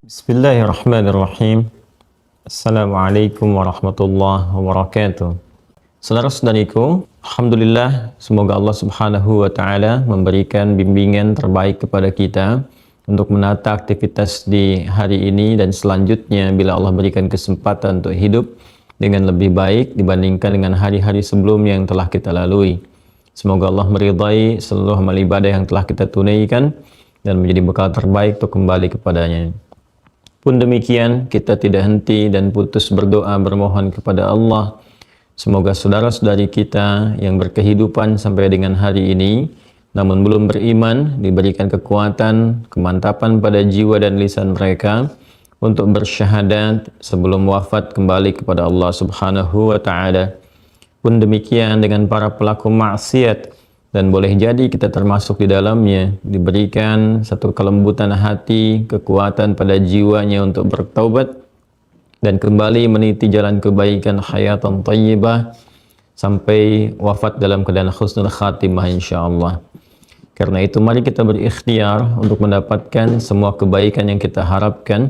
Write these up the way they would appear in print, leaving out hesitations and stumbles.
Bismillahirrahmanirrahim. Assalamualaikum warahmatullahi wabarakatuh. Saudara-saudariku, alhamdulillah, semoga Allah Subhanahu wa taala memberikan bimbingan terbaik kepada kita untuk menata aktivitas di hari ini dan selanjutnya bila Allah berikan kesempatan untuk hidup dengan lebih baik dibandingkan dengan hari-hari sebelumnya yang telah kita lalui. Semoga Allah meridai seluruh amal ibadah yang telah kita tunaikan dan menjadi bekal terbaik untuk kembali kepadanya. Pun demikian, kita tidak henti dan putus berdoa bermohon kepada Allah. Semoga saudara-saudari kita yang berkehidupan sampai dengan hari ini, namun belum beriman, diberikan kekuatan, kemantapan pada jiwa dan lisan mereka untuk bersyahadat sebelum wafat kembali kepada Allah Subhanahu wa ta'ala. Pun demikian dengan para pelaku maksiat, dan boleh jadi kita termasuk di dalamnya, diberikan satu kelembutan hati, kekuatan pada jiwanya untuk bertaubat dan kembali meniti jalan kebaikan hayatan thayyibah sampai wafat dalam keadaan husnul khatimah insyaallah. Karena itu mari kita berikhtiar untuk mendapatkan semua kebaikan yang kita harapkan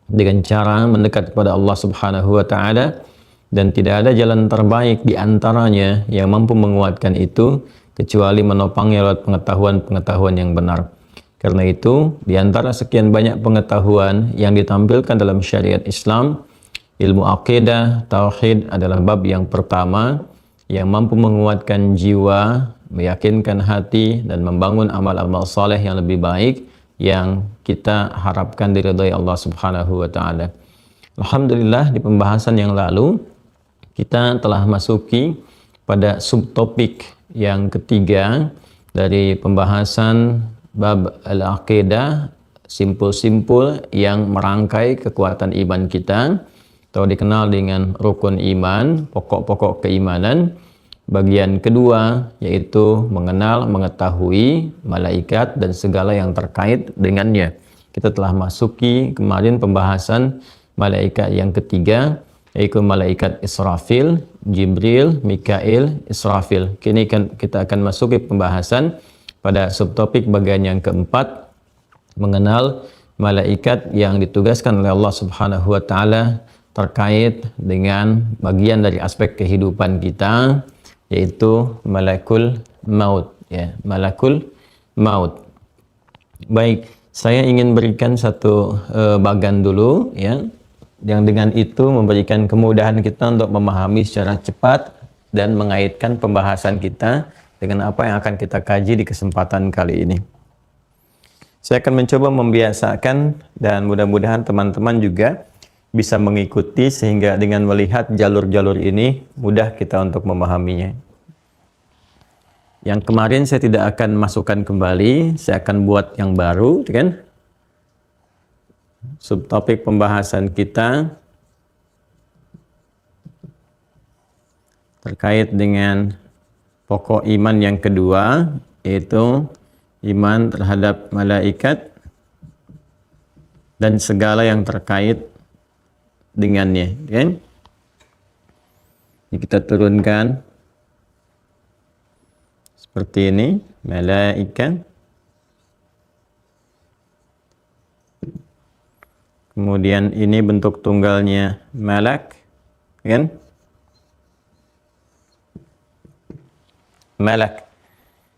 dengan cara mendekat kepada Allah Subhanahu wa taala, dan tidak ada jalan terbaik di antaranya yang mampu menguatkan itu kecuali menopangnya lewat pengetahuan-pengetahuan yang benar. Karena itu, di antara sekian banyak pengetahuan yang ditampilkan dalam syariat Islam, ilmu akidah, tauhid adalah bab yang pertama yang mampu menguatkan jiwa, meyakinkan hati, dan membangun amal-amal saleh yang lebih baik yang kita harapkan diridhai Allah Subhanahu wa taala. Alhamdulillah, di pembahasan yang lalu kita telah masuki pada subtopik yang ketiga dari pembahasan bab al-aqidah, simpul-simpul yang merangkai kekuatan iman kita, atau dikenal dengan rukun iman, pokok-pokok keimanan. Bagian kedua yaitu mengenal, mengetahui malaikat dan segala yang terkait dengannya. Kita telah masuki kemarin pembahasan malaikat yang ketiga, yaitu malaikat Israfil, Jibril, Mikail, Israfil. Kini kita akan masuki pembahasan pada subtopik bagian yang keempat, mengenal malaikat yang ditugaskan oleh Allah Subhanahu wa taala terkait dengan bagian dari aspek kehidupan kita, yaitu malakul maut, ya, malakul maut. Baik, saya ingin berikan satu bagan dulu, ya, yang dengan itu memberikan kemudahan kita untuk memahami secara cepat dan mengaitkan pembahasan kita dengan apa yang akan kita kaji di kesempatan kali ini. Saya akan mencoba membiasakan dan mudah-mudahan teman-teman juga bisa mengikuti sehingga dengan melihat jalur-jalur ini mudah kita untuk memahaminya. Yang kemarin saya tidak akan masukkan kembali, saya akan buat yang baru, kan? Subtopik pembahasan kita terkait dengan pokok iman yang kedua, yaitu iman terhadap malaikat dan segala yang terkait dengannya, kan? Jadi kita turunkan seperti ini, malaikat. Kemudian ini bentuk tunggalnya malak, kan? Malak.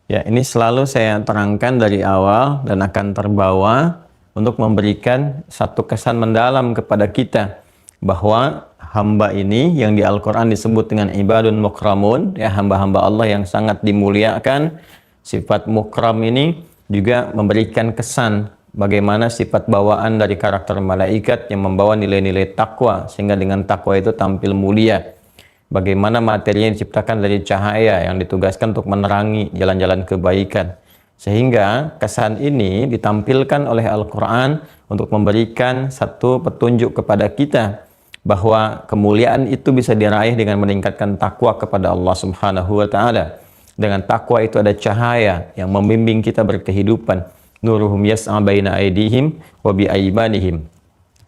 Ya, ini selalu saya terangkan dari awal dan akan terbawa untuk memberikan satu kesan mendalam kepada kita bahwa hamba ini yang di Al-Quran disebut dengan ibadun mukramun, ya, hamba-hamba Allah yang sangat dimuliakan. Sifat mukram ini juga memberikan kesan bagaimana sifat bawaan dari karakter malaikat yang membawa nilai-nilai takwa, sehingga dengan takwa itu tampil mulia. Bagaimana materinya diciptakan dari cahaya yang ditugaskan untuk menerangi jalan-jalan kebaikan. Sehingga kesan ini ditampilkan oleh Al-Quran untuk memberikan satu petunjuk kepada kita bahwa kemuliaan itu bisa diraih dengan meningkatkan takwa kepada Allah Subhanahu wa ta'ala. Dengan takwa itu ada cahaya yang membimbing kita berkehidupan. Nuruhum yas'a baina aydihim wa bi aymanihim.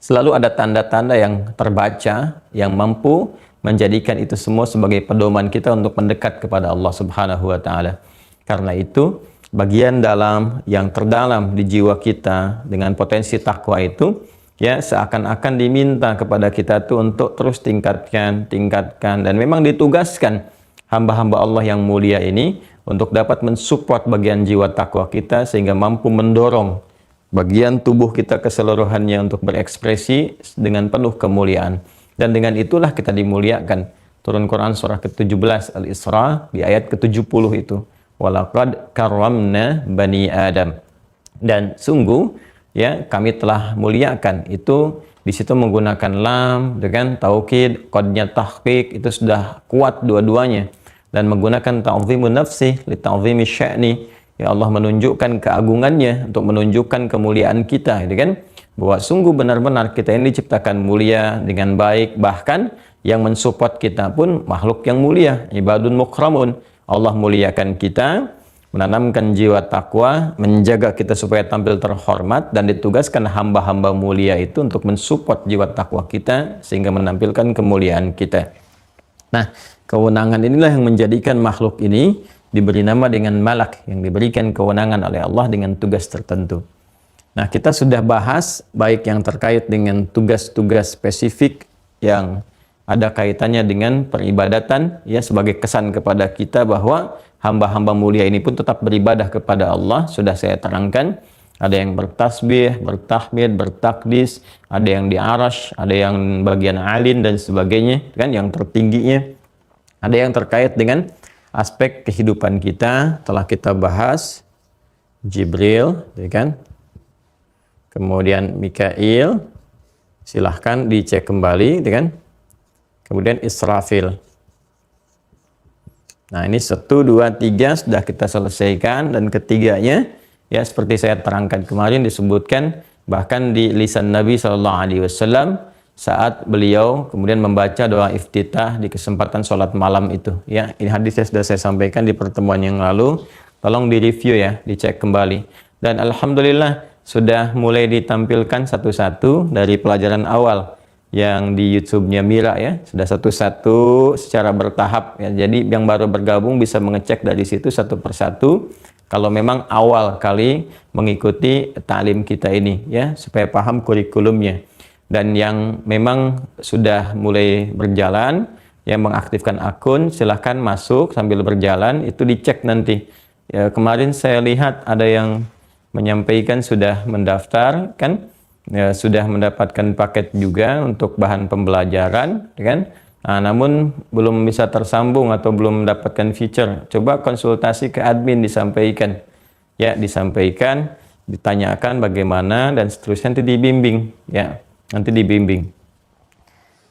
Selalu ada tanda-tanda yang terbaca yang mampu menjadikan itu semua sebagai pedoman kita untuk mendekat kepada Allah Subhanahu wa taala. Karena itu, bagian dalam yang terdalam di jiwa kita dengan potensi takwa itu, ya seakan-akan diminta kepada kita tuh untuk terus tingkatkan, dan memang ditugaskan hamba-hamba Allah yang mulia ini untuk dapat mensupport bagian jiwa takwa kita sehingga mampu mendorong bagian tubuh kita keseluruhannya untuk berekspresi dengan penuh kemuliaan. Dan dengan itulah kita dimuliakan. Turun Quran surah ke-17 Al-Isra di ayat ke-70 itu. Walaqad karramna bani Adam. Dan sungguh ya kami telah muliakan. Itu di situ menggunakan lam dengan taukid, qadnya tahqiq, itu sudah kuat dua-duanya. Dan menggunakan ta'zimun nafsi li ta'zimi sya'ni. Ya Allah menunjukkan keagungannya untuk menunjukkan kemuliaan kita, gitu kan? Bahwa sungguh benar-benar kita ini diciptakan mulia dengan baik, bahkan yang mensupport kita pun makhluk yang mulia, ibadun mukramun. Allah muliakan kita, menanamkan jiwa takwa, menjaga kita supaya tampil terhormat, dan ditugaskan hamba-hamba mulia itu untuk mensupport jiwa takwa kita sehingga menampilkan kemuliaan kita. Nah, kewenangan inilah yang menjadikan makhluk ini diberi nama dengan malak, yang diberikan kewenangan oleh Allah dengan tugas tertentu. Nah, kita sudah bahas baik yang terkait dengan tugas-tugas spesifik yang ada kaitannya dengan peribadatan, ya sebagai kesan kepada kita bahwa hamba-hamba mulia ini pun tetap beribadah kepada Allah. Sudah saya terangkan, ada yang bertasbih, bertahmid, bertakdis, ada yang di arash, ada yang bagian alin dan sebagainya, kan yang tertingginya. Ada yang terkait dengan aspek kehidupan kita, telah kita bahas Jibril, ya kan? Kemudian Mikail, silahkan dicek kembali, ya kan? Kemudian Israfil. Nah, ini 1, 2, 3 sudah kita selesaikan, dan ketiganya ya seperti saya terangkan kemarin disebutkan bahkan di lisan Nabi SAW saat beliau kemudian membaca doa iftitah di kesempatan sholat malam itu. Ya, ini hadisnya sudah saya sampaikan di pertemuan yang lalu. Tolong direview ya, dicek kembali. Dan alhamdulillah sudah mulai ditampilkan satu-satu dari pelajaran awal yang di YouTube-nya Mira ya, sudah satu-satu secara bertahap ya. Jadi yang baru bergabung bisa mengecek dari situ satu persatu kalau memang awal kali mengikuti taklim kita ini ya, supaya paham kurikulumnya. Dan yang memang sudah mulai berjalan, yang mengaktifkan akun silahkan masuk sambil berjalan, itu dicek nanti ya. Kemarin saya lihat ada yang menyampaikan sudah mendaftar kan, ya, sudah mendapatkan paket juga untuk bahan pembelajaran, kan? Nah, namun belum bisa tersambung atau belum mendapatkan feature. Coba konsultasi ke admin, disampaikan, ya, disampaikan, ditanyakan bagaimana dan seterusnya, nanti dibimbing, ya, nanti dibimbing.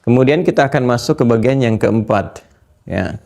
Kemudian kita akan masuk ke bagian yang keempat, ya,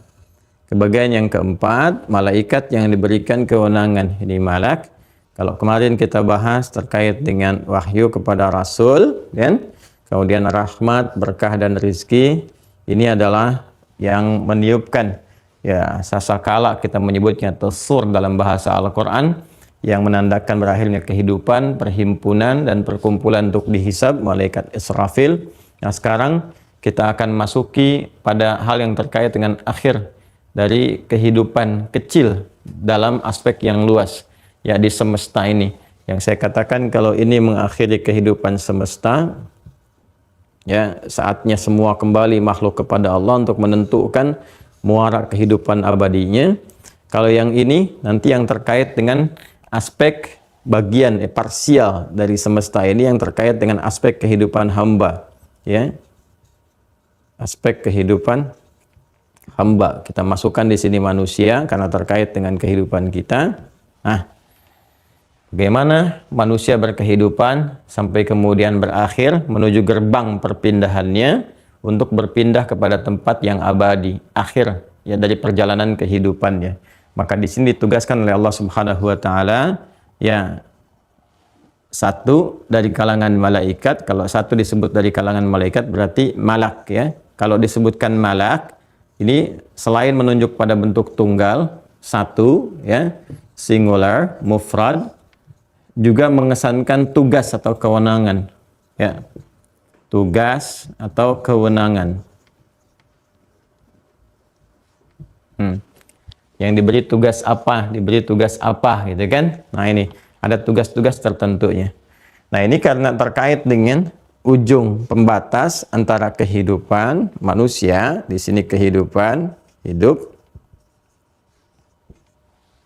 ke bagian yang keempat, malaikat yang diberikan kewenangan. Ini malak. Kalau kemarin kita bahas terkait dengan wahyu kepada Rasul, kan? Kemudian rahmat, berkah dan rizki, ini adalah yang meniupkan, ya sasakala kita menyebutnya tesur dalam bahasa Al-Quran, yang menandakan berakhirnya kehidupan, perhimpunan dan perkumpulan untuk dihisab, malaikat Israfil. Nah, sekarang kita akan masuki pada hal yang terkait dengan akhir dari kehidupan kecil dalam aspek yang luas. Ya, di semesta ini, yang saya katakan kalau ini mengakhiri kehidupan semesta, ya saatnya semua kembali makhluk kepada Allah untuk menentukan muara kehidupan abadinya. Kalau yang ini nanti yang terkait dengan aspek bagian parsial dari semesta ini, yang terkait dengan aspek kehidupan hamba, ya, aspek kehidupan hamba kita masukkan di sini manusia karena terkait dengan kehidupan kita. Nah, bagaimana manusia berkehidupan sampai kemudian berakhir menuju gerbang perpindahannya untuk berpindah kepada tempat yang abadi, akhir ya dari perjalanan kehidupannya. Maka di sini ditugaskan oleh Allah Subhanahu wa taala, ya, satu dari kalangan malaikat. Kalau satu disebut dari kalangan malaikat berarti malak, ya. Kalau disebutkan malak ini selain menunjuk pada bentuk tunggal, satu, ya, singular, mufrad, juga mengesankan tugas atau kewenangan, ya, tugas atau kewenangan. Yang diberi tugas apa gitu kan. Nah ini ada tugas-tugas tertentunya. Nah ini karena terkait dengan ujung pembatas antara kehidupan manusia, di sini kehidupan hidup,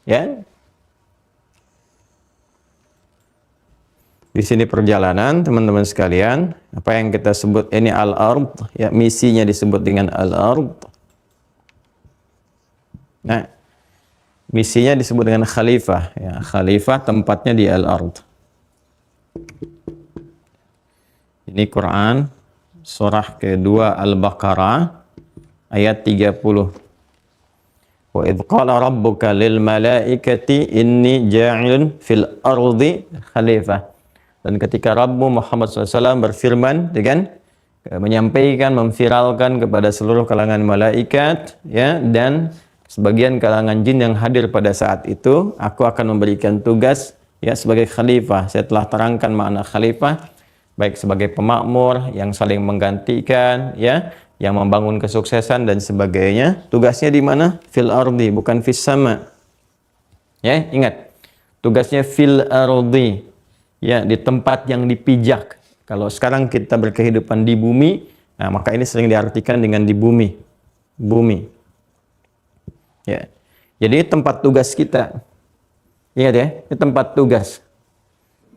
ya. Di sini perjalanan, teman-teman sekalian, apa yang kita sebut ini al-ard, ya, misinya disebut dengan al-ard. Nah, misinya disebut dengan khalifah, ya, khalifah tempatnya di al-ard. Ini Quran surah kedua Al-Baqarah ayat 30. Wa idh qala rabbuka lil malaikati inni ja'ilun fil ardi khalifah. Dan ketika Rabbmu Muhammad SAW berfirman dengan menyampaikan, memviralkan kepada seluruh kalangan malaikat, ya, dan sebagian kalangan jin yang hadir pada saat itu, aku akan memberikan tugas, ya, sebagai khalifah. Saya telah terangkan makna khalifah, baik sebagai pemakmur yang saling menggantikan, ya, yang membangun kesuksesan dan sebagainya. Tugasnya di mana? Fil ardi, bukan fis sama. Ya, ingat. Tugasnya fil ardi. Ya, di tempat yang dipijak. Kalau sekarang kita berkehidupan di bumi, nah maka ini sering diartikan dengan di bumi. Bumi. Ya. Jadi tempat tugas kita. Ingat ya, ini tempat tugas.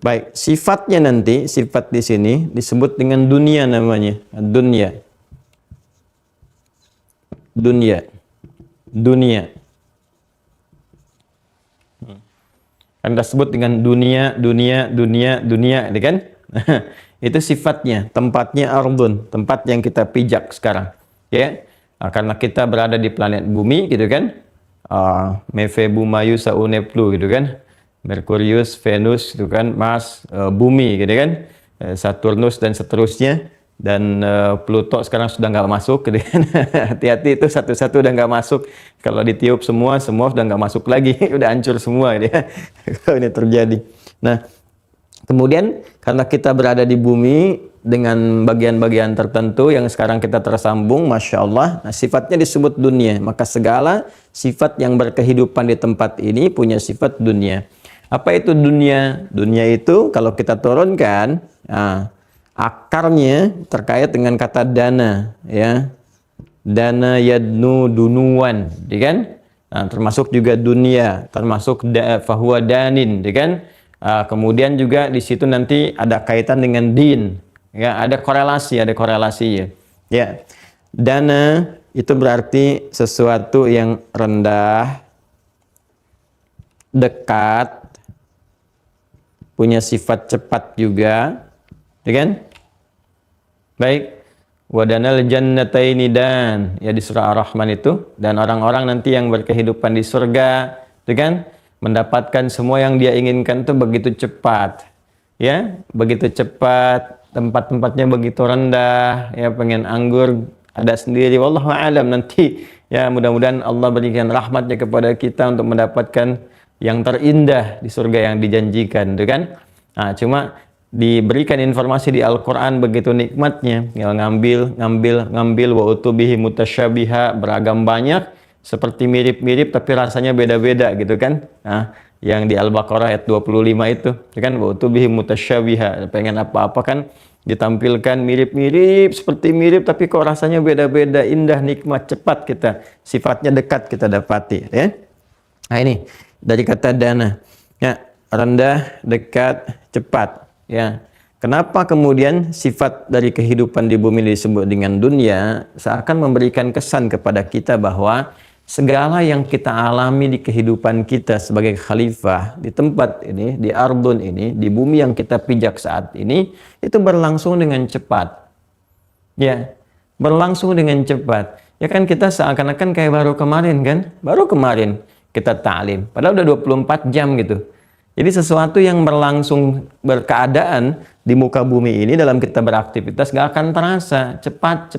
Baik, sifatnya nanti, sifat di sini disebut dengan dunia namanya. Dunia. Dunia. Dunia. Kan kita sebut dengan dunia, gitu kan? Itu sifatnya, tempatnya ardun, tempat yang kita pijak sekarang. Ya, nah, karena kita berada di planet bumi, gitu kan? Meve Bumayu Sauneplu, gitu kan? Merkurius, Venus, gitu kan? Mars, bumi, gitu kan? Saturnus dan seterusnya. Dan Pluto sekarang sudah nggak masuk, gitu kan? Hati-hati, itu satu-satu udah nggak masuk. Kalau ditiup semua sudah nggak masuk lagi, udah hancur semua, gitu ya. Kalau ini terjadi. Nah, kemudian karena kita berada di bumi dengan bagian-bagian tertentu yang sekarang kita tersambung, masya Allah, nah, sifatnya disebut dunia. Maka segala sifat yang berkehidupan di tempat ini punya sifat dunia. Apa itu dunia? Dunia itu kalau kita turunkan, nah, akarnya terkait dengan kata dana, ya. Dana yadnu dunuan, ya kan? Nah, termasuk juga dunia, termasuk fahuwa danin, ya kan? Kemudian juga di situ nanti ada kaitan dengan din, ya, ada korelasi ya. Ya. Dana itu berarti sesuatu yang rendah, dekat, punya sifat cepat juga, ya kan? Baik. Wadanal jannataini, dan ya di surah Ar-Rahman itu, dan orang-orang nanti yang berkehidupan di surga, itu kan, mendapatkan semua yang dia inginkan itu begitu cepat. Ya, begitu cepat, tempat-tempatnya begitu rendah, ya, pengen anggur ada sendiri, wallahu alam nanti. Ya, mudah-mudahan Allah berikan rahmatnya kepada kita untuk mendapatkan yang terindah di surga yang dijanjikan, itu kan? Nah, cuma diberikan informasi di Al-Quran begitu nikmatnya, ya, ngambil wa utubihi mutasyabiha, beragam banyak, seperti mirip-mirip tapi rasanya beda-beda, gitu kan. Nah, yang di Al-Baqarah ayat 25 itu, kan, wa utubihi mutasyabiha, pengen apa-apa kan ditampilkan mirip-mirip, seperti mirip tapi kok rasanya beda-beda, indah, nikmat, cepat, kita sifatnya dekat kita dapati, ya. Nah, ini dari kata dana, ya, rendah, dekat, cepat. Ya, kenapa kemudian sifat dari kehidupan di bumi disebut dengan dunia? Seakan memberikan kesan kepada kita bahwa segala yang kita alami di kehidupan kita sebagai khalifah di tempat ini, di ardun ini, di bumi yang kita pijak saat ini, itu berlangsung dengan cepat. Ya, berlangsung dengan cepat. Ya kan, kita seakan-akan kayak baru kemarin kan? Baru kemarin kita ta'lim. Padahal udah 24 jam gitu. Jadi sesuatu yang berlangsung berkeadaan di muka bumi ini dalam kita beraktivitas gak akan terasa, cepat.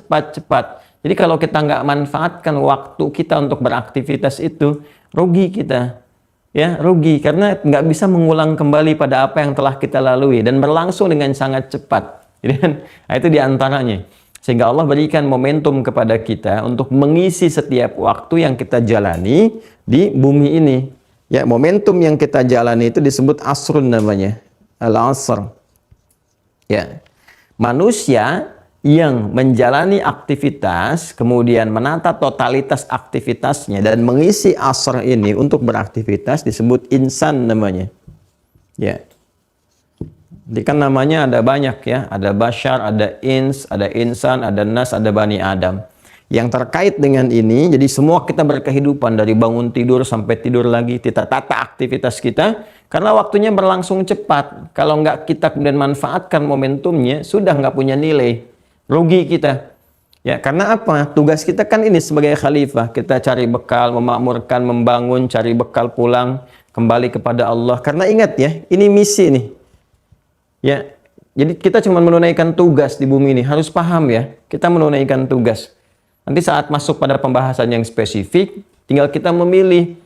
Jadi kalau kita nggak manfaatkan waktu kita untuk beraktivitas itu, rugi kita, ya, rugi karena nggak bisa mengulang kembali pada apa yang telah kita lalui dan berlangsung dengan sangat cepat. Jadi kan, nah itu diantaranya. Sehingga Allah berikan momentum kepada kita untuk mengisi setiap waktu yang kita jalani di bumi ini. Ya, momentum yang kita jalani itu disebut asrun namanya. Al-asr. Ya. Manusia yang menjalani aktivitas, kemudian menata totalitas aktivitasnya dan mengisi asr ini untuk beraktivitas disebut insan namanya. Ya. Jadi kan namanya ada banyak ya, ada bashar, ada ins, ada insan, ada nas, ada bani Adam. Yang terkait dengan ini, jadi semua kita berkehidupan dari bangun tidur sampai tidur lagi, kita tata aktivitas kita, karena waktunya berlangsung cepat. Kalau nggak kita kemudian manfaatkan momentumnya, sudah nggak punya nilai, rugi kita. Ya, karena apa? Tugas kita kan ini sebagai khalifah, kita cari bekal, memakmurkan, membangun, cari bekal pulang, kembali kepada Allah. Karena ingat ya, ini misi nih. Ya, jadi kita cuma menunaikan tugas di bumi ini, harus paham ya, kita menunaikan tugas. Nanti saat masuk pada pembahasan yang spesifik, tinggal kita memilih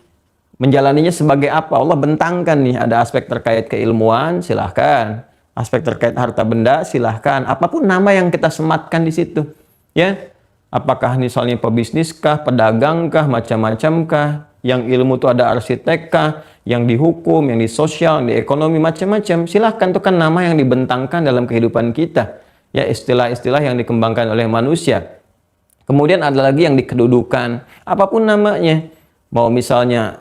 menjalaninya sebagai apa. Allah bentangkan nih, ada aspek terkait keilmuan, silahkan. Aspek terkait harta benda, silahkan. Apapun nama yang kita sematkan di situ. Ya, apakah misalnya pebisnis kah, pedagang kah, macam-macam kah. Yang ilmu itu ada arsitek kah, yang di hukum, yang di sosial, yang di ekonomi, macam-macam. Silahkan, itu kan nama yang dibentangkan dalam kehidupan kita. Ya, istilah-istilah yang dikembangkan oleh manusia. Kemudian ada lagi yang di kedudukan, apapun namanya. Mau misalnya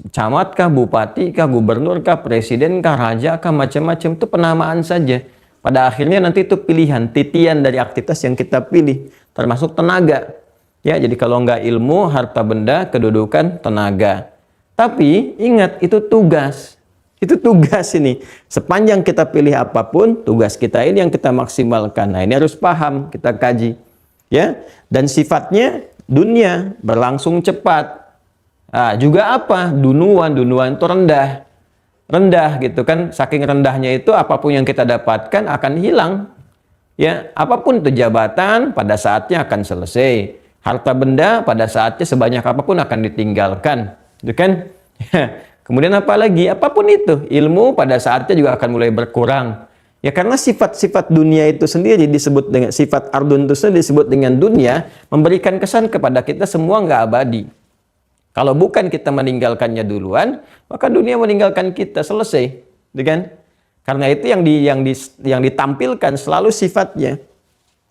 camat kah, bupati kah, gubernur kah, presiden kah, raja kah, macam-macam, itu penamaan saja. Pada akhirnya nanti itu pilihan, titian dari aktivitas yang kita pilih, termasuk tenaga. Ya, jadi kalau nggak ilmu, harta benda, kedudukan, tenaga. Tapi ingat, itu tugas. Itu tugas ini. Sepanjang kita pilih apapun, tugas kita ini yang kita maksimalkan. Nah, ini harus paham, kita kaji. Ya, dan sifatnya dunia berlangsung cepat. Nah, juga apa? Dunuan itu rendah. Rendah gitu kan, saking rendahnya itu apapun yang kita dapatkan akan hilang. Ya, apapun itu jabatan pada saatnya akan selesai. Harta benda pada saatnya sebanyak apapun akan ditinggalkan, gitu kan? Kemudian apa lagi? Apapun itu, ilmu pada saatnya juga akan mulai berkurang. Ya, karena sifat-sifat dunia itu sendiri disebut dengan sifat ardun itu sendiri disebut dengan dunia, memberikan kesan kepada kita semua nggak abadi. Kalau bukan kita meninggalkannya duluan, maka dunia meninggalkan kita, selesai, gitu kan? Karena itu yang ditampilkan selalu sifatnya.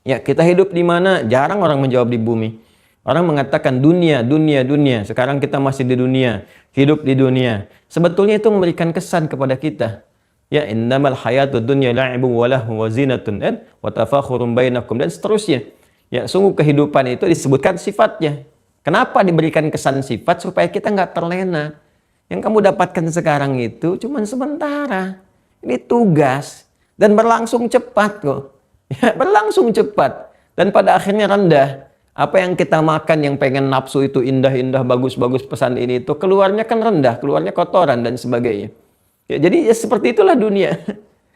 Ya, kita hidup di mana? Jarang orang menjawab di bumi. Orang mengatakan dunia. Sekarang kita masih di dunia, hidup di dunia. Sebetulnya itu memberikan kesan kepada kita. Ya, innamal hayatud dunya la'ibun wa lahu wa zinatun wa tafakhurun bainakum dan seterusnya. Ya, sungguh kehidupan itu disebutkan sifatnya. Kenapa diberikan kesan sifat? Supaya kita nggak terlena. Yang kamu dapatkan sekarang itu cuma sementara. Ini tugas dan berlangsung cepat kok. Ya, berlangsung cepat dan pada akhirnya rendah. Apa yang kita makan yang pengen nafsu itu indah-indah, bagus-bagus pesan ini itu keluarnya kan rendah, keluarnya kotoran dan sebagainya. Ya, jadi ya seperti itulah dunia.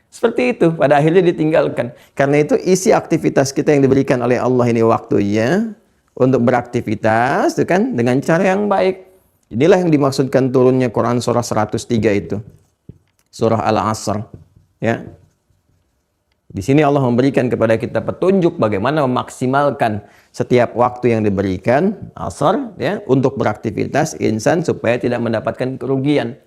Seperti itu pada akhirnya ditinggalkan. Karena itu isi aktivitas kita yang diberikan oleh Allah ini waktunya untuk beraktivitas itu kan dengan cara yang baik. Inilah yang dimaksudkan turunnya Quran surah 103 itu. Surah Al-Asr, ya. Di sini Allah memberikan kepada kita petunjuk bagaimana memaksimalkan setiap waktu yang diberikan, asar, ya, untuk beraktivitas insan supaya tidak mendapatkan kerugian.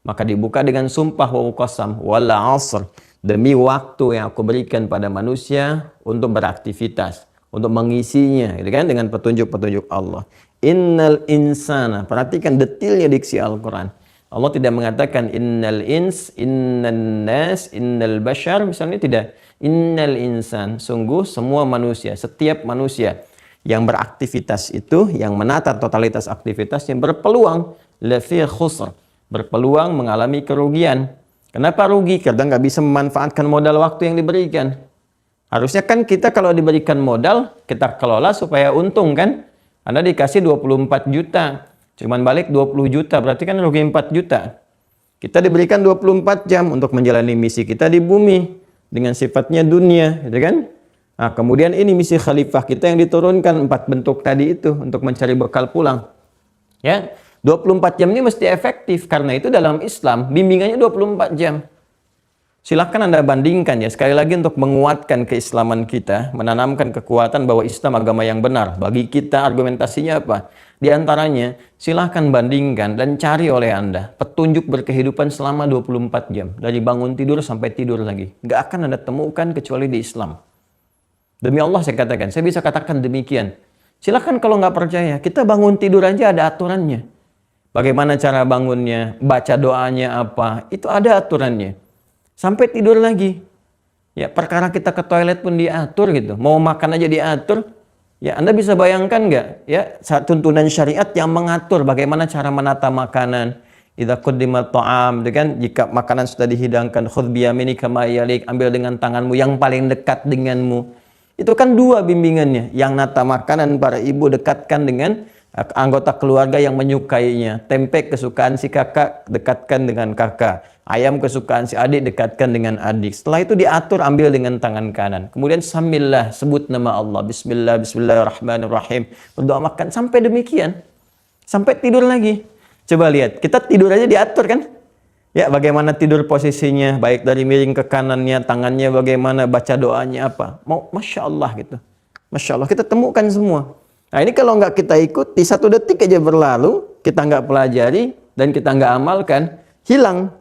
Maka dibuka dengan sumpah wa qasam wal asr, demi waktu yang aku berikan pada manusia untuk beraktivitas, untuk mengisinya, gitu kan, dengan petunjuk-petunjuk Allah. Innal insana, perhatikan detailnya diksi Al-Quran. Allah tidak mengatakan innal ins, innan nas, innal bashar, misalnya tidak. Innal insan, sungguh semua manusia, setiap manusia yang beraktivitas itu, yang menata totalitas aktivitasnya berpeluang lafi khusr, berpeluang mengalami kerugian. Kenapa rugi? Karena nggak bisa memanfaatkan modal waktu yang diberikan. Harusnya kan kita kalau diberikan modal, kita kelola supaya untung kan? Anda dikasih 24 juta, cuman balik 20 juta, berarti kan rugi 4 juta. Kita diberikan 24 jam untuk menjalani misi kita di bumi dengan sifatnya dunia, gitu kan? Nah, kemudian ini misi khalifah kita yang diturunkan 4 bentuk tadi itu untuk mencari bekal pulang. Ya, 24 jam ini mesti efektif karena itu dalam Islam bimbingannya 24 jam. Silahkan Anda bandingkan ya, sekali lagi untuk menguatkan keislaman kita, menanamkan kekuatan bahwa Islam agama yang benar. Bagi kita argumentasinya apa? Di antaranya, silahkan bandingkan dan cari oleh Anda petunjuk berkehidupan selama 24 jam. Dari bangun tidur sampai tidur lagi. Nggak akan Anda temukan kecuali di Islam. Demi Allah saya katakan, saya bisa katakan demikian. Silahkan kalau nggak percaya, kita bangun tidur aja ada aturannya. Bagaimana cara bangunnya, baca doanya apa, itu ada aturannya. Sampai tidur lagi. Ya, perkara kita ke toilet pun diatur gitu. Mau makan aja diatur. Ya, Anda bisa bayangkan nggak? Ya, tuntunan syariat yang mengatur bagaimana cara menata makanan. Idza quddimat ta'am, kan? Jika makanan sudah dihidangkan, khudh biyaminika ma yalik, ambil dengan tanganmu yang paling dekat denganmu. Itu kan dua bimbingannya. Yang nata makanan para ibu dekatkan dengan anggota keluarga yang menyukainya. Tempe kesukaan si kakak, dekatkan dengan kakak. Ayam kesukaan si adik, dekatkan dengan adik. Setelah itu diatur, ambil dengan tangan kanan. Kemudian sambillah, sebut nama Allah. Bismillah, bismillahirrahmanirrahim. Berdoa makan. Sampai demikian. Sampai tidur lagi. Coba lihat, kita tidur aja diatur kan? Ya, bagaimana tidur posisinya. Baik dari miring ke kanannya, tangannya bagaimana, baca doanya apa. Mau, Masya Allah gitu. Masya Allah, kita temukan semua. Nah ini kalau nggak kita ikuti, 1 detik aja berlalu, kita nggak pelajari, dan kita nggak amalkan, hilang.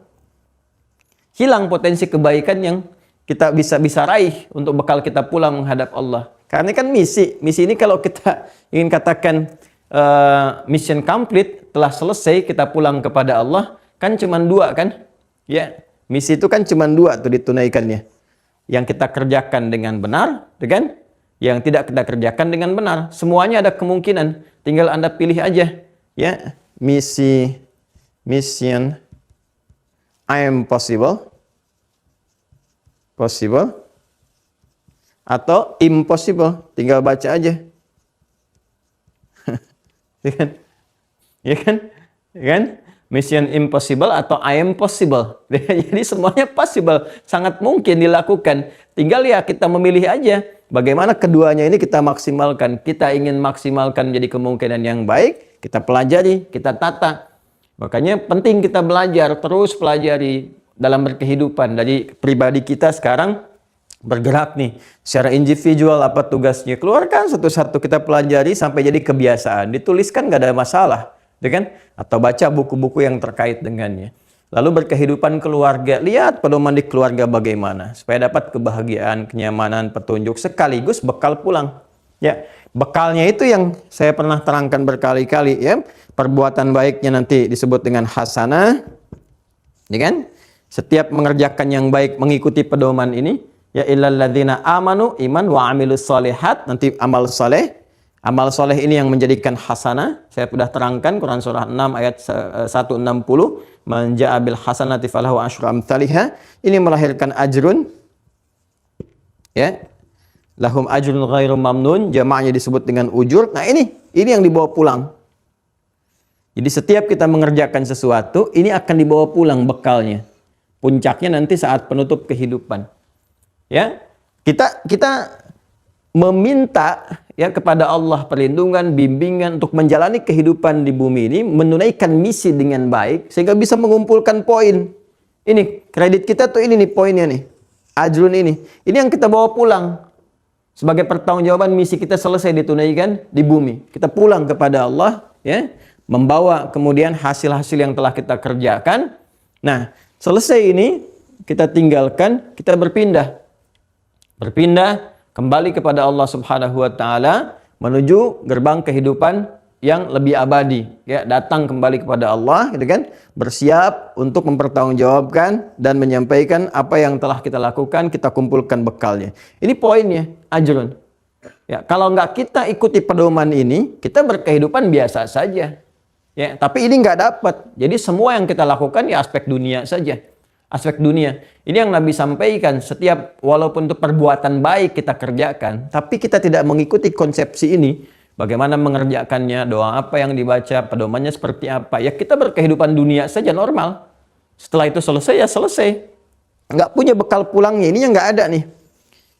Hilang potensi kebaikan yang kita bisa raih untuk bekal kita pulang menghadap Allah. Karena kan misi ini kalau kita ingin katakan mission complete, telah selesai, kita pulang kepada Allah, kan cuma 2 kan? Ya, misi itu kan cuma 2 tuh ditunaikannya. Yang kita kerjakan dengan benar, kan? Yang tidak kita kerjakan dengan benar. Semuanya ada kemungkinan. Tinggal Anda pilih aja. Ya, mission I am possible, atau impossible. Tinggal baca aja. Ya kan? Ya kan? Ya kan? Mission impossible atau I am possible. Jadi semuanya possible, sangat mungkin dilakukan. Tinggal ya kita memilih aja bagaimana keduanya ini kita maksimalkan. Kita ingin maksimalkan menjadi kemungkinan yang baik, kita pelajari, kita tata. Makanya penting kita belajar, terus pelajari dalam berkehidupan. Dari pribadi kita sekarang bergerak nih secara individual, apa tugasnya, keluarkan satu-satu, kita pelajari sampai jadi kebiasaan. Dituliskan nggak ada masalah. Ya kan? Atau baca buku-buku yang terkait dengannya. Lalu berkehidupan keluarga, lihat pedoman di keluarga bagaimana supaya dapat kebahagiaan, kenyamanan, petunjuk sekaligus bekal pulang. Ya, bekalnya itu yang saya pernah terangkan berkali-kali ya. Perbuatan baiknya nanti disebut dengan hasanah. Ya kan? Setiap mengerjakan yang baik mengikuti pedoman ini, ya illal ladzina amanu iman wa amilus solihat, nanti amal soleh. Amal soleh ini yang menjadikan hasanah. Saya sudah terangkan Quran surah 6 ayat 160. Man ja'a bil hasanati falahu asyru amsalihha. Ini melahirkan ajrun. Ya. Lahum ajrun ghairu mamnun. Jamaahnya disebut dengan ujur. Nah ini yang dibawa pulang. Jadi setiap kita mengerjakan sesuatu, ini akan dibawa pulang bekalnya. Puncaknya nanti saat penutup kehidupan. Ya. Kita meminta ya kepada Allah perlindungan, bimbingan untuk menjalani kehidupan di bumi ini, menunaikan misi dengan baik sehingga bisa mengumpulkan poin. Ini kredit kita tuh ini nih poinnya nih. Ajrun ini. Ini yang kita bawa pulang. Sebagai pertanggungjawaban misi kita selesai ditunaikan di bumi. Kita pulang kepada Allah ya, membawa kemudian hasil-hasil yang telah kita kerjakan. Nah, selesai ini kita tinggalkan, kita berpindah kembali kepada Allah Subhanahu wa taala menuju gerbang kehidupan yang lebih abadi, ya, datang kembali kepada Allah gitu kan, bersiap untuk mempertanggungjawabkan dan menyampaikan apa yang telah kita lakukan, kita kumpulkan bekalnya. Ini poinnya, ajrun. Ya, kalau nggak kita ikuti pedoman ini, kita berkehidupan biasa saja. Ya, tapi ini nggak dapat. Jadi semua yang kita lakukan ya aspek dunia saja. Aspek dunia. Ini yang Nabi sampaikan, setiap walaupun itu perbuatan baik kita kerjakan, tapi kita tidak mengikuti konsepsi ini, bagaimana mengerjakannya, doa apa yang dibaca, pedomannya seperti apa, ya kita berkehidupan dunia saja normal. Setelah itu selesai ya selesai. Nggak punya bekal pulangnya, ini yang nggak ada nih.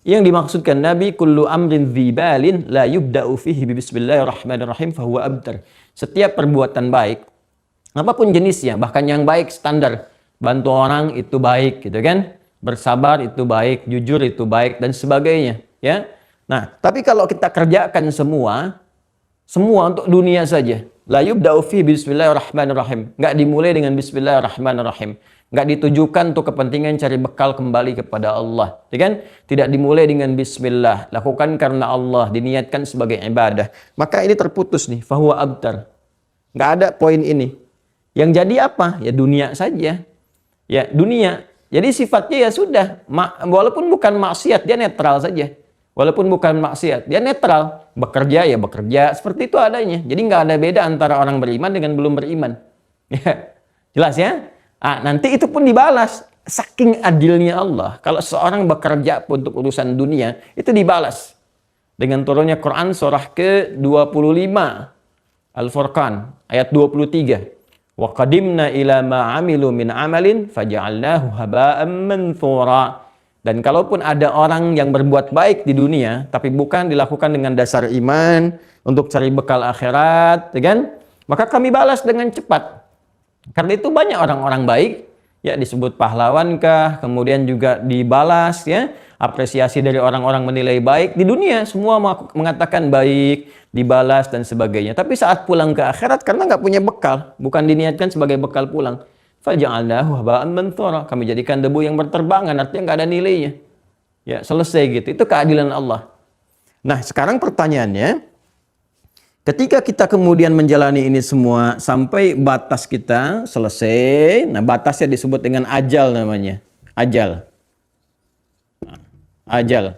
Yang dimaksudkan Nabi, kullu amrin dzibalin la yubda'u fihi bismillahirrahmanirrahim fahuwa abtar. Setiap perbuatan baik, apapun jenisnya, bahkan yang baik standar, bantu orang itu baik gitu kan, bersabar itu baik, jujur itu baik, dan sebagainya. Ya. Nah, tapi kalau kita kerjakan semua untuk dunia saja. La yubda'u fi bismillahirrahmanirrahim. Nggak dimulai dengan bismillahirrahmanirrahim. Nggak ditujukan untuk kepentingan cari bekal kembali kepada Allah. Ya kan? Tidak dimulai dengan bismillah. Lakukan karena Allah. Diniatkan sebagai ibadah. Maka ini terputus nih. Fahuwa abtar. Nggak ada poin ini. Yang jadi apa? Ya dunia saja. Ya dunia. Jadi sifatnya ya sudah. Walaupun bukan maksiat, dia netral saja. Walaupun bukan maksiat, dia netral. Bekerja ya bekerja. Seperti itu adanya. Jadi nggak ada beda antara orang beriman dengan belum beriman. Ya. Jelas ya? Nanti itu pun dibalas. Saking adilnya Allah. Kalau seorang bekerja untuk urusan dunia, itu dibalas. Dengan turunnya Quran surah ke-25. Al-Furqan ayat 23. Wa qadimna ila ma 'amilu min 'amalin faja'alnahu haba'an manthura. Dan kalaupun ada orang yang berbuat baik di dunia, tapi bukan dilakukan dengan dasar iman, untuk cari bekal akhirat, ya kan? Maka kami balas dengan cepat. Karena itu banyak orang-orang baik, ya disebut pahlawan kah, kemudian juga dibalas, ya apresiasi dari orang-orang menilai baik di dunia, semua mengatakan baik, dibalas dan sebagainya. Tapi saat pulang ke akhirat, karena nggak punya bekal, bukan diniatkan sebagai bekal pulang. Faja'alnahu haba'an manthura. Kami jadikan debu yang berterbangan, artinya nggak ada nilainya. Ya, selesai gitu. Itu keadilan Allah. Nah, sekarang pertanyaannya, ketika kita kemudian menjalani ini semua sampai batas kita selesai, nah batasnya disebut dengan ajal namanya. Ajal. Ajal.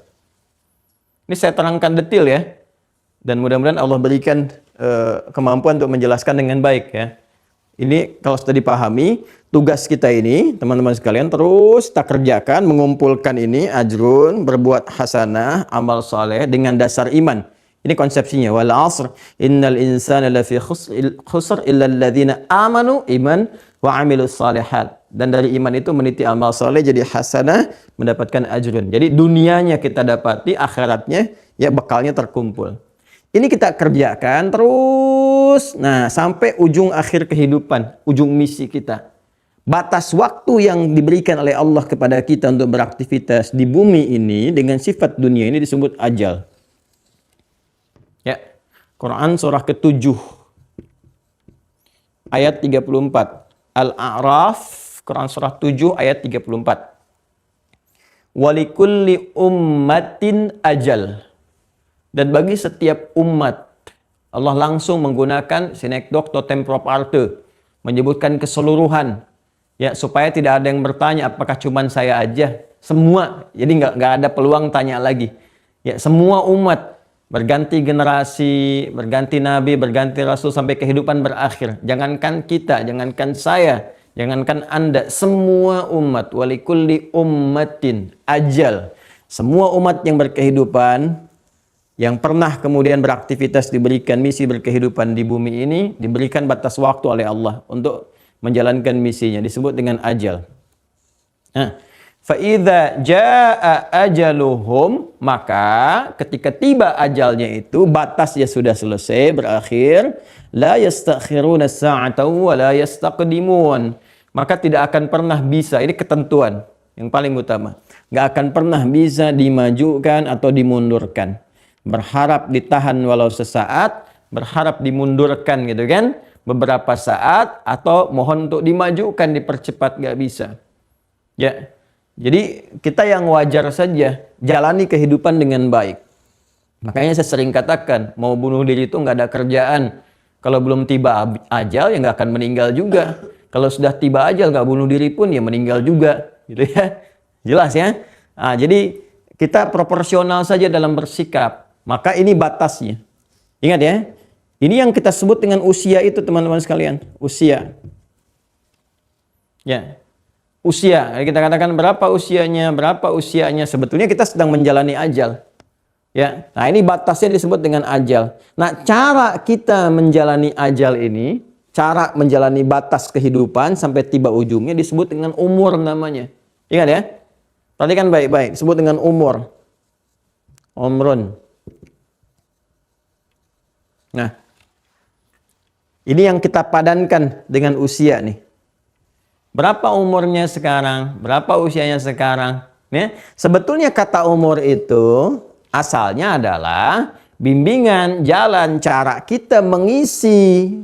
Ini saya terangkan detail ya. Dan mudah-mudahan Allah berikan kemampuan untuk menjelaskan dengan baik ya. Ini kalau sudah dipahami, tugas kita ini, teman-teman sekalian, terus kita kerjakan, mengumpulkan ini, ajrun, berbuat hasanah, amal soleh, dengan dasar iman. Ini konsepsinya. Wal asr, innal insana lafi khusr illa alladhina amanu iman wa amilus salihat. Dan dari iman itu meniti amal soleh, jadi hasanah, mendapatkan ajrun. Jadi dunianya kita dapati, akhiratnya, ya bekalnya terkumpul. Ini kita kerjakan terus, nah sampai ujung akhir kehidupan, ujung misi kita. Batas waktu yang diberikan oleh Allah kepada kita untuk beraktivitas di bumi ini dengan sifat dunia ini disebut ajal. Ya, Quran surah ke-7 ayat 34. Al-A'raf, Quran surah 7 ayat 34. Walikulli ummatin ajal. Dan bagi setiap umat, Allah langsung menggunakan sinekdok totem proparte, menyebutkan keseluruhan, ya supaya tidak ada yang bertanya apakah cuman saya aja, semua. Jadi nggak ada peluang tanya lagi. Ya semua umat, berganti generasi, berganti nabi, berganti rasul sampai kehidupan berakhir. Jangankan kita, jangankan saya, jangankan Anda, semua umat. Walikulli ummatin ajal. Semua umat yang berkehidupan, yang pernah kemudian beraktivitas, diberikan misi berkehidupan di bumi ini, diberikan batas waktu oleh Allah untuk menjalankan misinya, disebut dengan ajal. Nah, فَإِذَا جَاءَ أَجَلُهُمْ, maka ketika tiba ajalnya itu, batasnya sudah selesai, berakhir, لَا يَسْتَأْخِرُونَ السَّاعَةَ وَلَا يَسْتَقْدِمُونَ, maka tidak akan pernah bisa, ini ketentuan yang paling utama, nggak akan pernah bisa dimajukan atau dimundurkan. Berharap ditahan walau sesaat, berharap dimundurkan gitu kan, beberapa saat, atau mohon untuk dimajukan, dipercepat, nggak bisa. Ya, jadi kita yang wajar saja jalani kehidupan dengan baik. Makanya saya sering katakan, mau bunuh diri itu nggak ada kerjaan. Kalau belum tiba ajal ya nggak akan meninggal juga. Kalau sudah tiba ajal nggak bunuh diri pun ya meninggal juga, gitu ya. Jelas ya. Nah, jadi kita proporsional saja dalam bersikap. Maka ini batasnya. Ingat ya, ini yang kita sebut dengan usia itu teman-teman sekalian. Usia. Ya, usia. Kita katakan berapa usianya. Sebetulnya kita sedang menjalani ajal. Ya, nah ini batasnya disebut dengan ajal. Nah, cara kita menjalani ajal ini, cara menjalani batas kehidupan sampai tiba ujungnya disebut dengan umur namanya. Ingat ya, perhatikan baik-baik. Disebut dengan umur. Umrun. Nah, ini yang kita padankan dengan usia nih. Berapa umurnya sekarang? Berapa usianya sekarang? Ya, sebetulnya kata umur itu asalnya adalah bimbingan, jalan, cara kita mengisi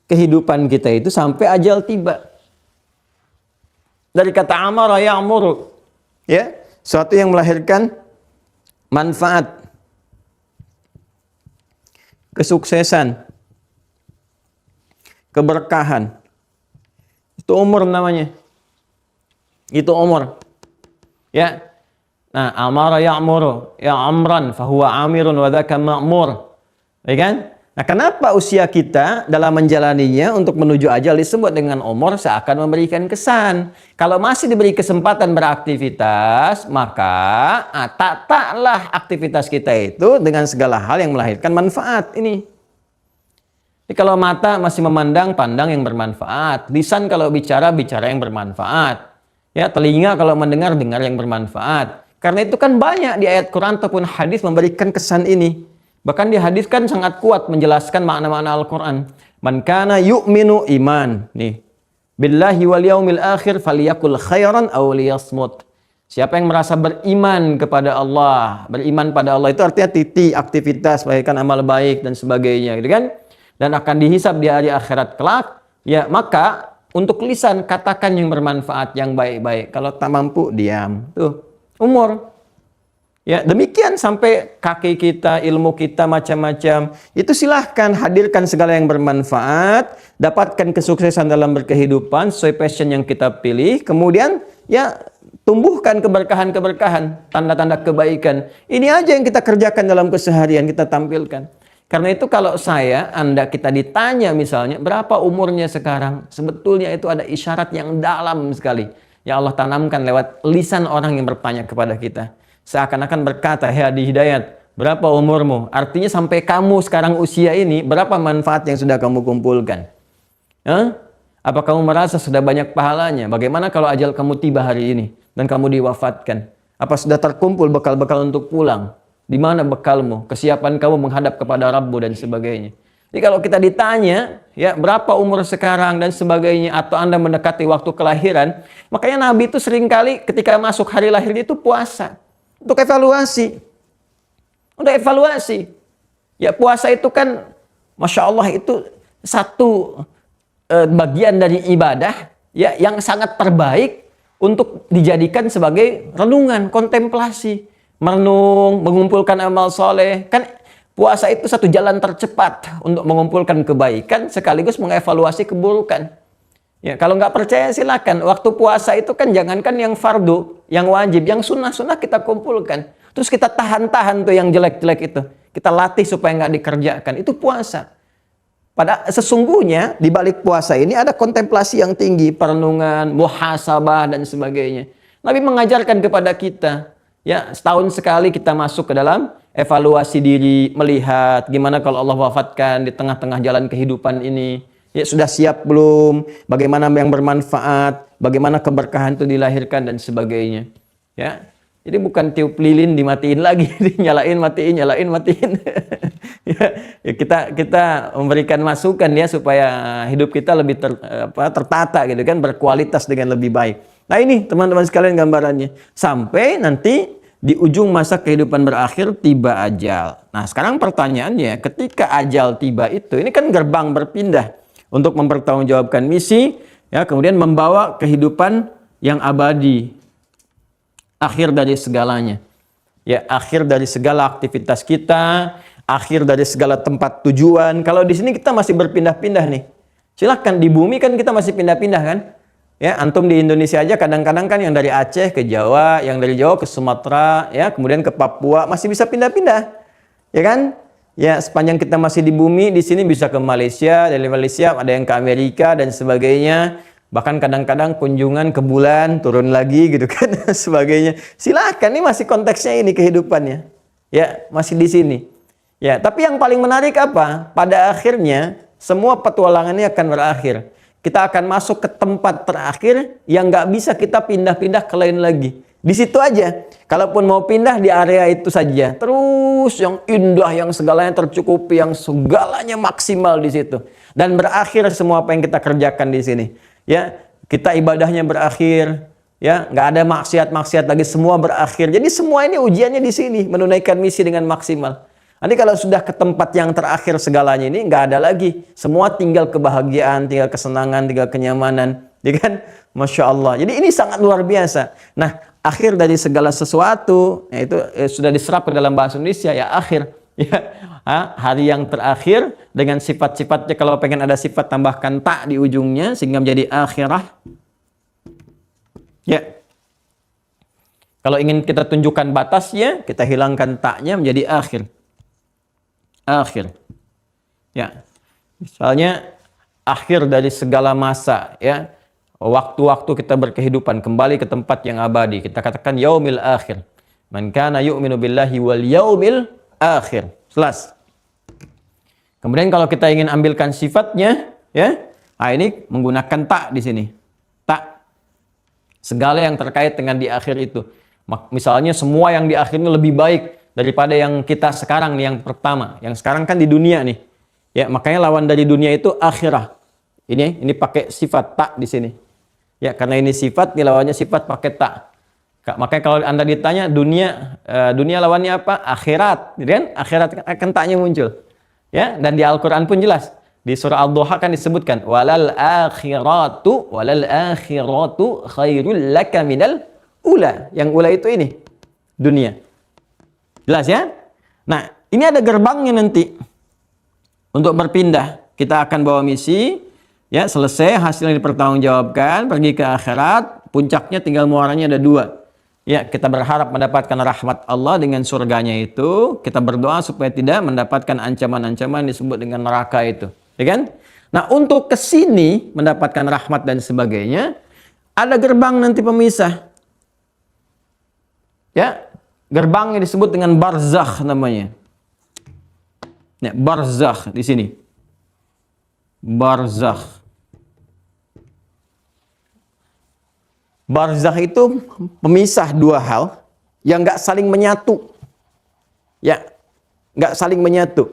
kehidupan kita itu sampai ajal tiba. Dari kata amara ya'muru, ya, suatu yang melahirkan manfaat, kesuksesan, keberkahan. Itu umur namanya. Itu umur. Ya. Nah, amara ya'muru, ya amran fahuwa amirun wa dzaka ma'mur. Ya kan? Nah, kenapa usia kita dalam menjalaninya untuk menuju ajal disebut dengan umur seakan memberikan kesan? Kalau masih diberi kesempatan beraktivitas, maka taklah aktivitas kita itu dengan segala hal yang melahirkan manfaat ini. Jadi kalau mata masih memandang, pandang yang bermanfaat. Lisan kalau bicara, bicara yang bermanfaat. Ya, telinga kalau mendengar, dengar yang bermanfaat. Karena itu kan banyak di ayat Quran ataupun hadis memberikan kesan ini. Bahkan di hadis kan sangat kuat menjelaskan makna-makna Al-Quran. Man kana yu'minu iman. Nih. Billahi wal yaumil akhir faliyakul khairan aw liyasmut. Siapa yang merasa beriman kepada Allah. Beriman pada Allah itu artinya titik aktivitas, melahirkan amal baik dan sebagainya. Gitu kan? Dan akan dihisab di hari akhirat kelak. Ya, maka untuk lisan katakan yang bermanfaat, yang baik-baik. Kalau tak mampu, diam. Tuh, umur. Ya, demikian sampai kaki kita, ilmu kita macam-macam. Itu silahkan hadirkan segala yang bermanfaat, dapatkan kesuksesan dalam berkehidupan sesuai passion yang kita pilih. Kemudian ya tumbuhkan keberkahan-keberkahan, tanda-tanda kebaikan. Ini aja yang kita kerjakan dalam keseharian, kita tampilkan. Karena itu kalau Anda, kita ditanya misalnya, berapa umurnya sekarang? Sebetulnya itu ada isyarat yang dalam sekali. Ya Allah tanamkan lewat lisan orang yang bertanya kepada kita. Seakan-akan berkata, "Hei Adi Hidayat, berapa umurmu?" Artinya sampai kamu sekarang usia ini, berapa manfaat yang sudah kamu kumpulkan? Apa kamu merasa sudah banyak pahalanya? Bagaimana kalau ajal kamu tiba hari ini dan kamu diwafatkan? Apa sudah terkumpul bekal-bekal untuk pulang? Di mana bekalmu? Kesiapan kamu menghadap kepada Rabbu dan sebagainya. Jadi kalau kita ditanya, ya berapa umur sekarang dan sebagainya, atau Anda mendekati waktu kelahiran, makanya Nabi itu seringkali ketika masuk hari lahir itu puasa. Untuk evaluasi. Untuk evaluasi. Ya puasa itu kan, Masya Allah itu satu bagian dari ibadah ya yang sangat terbaik untuk dijadikan sebagai renungan, kontemplasi. Merenung, mengumpulkan amal soleh. Kan puasa itu satu jalan tercepat untuk mengumpulkan kebaikan sekaligus mengevaluasi keburukan. Ya, kalau nggak percaya silakan. Waktu puasa itu kan jangankan yang fardu, yang wajib, yang sunnah-sunnah kita kumpulkan. Terus kita tahan-tahan tuh yang jelek-jelek itu. Kita latih supaya nggak dikerjakan. Itu puasa. Pada sesungguhnya di balik puasa ini ada kontemplasi yang tinggi, perenungan, muhasabah dan sebagainya. Nabi mengajarkan kepada kita, ya setahun sekali kita masuk ke dalam evaluasi diri, melihat gimana kalau Allah wafatkan di tengah-tengah jalan kehidupan ini. Ya sudah siap belum? Bagaimana yang bermanfaat? Bagaimana keberkahan itu dilahirkan dan sebagainya. Ya, jadi bukan tiup lilin dimatiin lagi, nyalain matiin, nyalain matiin. Ya, kita memberikan masukan ya supaya hidup kita lebih tertata gitu kan, berkualitas dengan lebih baik. Nah ini teman-teman sekalian gambarannya. Sampai nanti di ujung masa kehidupan berakhir tiba ajal. Nah sekarang pertanyaannya, ketika ajal tiba itu, ini kan gerbang berpindah untuk mempertanggungjawabkan misi, ya kemudian membawa kehidupan yang abadi, akhir dari segalanya, ya akhir dari segala aktivitas kita, akhir dari segala tempat tujuan. Kalau di sini kita masih berpindah-pindah nih, silahkan di bumi kan kita masih pindah-pindah kan, ya antum di Indonesia aja kadang-kadang kan yang dari Aceh ke Jawa, yang dari Jawa ke Sumatera, ya kemudian ke Papua masih bisa pindah-pindah, ya kan? Ya, sepanjang kita masih di bumi, di sini bisa ke Malaysia, dari Malaysia ada yang ke Amerika dan sebagainya. Bahkan kadang-kadang kunjungan ke bulan, turun lagi gitu kan, sebagainya. Silakan, ini masih konteksnya ini kehidupannya. Ya, masih di sini. Ya, tapi yang paling menarik apa? Pada akhirnya, semua petualangannya akan berakhir. Kita akan masuk ke tempat terakhir yang nggak bisa kita pindah-pindah ke lain lagi. Di situ aja. Kalaupun mau pindah di area itu saja. Terus yang indah, yang segalanya tercukupi, yang segalanya maksimal di situ. Dan berakhir semua apa yang kita kerjakan di sini. Ya, kita ibadahnya berakhir, ya, nggak ada maksiat-maksiat lagi, semua berakhir. Jadi semua ini ujiannya di sini, menunaikan misi dengan maksimal. Nanti kalau sudah ke tempat yang terakhir segalanya ini, nggak ada lagi. Semua tinggal kebahagiaan, tinggal kesenangan, tinggal kenyamanan. Ya kan? Masya Allah. Jadi ini sangat luar biasa. Nah, akhir dari segala sesuatu, yaitu sudah diserap ke dalam bahasa Indonesia, ya akhir. Ya, hari yang terakhir dengan sifat-sifatnya. Kalau pengen ada sifat, tambahkan tak di ujungnya, sehingga menjadi akhirah. Ya. Kalau ingin kita tunjukkan batasnya, kita hilangkan taknya menjadi akhir. Akhir. Ya. Misalnya akhir dari segala masa, ya. Waktu-waktu kita berkehidupan kembali ke tempat yang abadi. Kita katakan yaumil akhir. Man kana yu'minu billahi wal yaumil akhir. Jelas. Kemudian kalau kita ingin ambilkan sifatnya, ya. Nah, ini menggunakan tak di sini. Tak. Segala yang terkait dengan di akhir itu. Misalnya semua yang di akhir ini lebih baik daripada yang kita sekarang nih, yang pertama. Yang sekarang kan di dunia nih. Ya, makanya lawan dari dunia itu akhirah. Ini pakai sifat tak di sini. Ya, karena ini sifat, ini lawannya sifat pakai tak. Makanya kalau Anda ditanya dunia lawannya apa? Akhirat, gitu kan? Akhirat akan taknya muncul. Ya, dan di Al-Qur'an pun jelas. Di surah Ad-Duha kan disebutkan walal akhiratu khairul laka minal ula. Yang ula itu ini dunia. Jelas ya? Nah, ini ada gerbangnya nanti. Untuk berpindah, kita akan bawa misi, ya, selesai hasilnya dipertanggungjawabkan, pergi ke akhirat, puncaknya tinggal muaranya ada 2. Ya, kita berharap mendapatkan rahmat Allah dengan surganya itu, kita berdoa supaya tidak mendapatkan ancaman-ancaman disebut dengan neraka itu. Ya kan? Nah, untuk ke sini mendapatkan rahmat dan sebagainya, ada gerbang nanti pemisah. Ya, gerbangnya disebut dengan barzakh namanya. Ya, barzakh di sini. Barzakh. Barzakh itu pemisah 2 hal yang nggak saling menyatu. Ya, nggak saling menyatu.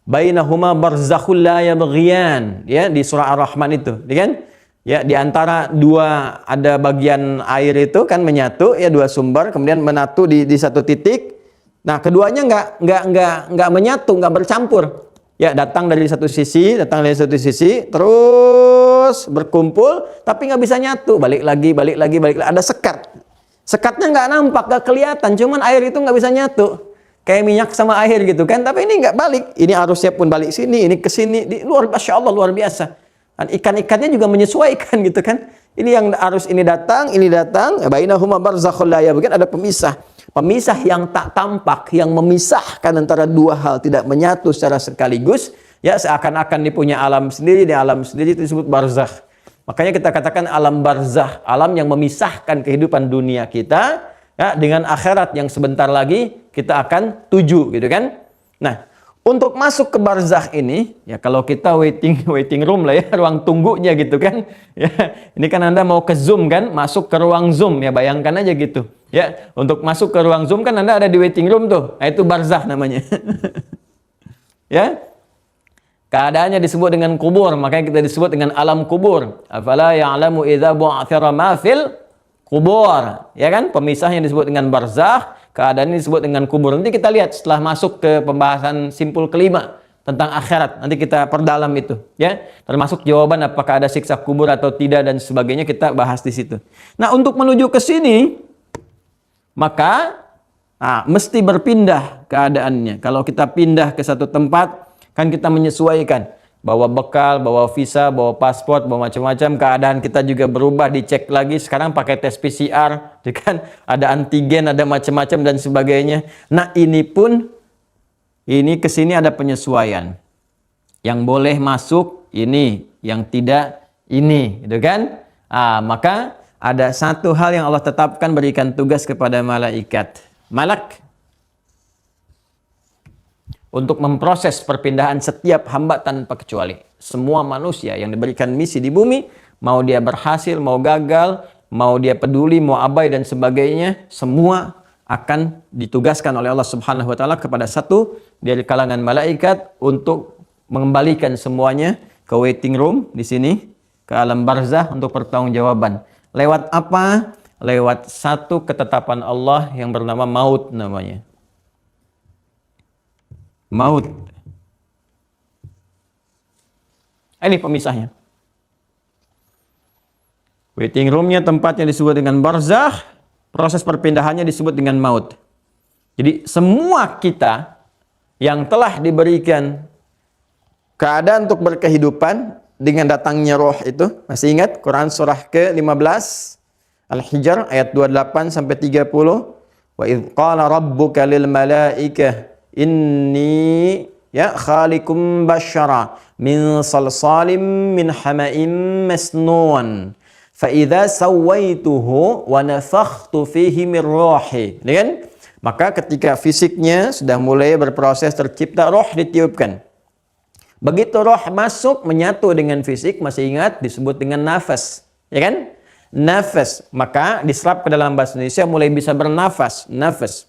Bainahuma barzakhul la yabghiyan, ya, di surah Ar-Rahman itu, ya kan? Ya, di antara 2 ada bagian air itu kan menyatu, ya, 2 sumber kemudian menatu di satu titik. Nah, keduanya nggak menyatu, nggak bercampur. Ya, datang dari satu sisi, terus berkumpul, tapi nggak bisa nyatu. Balik lagi. Ada sekat. Sekatnya nggak nampak, nggak kelihatan. Cuman air itu nggak bisa nyatu. Kayak minyak sama air gitu kan. Tapi ini nggak balik. Ini arusnya pun balik sini, ini ke sini. Masya Allah, luar biasa. Dan ikan-ikannya juga menyesuaikan gitu kan. Ini yang arus ini datang. Bainahuma barzakhul la yabghiyan, ada pemisah. Pemisah yang tak tampak, yang memisahkan antara 2 hal, tidak menyatu secara sekaligus, ya, seakan-akan dia punya alam sendiri, di alam sendiri itu disebut barzakh. Makanya kita katakan alam barzakh, alam yang memisahkan kehidupan dunia kita, ya, dengan akhirat yang sebentar lagi kita akan tuju, gitu kan. Nah, untuk masuk ke barzakh ini, ya, kalau kita waiting room lah, ya, ruang tunggunya gitu kan. Ya, ini kan Anda mau ke Zoom kan, masuk ke ruang Zoom, ya, bayangkan aja gitu. Ya, untuk masuk ke ruang Zoom kan Anda ada di waiting room tuh. Nah, itu barzakh namanya. Ya. Keadaannya disebut dengan kubur, makanya kita disebut dengan alam kubur. Afala ya'lamu idza bu'athira ma fil kubur. Ya kan? Pemisahnya disebut dengan barzakh, keadaannya disebut dengan kubur. Nanti kita lihat setelah masuk ke pembahasan simpul kelima tentang akhirat. Nanti kita perdalam itu, ya. Termasuk jawaban apakah ada siksa kubur atau tidak dan sebagainya, kita bahas di situ. Nah, untuk menuju ke sini maka mesti berpindah keadaannya. Kalau kita pindah ke satu tempat, kan kita menyesuaikan. Bawa bekal, bawa visa, bawa paspor, bawa macam-macam. Keadaan kita juga berubah, dicek lagi. Sekarang pakai tes PCR, kan? Ada antigen, ada macam-macam dan sebagainya. Nah, ini ke sini ada penyesuaian. Yang boleh masuk ini, yang tidak ini, gitu kan? Maka ada satu hal yang Allah tetapkan, berikan tugas kepada malaikat. Malak untuk memproses perpindahan setiap hamba tanpa kecuali. Semua manusia yang diberikan misi di bumi, mau dia berhasil, mau gagal, mau dia peduli, mau abai dan sebagainya, semua akan ditugaskan oleh Allah Subhanahu wa taala kepada satu dari kalangan malaikat untuk mengembalikan semuanya ke waiting room di sini, ke alam barzah untuk pertanggungjawaban. Lewat apa? Lewat satu ketetapan Allah yang bernama maut namanya. Maut. Ini pemisahnya. Waiting roomnya tempatnya disebut dengan barzah, proses perpindahannya disebut dengan maut. Jadi semua kita yang telah diberikan keadaan untuk berkehidupan dengan datangnya roh itu, masih ingat Quran surah ke-15 Al-Hijr ayat 28 sampai 30. Wa idz qala rabbuka lil malaikah inni khaliqum basyara min salsalim min hama'im masnun fa idza sawaituhu wa nafakhtu fihi min ruhi. Kan? Maka ketika fisiknya sudah mulai berproses tercipta, roh ditiupkan. Begitu roh masuk menyatu dengan fisik, masih ingat disebut dengan nafas, ya kan? Nafas, maka diserap ke dalam bahasa Indonesia mulai bisa bernafas, nafas.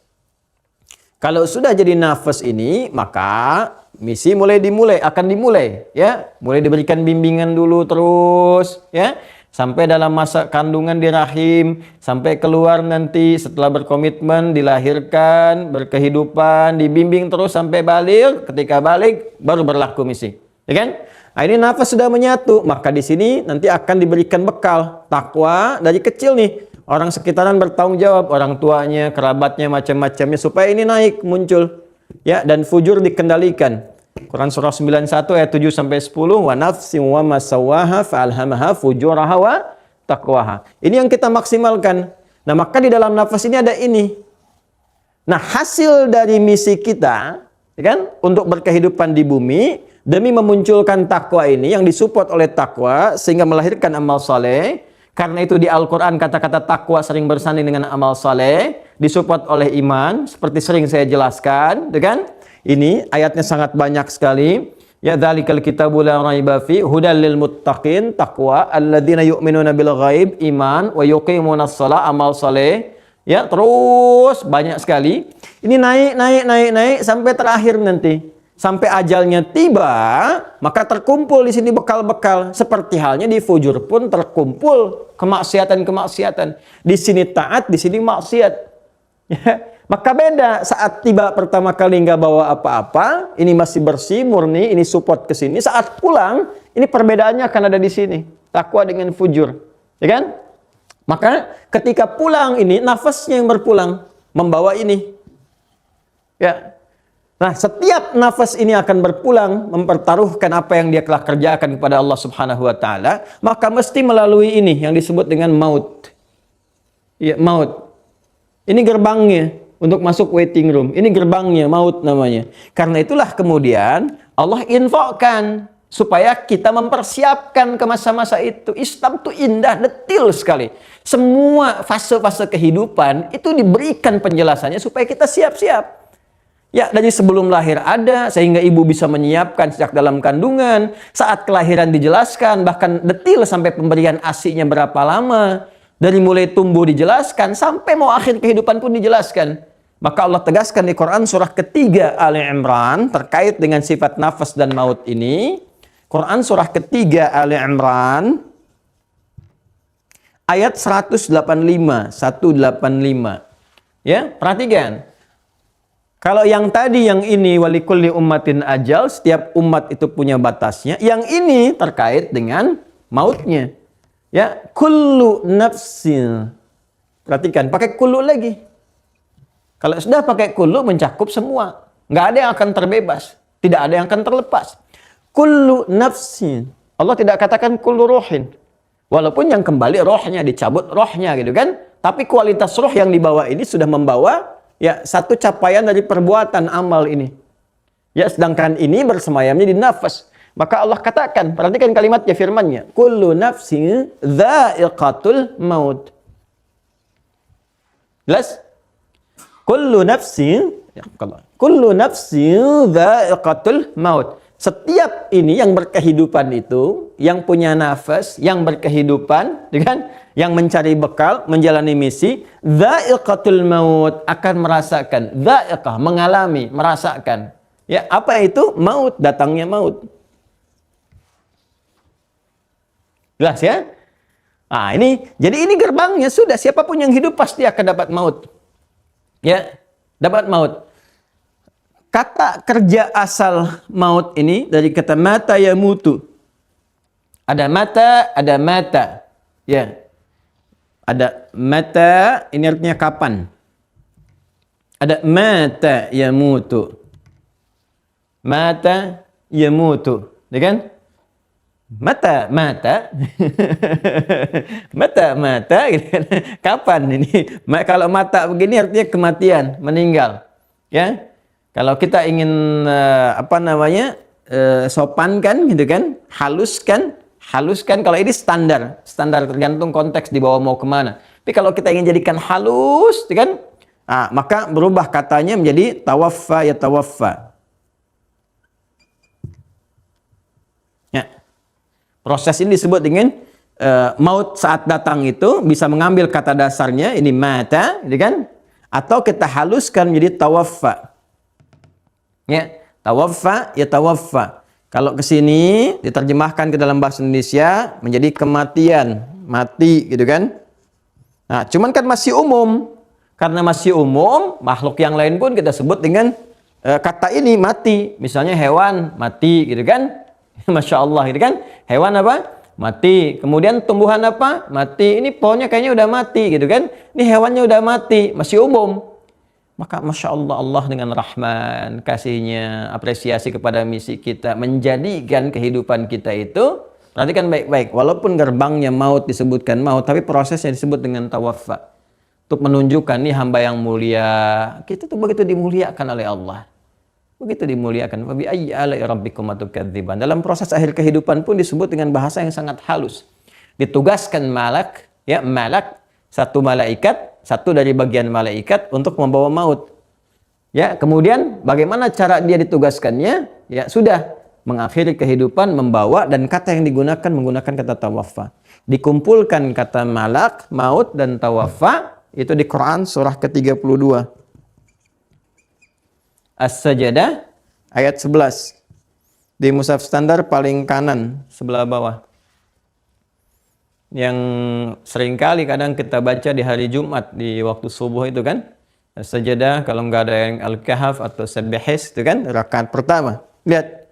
Kalau sudah jadi nafas ini, maka misi akan dimulai, ya. Mulai diberikan bimbingan dulu terus, ya. Sampai dalam masa kandungan di rahim, sampai keluar nanti setelah berkomitmen, dilahirkan, berkehidupan, dibimbing terus sampai balik. Ketika balik baru berlaku misi, ya kan? Nah, ini nafas sudah menyatu, maka di sini nanti akan diberikan bekal takwa dari kecil nih. Orang sekitaran bertanggung jawab, orang tuanya, kerabatnya, macam-macamnya, supaya ini naik, muncul, ya. Dan fujur dikendalikan. Quran surah 91 ayat 7 sampai 10, wa nafsin wa ma sawwaha fa'alhamaha fujuraha wa taqwaha. Ini yang kita maksimalkan. Nah, maka di dalam nafas ini ada ini. Nah, hasil dari misi kita, ya kan, untuk berkehidupan di bumi demi memunculkan takwa ini yang disupport oleh takwa sehingga melahirkan amal saleh. Karena itu di Al-Qur'an kata-kata takwa sering bersanding dengan amal saleh, disupport oleh iman seperti sering saya jelaskan, ya kan? Ini ayatnya sangat banyak sekali. Ya dzalikal kitabu la raiba fi hudal lil muttaqin, takwa alladzina yu'minuna bil ghaib, iman wa yuqimunas shalah, amal saleh. Ya, terus banyak sekali. Ini naik sampai terakhir nanti. Sampai ajalnya tiba, maka terkumpul di sini bekal-bekal. Seperti halnya di fujur pun terkumpul kemaksiatan-kemaksiatan. Di sini taat, di sini maksiat. Ya. Maka beda saat tiba pertama kali nggak bawa apa-apa, ini masih bersih, murni, ini support ke sini. Saat pulang, ini perbedaannya akan ada di sini. Takwa dengan fujur. Ya kan? Maka ketika pulang ini, nafasnya yang berpulang, membawa ini. Ya. Nah, setiap nafas ini akan berpulang mempertaruhkan apa yang dia telah kerjakan kepada Allah Subhanahu wa taala, maka mesti melalui ini yang disebut dengan maut. Ya, maut. Ini gerbangnya untuk masuk waiting room. Ini gerbangnya, maut namanya. Karena itulah kemudian Allah infokkan supaya kita mempersiapkan ke masa-masa itu. Islam itu indah, detil sekali. Semua fase-fase kehidupan itu diberikan penjelasannya supaya kita siap-siap. Ya, dari sebelum lahir ada, sehingga ibu bisa menyiapkan sejak dalam kandungan. Saat kelahiran dijelaskan, bahkan detil sampai pemberian ASI-nya berapa lama. Dari mulai tumbuh dijelaskan, sampai mau akhir kehidupan pun dijelaskan. Maka Allah tegaskan di Quran surah ketiga Ali Imran, terkait dengan sifat nafas dan maut ini. Quran surah ketiga Ali Imran, ayat 185. Ya, perhatikan. Kalau yang tadi, yang ini walikulli ummatin ajal, setiap umat itu punya batasnya. Yang ini terkait dengan mautnya. Ya, kullu nafsin. Perhatikan, pakai kullu lagi. Kalau sudah pakai kullu mencakup semua. Nggak ada yang akan terbebas. Tidak ada yang akan terlepas. Kullu nafsin. Allah tidak katakan kullu rohin. Walaupun yang kembali rohnya, dicabut rohnya gitu kan. Tapi kualitas roh yang dibawa ini sudah membawa ya satu capaian dari perbuatan amal ini. Ya, sedangkan ini bersemayamnya di nafas. Maka Allah katakan, perhatikan kalimatnya, firmannya, kullu nafsin dha'iqatul maut. Jelas? Kullu nafsin dha'iqatul maut. Setiap ini yang berkehidupan itu, yang punya nafas, yang berkehidupan, kan? Yang mencari bekal, menjalani misi, dha'iqatul maut, akan merasakan, dha'iqah, mengalami, merasakan. Ya, apa itu? Maut, datangnya maut. Jelas ya? Ah, jadi ini gerbangnya sudah, siapapun yang hidup pasti akan dapat maut. Ya, dapat maut. Kata kerja asal maut ini dari kata mata yamutu. Ada mata, ada mata. Ya. Ada mata, ini artinya kapan. Ada mata yamutu. Mata yamutu. Ya kan? Mata, mata. Mata, mata. Kapan ini? Kalau mata begini artinya kematian, meninggal. Ya. Kalau kita ingin sopankan gitu kan, haluskan. Kalau ini standar tergantung konteks dibawa mau kemana. Tapi kalau kita ingin jadikan halus, gitu kan, maka berubah katanya menjadi tawaffa ya tawaffa. Ya. Proses ini disebut dengan maut saat datang itu bisa mengambil kata dasarnya ini mata, gitu kan, atau kita haluskan menjadi tawaffa. Ya, tawaffa ya tawaffa. Kalau ke sini diterjemahkan ke dalam bahasa Indonesia menjadi kematian, mati gitu kan. Nah, cuman kan masih umum. Karena masih umum, makhluk yang lain pun kita sebut dengan kata ini mati. Misalnya hewan mati gitu kan. Masya Allah gitu kan. Hewan apa? Mati. Kemudian tumbuhan apa? Mati. Ini pohonnya kayaknya udah mati gitu kan. Ini hewannya udah mati, masih umum. Maka Masya Allah, Allah dengan rahman, kasihnya, apresiasi kepada misi kita, menjadikan kehidupan kita itu, perhatikan baik-baik, walaupun gerbangnya maut disebutkan maut, tapi prosesnya disebut dengan tawaffa. Untuk menunjukkan nih hamba yang mulia, kita tuh begitu dimuliakan oleh Allah. Begitu dimuliakan. Wabi ayyi ala'i rabbikum atukadziban. Dalam proses akhir kehidupan pun disebut dengan bahasa yang sangat halus. Ditugaskan malak, ya malak, satu malaikat, satu dari bagian malaikat untuk membawa maut. Ya, kemudian bagaimana cara dia ditugaskannya? Ya, sudah mengakhiri kehidupan membawa, dan kata yang digunakan menggunakan kata tawaffa. Dikumpulkan kata malak, maut dan tawaffa itu di Quran surah ke-32. As-Sajdah ayat 11. Di mushaf standar paling kanan sebelah bawah. Yang seringkali kadang kita baca di hari Jumat di waktu subuh itu kan, As-Sajdah, kalau nggak ada yang Al-Kahf atau Sabbihis itu kan rakaat pertama. Lihat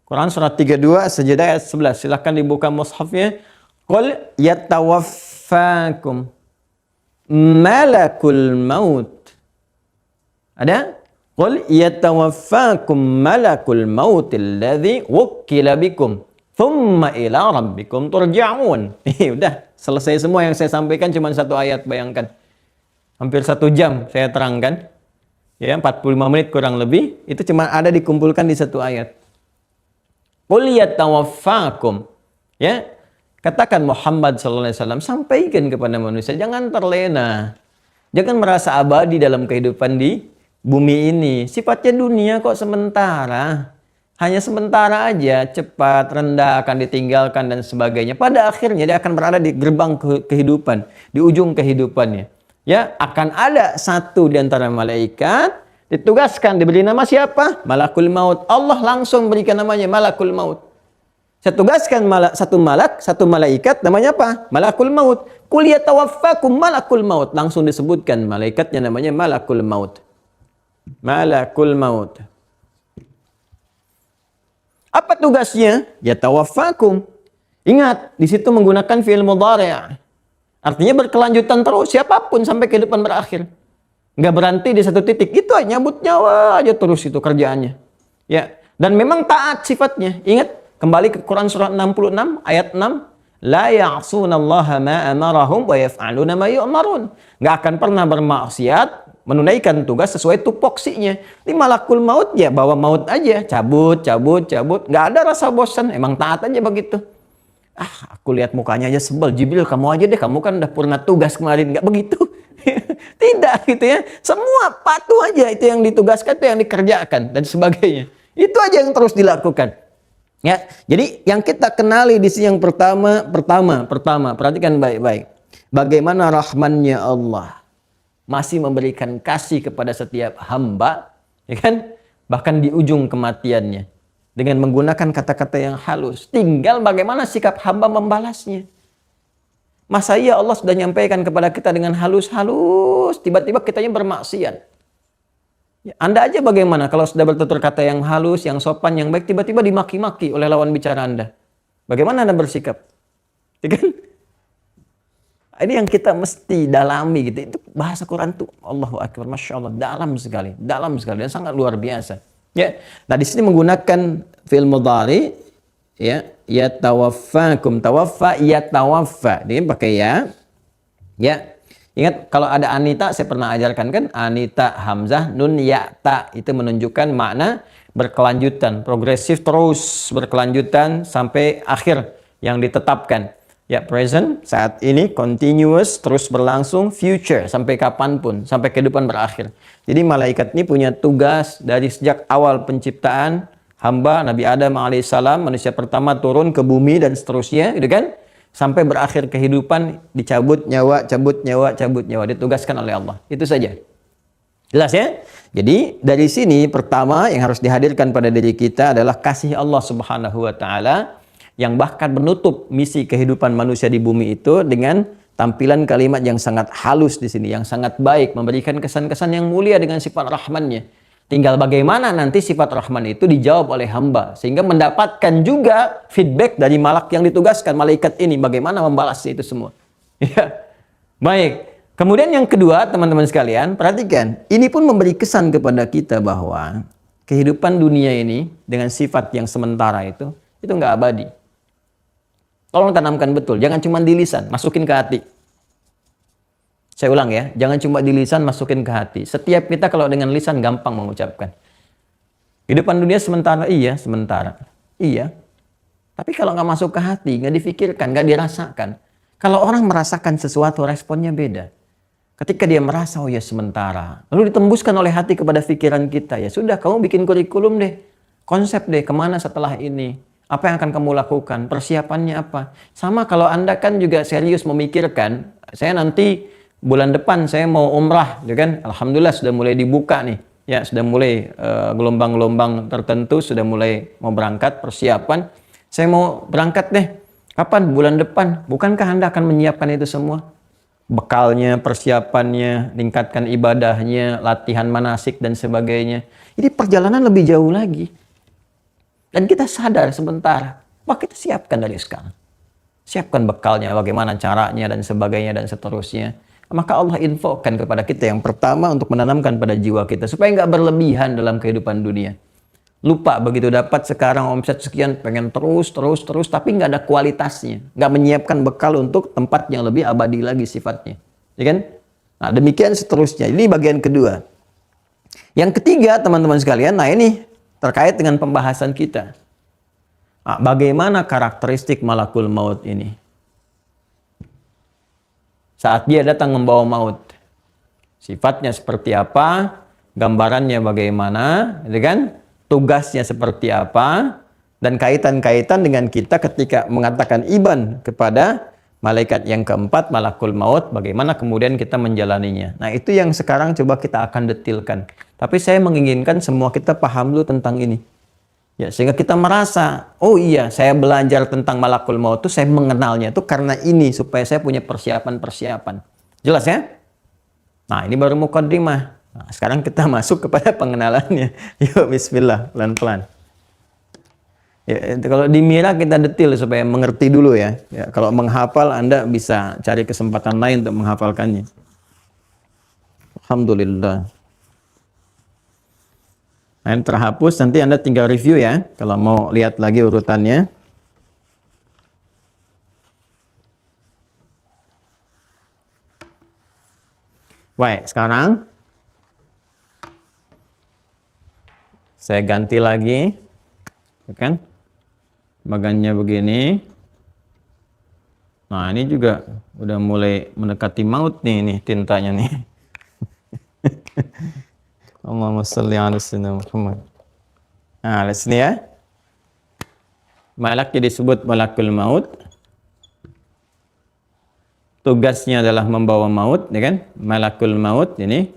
Quran surat 32 As-Sajdah ayat 11. Silakan dibuka mushafnya. Qul yatawaffakum malakul maut. Ada? Qul yatawaffakum malakul maut alladhi wukkila bikum thumma ila rabbikum turja'un. Udah selesai semua yang saya sampaikan, cuma satu ayat, bayangkan. Hampir 1 jam saya terangkan. Ya, 45 menit kurang lebih, itu cuma ada dikumpulkan di satu ayat. Qul yatawaffakum. Ya. Katakan Muhammad sallallahu alaihi wasallam, sampaikan kepada manusia, jangan terlena. Jangan merasa abadi dalam kehidupan di bumi ini. Sifatnya dunia kok sementara. Hanya sementara aja, cepat, rendah, akan ditinggalkan dan sebagainya. Pada akhirnya dia akan berada di gerbang kehidupan, di ujung kehidupannya. Ya, akan ada satu di antara malaikat ditugaskan, diberi nama siapa? Malakul Maut. Allah langsung berikan namanya Malakul Maut. Saya tugaskan satu malaikat, namanya apa? Malakul Maut. Qul yatawaffakum Malakul Maut. Langsung disebutkan malaikatnya namanya Malakul Maut. Malakul Maut. Apa tugasnya? Yatawaffakum. Ingat, di situ menggunakan fi'il mudhari'. Artinya berkelanjutan terus, siapapun sampai kehidupan berakhir. Nggak berhenti di satu titik. Itu aja, nyabut nyawa aja terus itu kerjaannya. Ya, dan memang taat sifatnya. Ingat, kembali ke Quran surah 66 ayat 6. La ya'sunallaha ma amarahum wa yaf'aluna ma yu'marun. Nggak akan pernah bermaksiat, menunaikan tugas sesuai tupoksinya. Ini malakul maut ya, bawa maut aja, cabut. Nggak ada rasa bosan, emang taat aja begitu. Aku lihat mukanya aja sebel. Jibril, kamu aja deh, kamu kan udah purna tugas kemarin. Nggak begitu. Tidak gitu ya. Semua patuh aja, itu yang ditugaskan, itu yang dikerjakan dan sebagainya. Itu aja yang terus dilakukan. Ya, jadi yang kita kenali di sini yang pertama, perhatikan baik-baik. Bagaimana rahmannya Allah masih memberikan kasih kepada setiap hamba, ya kan? Bahkan di ujung kematiannya. dengan menggunakan kata-kata yang halus. Tinggal bagaimana sikap hamba membalasnya. Masa iya Allah sudah nyampaikan kepada kita dengan halus-halus, tiba-tiba kitanya bermaksiat. Ya, Anda aja bagaimana kalau sudah bertutur kata yang halus, yang sopan, yang baik, tiba-tiba dimaki-maki oleh lawan bicara Anda. Bagaimana Anda bersikap? Ya kan? Ini yang kita mesti dalami gitu. Itu bahasa Quran tuh Allahu Akbar, Masya Allah, dalam sekali dan sangat luar biasa. Ya, nah di sini menggunakan fi'il mudhari, ya, yatawaffakum, tawaffa, yatawaffa. Ini pakai ya. Ingat kalau ada Anita, saya pernah ajarkan kan, Anita Hamzah nun ya ta, itu menunjukkan makna berkelanjutan, progresif, terus berkelanjutan sampai akhir yang ditetapkan. Ya, present, saat ini, continuous, terus berlangsung, future, sampai kapanpun, sampai kehidupan berakhir. Jadi malaikat ini punya tugas dari sejak awal penciptaan hamba Nabi Adam alaihissalam, manusia pertama turun ke bumi dan seterusnya, gitu kan? Sampai berakhir kehidupan, dicabut nyawa, cabut nyawa, ditugaskan oleh Allah. Itu saja. Jelas ya? Jadi dari sini pertama yang harus dihadirkan pada diri kita adalah kasih Allah Subhanahu wa taala, yang bahkan menutup misi kehidupan manusia di bumi itu dengan tampilan kalimat yang sangat halus di sini, yang sangat baik, memberikan kesan-kesan yang mulia dengan sifat rahmannya. Tinggal bagaimana nanti sifat rahman itu dijawab oleh hamba, sehingga mendapatkan juga feedback dari malak yang ditugaskan, malaikat ini, bagaimana membalasnya itu semua. Ya, baik. Kemudian yang kedua, teman-teman sekalian, perhatikan, ini pun memberi kesan kepada kita bahwa kehidupan dunia ini dengan sifat yang sementara itu nggak abadi. Tolong tanamkan betul, jangan cuma di lisan, masukin ke hati. Saya ulang ya, jangan cuma di lisan, masukin ke hati. Setiap kita kalau dengan lisan gampang mengucapkan. Kehidupan dunia sementara, iya, sementara. Iya. Tapi kalau nggak masuk ke hati, nggak difikirkan, nggak dirasakan. Kalau orang merasakan sesuatu, responnya beda. Ketika dia merasa, oh ya sementara. Lalu ditembuskan oleh hati kepada pikiran kita. Ya sudah, kamu bikin kurikulum deh. Konsep deh, kemana setelah ini. Apa yang akan kamu lakukan? Persiapannya apa? Sama kalau Anda kan juga serius memikirkan, saya nanti bulan depan saya mau umrah, ya kan? Alhamdulillah sudah mulai dibuka nih. Ya, sudah mulai gelombang-gelombang tertentu, sudah mulai mau berangkat, persiapan. Saya mau berangkat deh. Kapan? Bulan depan. Bukankah Anda akan menyiapkan itu semua? Bekalnya, persiapannya, tingkatkan ibadahnya, latihan manasik dan sebagainya. Jadi perjalanan lebih jauh lagi. Dan kita sadar sebentar, wah kita siapkan dari sekarang. Siapkan bekalnya, bagaimana caranya dan sebagainya dan seterusnya. Maka Allah infokan kepada kita yang pertama untuk menanamkan pada jiwa kita supaya nggak berlebihan dalam kehidupan dunia. Lupa begitu dapat sekarang omset sekian, pengen terus, tapi nggak ada kualitasnya. Nggak menyiapkan bekal untuk tempat yang lebih abadi lagi sifatnya. Ya kan? Nah demikian seterusnya. Ini bagian kedua. Yang ketiga teman-teman sekalian, nah ini terkait dengan pembahasan kita. Nah, bagaimana karakteristik malakul maut ini? Saat dia datang membawa maut, sifatnya seperti apa? Gambarannya bagaimana? Gitu kan? Tugasnya seperti apa? Dan kaitan-kaitan dengan kita ketika mengatakan iban kepada malaikat yang keempat, malakul maut, bagaimana kemudian kita menjalaninya. Nah itu yang sekarang coba kita akan detilkan. Tapi saya menginginkan semua kita paham dulu tentang ini. Ya, sehingga kita merasa, oh iya saya belajar tentang malakul maut itu, saya mengenalnya itu karena ini, supaya saya punya persiapan-persiapan. Jelas ya? Nah ini baru mukaddimah. Nah, sekarang kita masuk kepada pengenalannya. Yuk bismillah, pelan-pelan. Ya, kalau di Mira kita detil supaya mengerti dulu ya. Ya. Kalau menghafal Anda bisa cari kesempatan lain untuk menghafalkannya. Alhamdulillah. Nah, ini terhapus, nanti Anda tinggal review ya. Kalau mau lihat lagi urutannya. Baik, sekarang saya ganti lagi. Kan? Bagannya begini. Nah, ini juga udah mulai mendekati maut nih tintanya nih. Allahumma sholli ala sayyidina Muhammad. Nah, lihat sini ya. Malak jadi disebut malakul maut. Tugasnya adalah membawa maut, ya kan? Malakul maut ini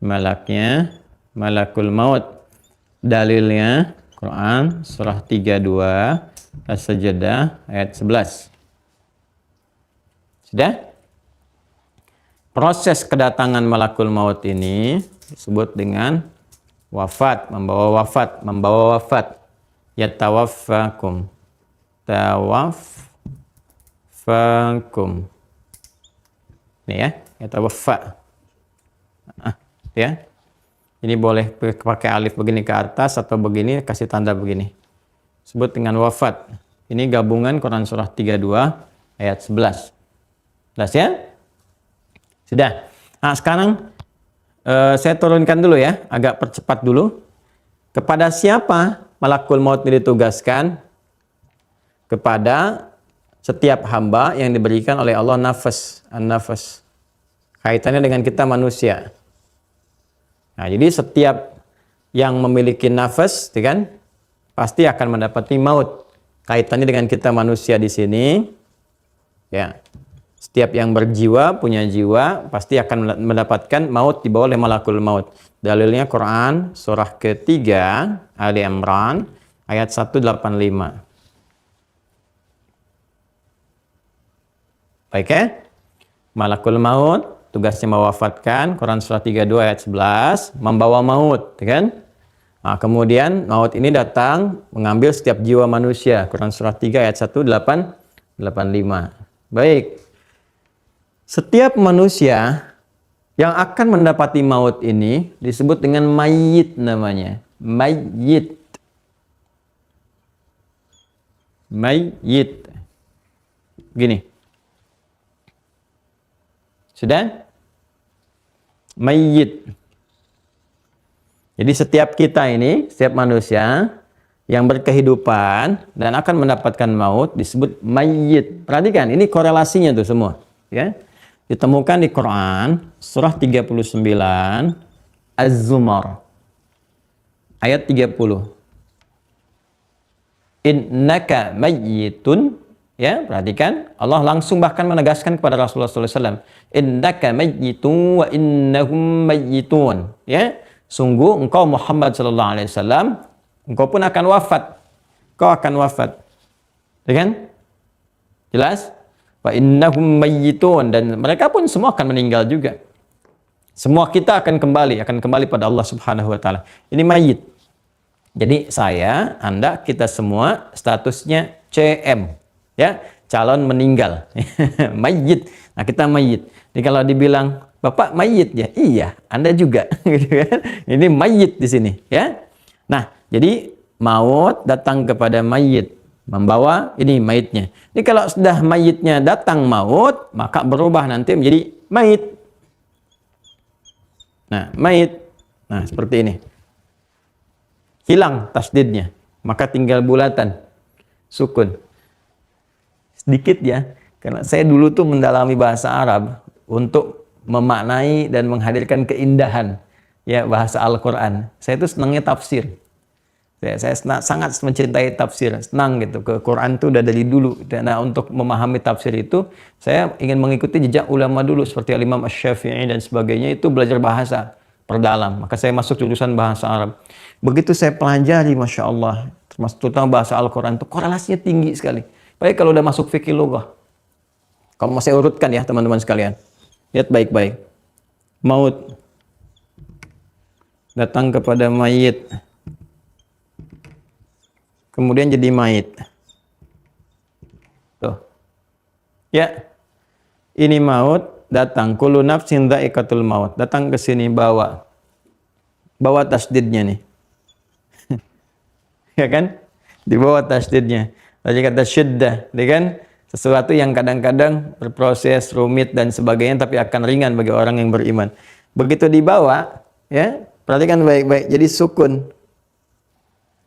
malaknya malakul maut. Dalilnya Quran surah 32 As-Sajdah ayat 11. Sudah? Proses kedatangan malakul maut ini disebut dengan wafat, membawa wafat, membawa wafat. Yatawaffakum. Tawaffakum. Ini ya, yatawaffa. Ya. Ini boleh pakai alif begini ke atas atau begini kasih tanda begini. Sebut dengan wafat. Ini gabungan Quran surah 32 ayat 11. Jelas ya? Sudah. Nah, sekarang saya turunkan dulu ya, agak percepat dulu. Kepada siapa malakul maut ini ditugaskan? Kepada setiap hamba yang diberikan oleh Allah nafas, an-nafas. Kaitannya dengan kita manusia. Nah, jadi setiap yang memiliki nafas, kan, pasti akan mendapati maut. Kaitannya dengan kita manusia di sini, ya. Setiap yang berjiwa, punya jiwa, pasti akan mendapatkan maut dibawa oleh malakul maut. Dalilnya Quran surah ketiga Ali Imran ayat 185. Baik ya? Malakul maut tugasnya mewafatkan, Quran surah 32 ayat 11, membawa maut, kan? Nah, kemudian maut ini datang mengambil setiap jiwa manusia, Quran surah 3 ayat 185. Baik. Setiap manusia yang akan mendapati maut ini disebut dengan mayit namanya. Mayit. Mayit. Gini. Sudah? Mayyit. Jadi setiap kita ini, setiap manusia yang berkehidupan dan akan mendapatkan maut disebut mayyit. Perhatikan, ini korelasinya tuh semua. Ya. Ditemukan di Quran, surah 39, Az-Zumar. Ayat 30. Innaka mayyitun. Ya, perhatikan, Allah langsung bahkan menegaskan kepada Rasulullah SAW, innaka mayyitun wa innahum mayyitun. Ya, sungguh engkau Muhammad SAW, engkau pun akan wafat. Kau akan wafat. Ya kan? Jelas? Wa innahum mayyitun, dan mereka pun semua akan meninggal juga. Semua kita akan kembali pada Allah Subhanahu wa taala. Ini mayit. Jadi saya, Anda, kita semua statusnya CM. Ya, calon meninggal. Mayit. Nah, kita mayit. Jadi kalau dibilang Bapak mayit ya, iya, Anda juga. Ini mayit di sini, ya. Nah, jadi maut datang kepada mayit, membawa ini mayitnya. Jadi kalau sudah mayitnya datang maut, maka berubah nanti menjadi mayit. Nah, mayit. Nah, seperti ini. Hilang tasdidnya, maka tinggal bulatan, sukun. Sedikit ya, karena saya dulu tuh mendalami bahasa Arab untuk memaknai dan menghadirkan keindahan ya bahasa Al-Quran. Saya tuh senangnya tafsir. Saya sangat mencintai tafsir, senang gitu. Ke Quran tuh udah dari dulu. Nah, untuk memahami tafsir itu, saya ingin mengikuti jejak ulama dulu seperti Imam Asy-Syafi'i dan sebagainya, itu belajar bahasa perdalam. Maka saya masuk jurusan bahasa Arab. Begitu saya pelajari, Masya Allah, terutama bahasa Al-Quran itu korelasinya tinggi sekali. Baik kalau udah masuk fikih lughah. Kalau mau saya urutkan ya teman-teman sekalian. Lihat baik-baik. Maut. Datang kepada mayit. Kemudian jadi mayit. Tuh. Ya. Ini maut datang. Kullu nafsin dha'iqatul maut. Datang ke sini bawa. Bawa tasdidnya nih. Ya kan? Dibawa tasdidnya. Tadi kata syiddah, kan? Sesuatu yang kadang-kadang berproses, rumit dan sebagainya, tapi akan ringan bagi orang yang beriman. Begitu dibawa, ya, perhatikan baik-baik. Jadi sukun.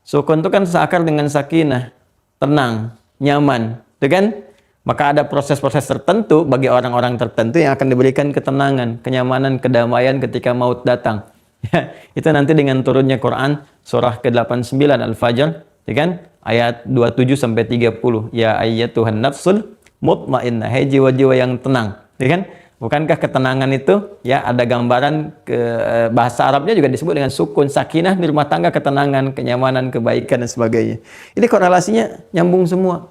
Sukun itu kan seakar dengan sakinah, tenang, nyaman, kan? Maka ada proses-proses tertentu bagi orang-orang tertentu yang akan diberikan ketenangan, kenyamanan, kedamaian ketika maut datang. Ya, itu nanti dengan turunnya Quran surah ke-89 Al-Fajr, ya kan? Ayat 27 sampai 30. Ya ayyatuhan nafsul mutmainnah, hai jiwa-jiwa yang tenang, ya kan? Bukankah ketenangan itu ya ada gambaran ke bahasa Arabnya juga disebut dengan sukun, sakinah di rumah tangga, ketenangan, kenyamanan, kebaikan dan sebagainya. Ini korelasinya nyambung semua.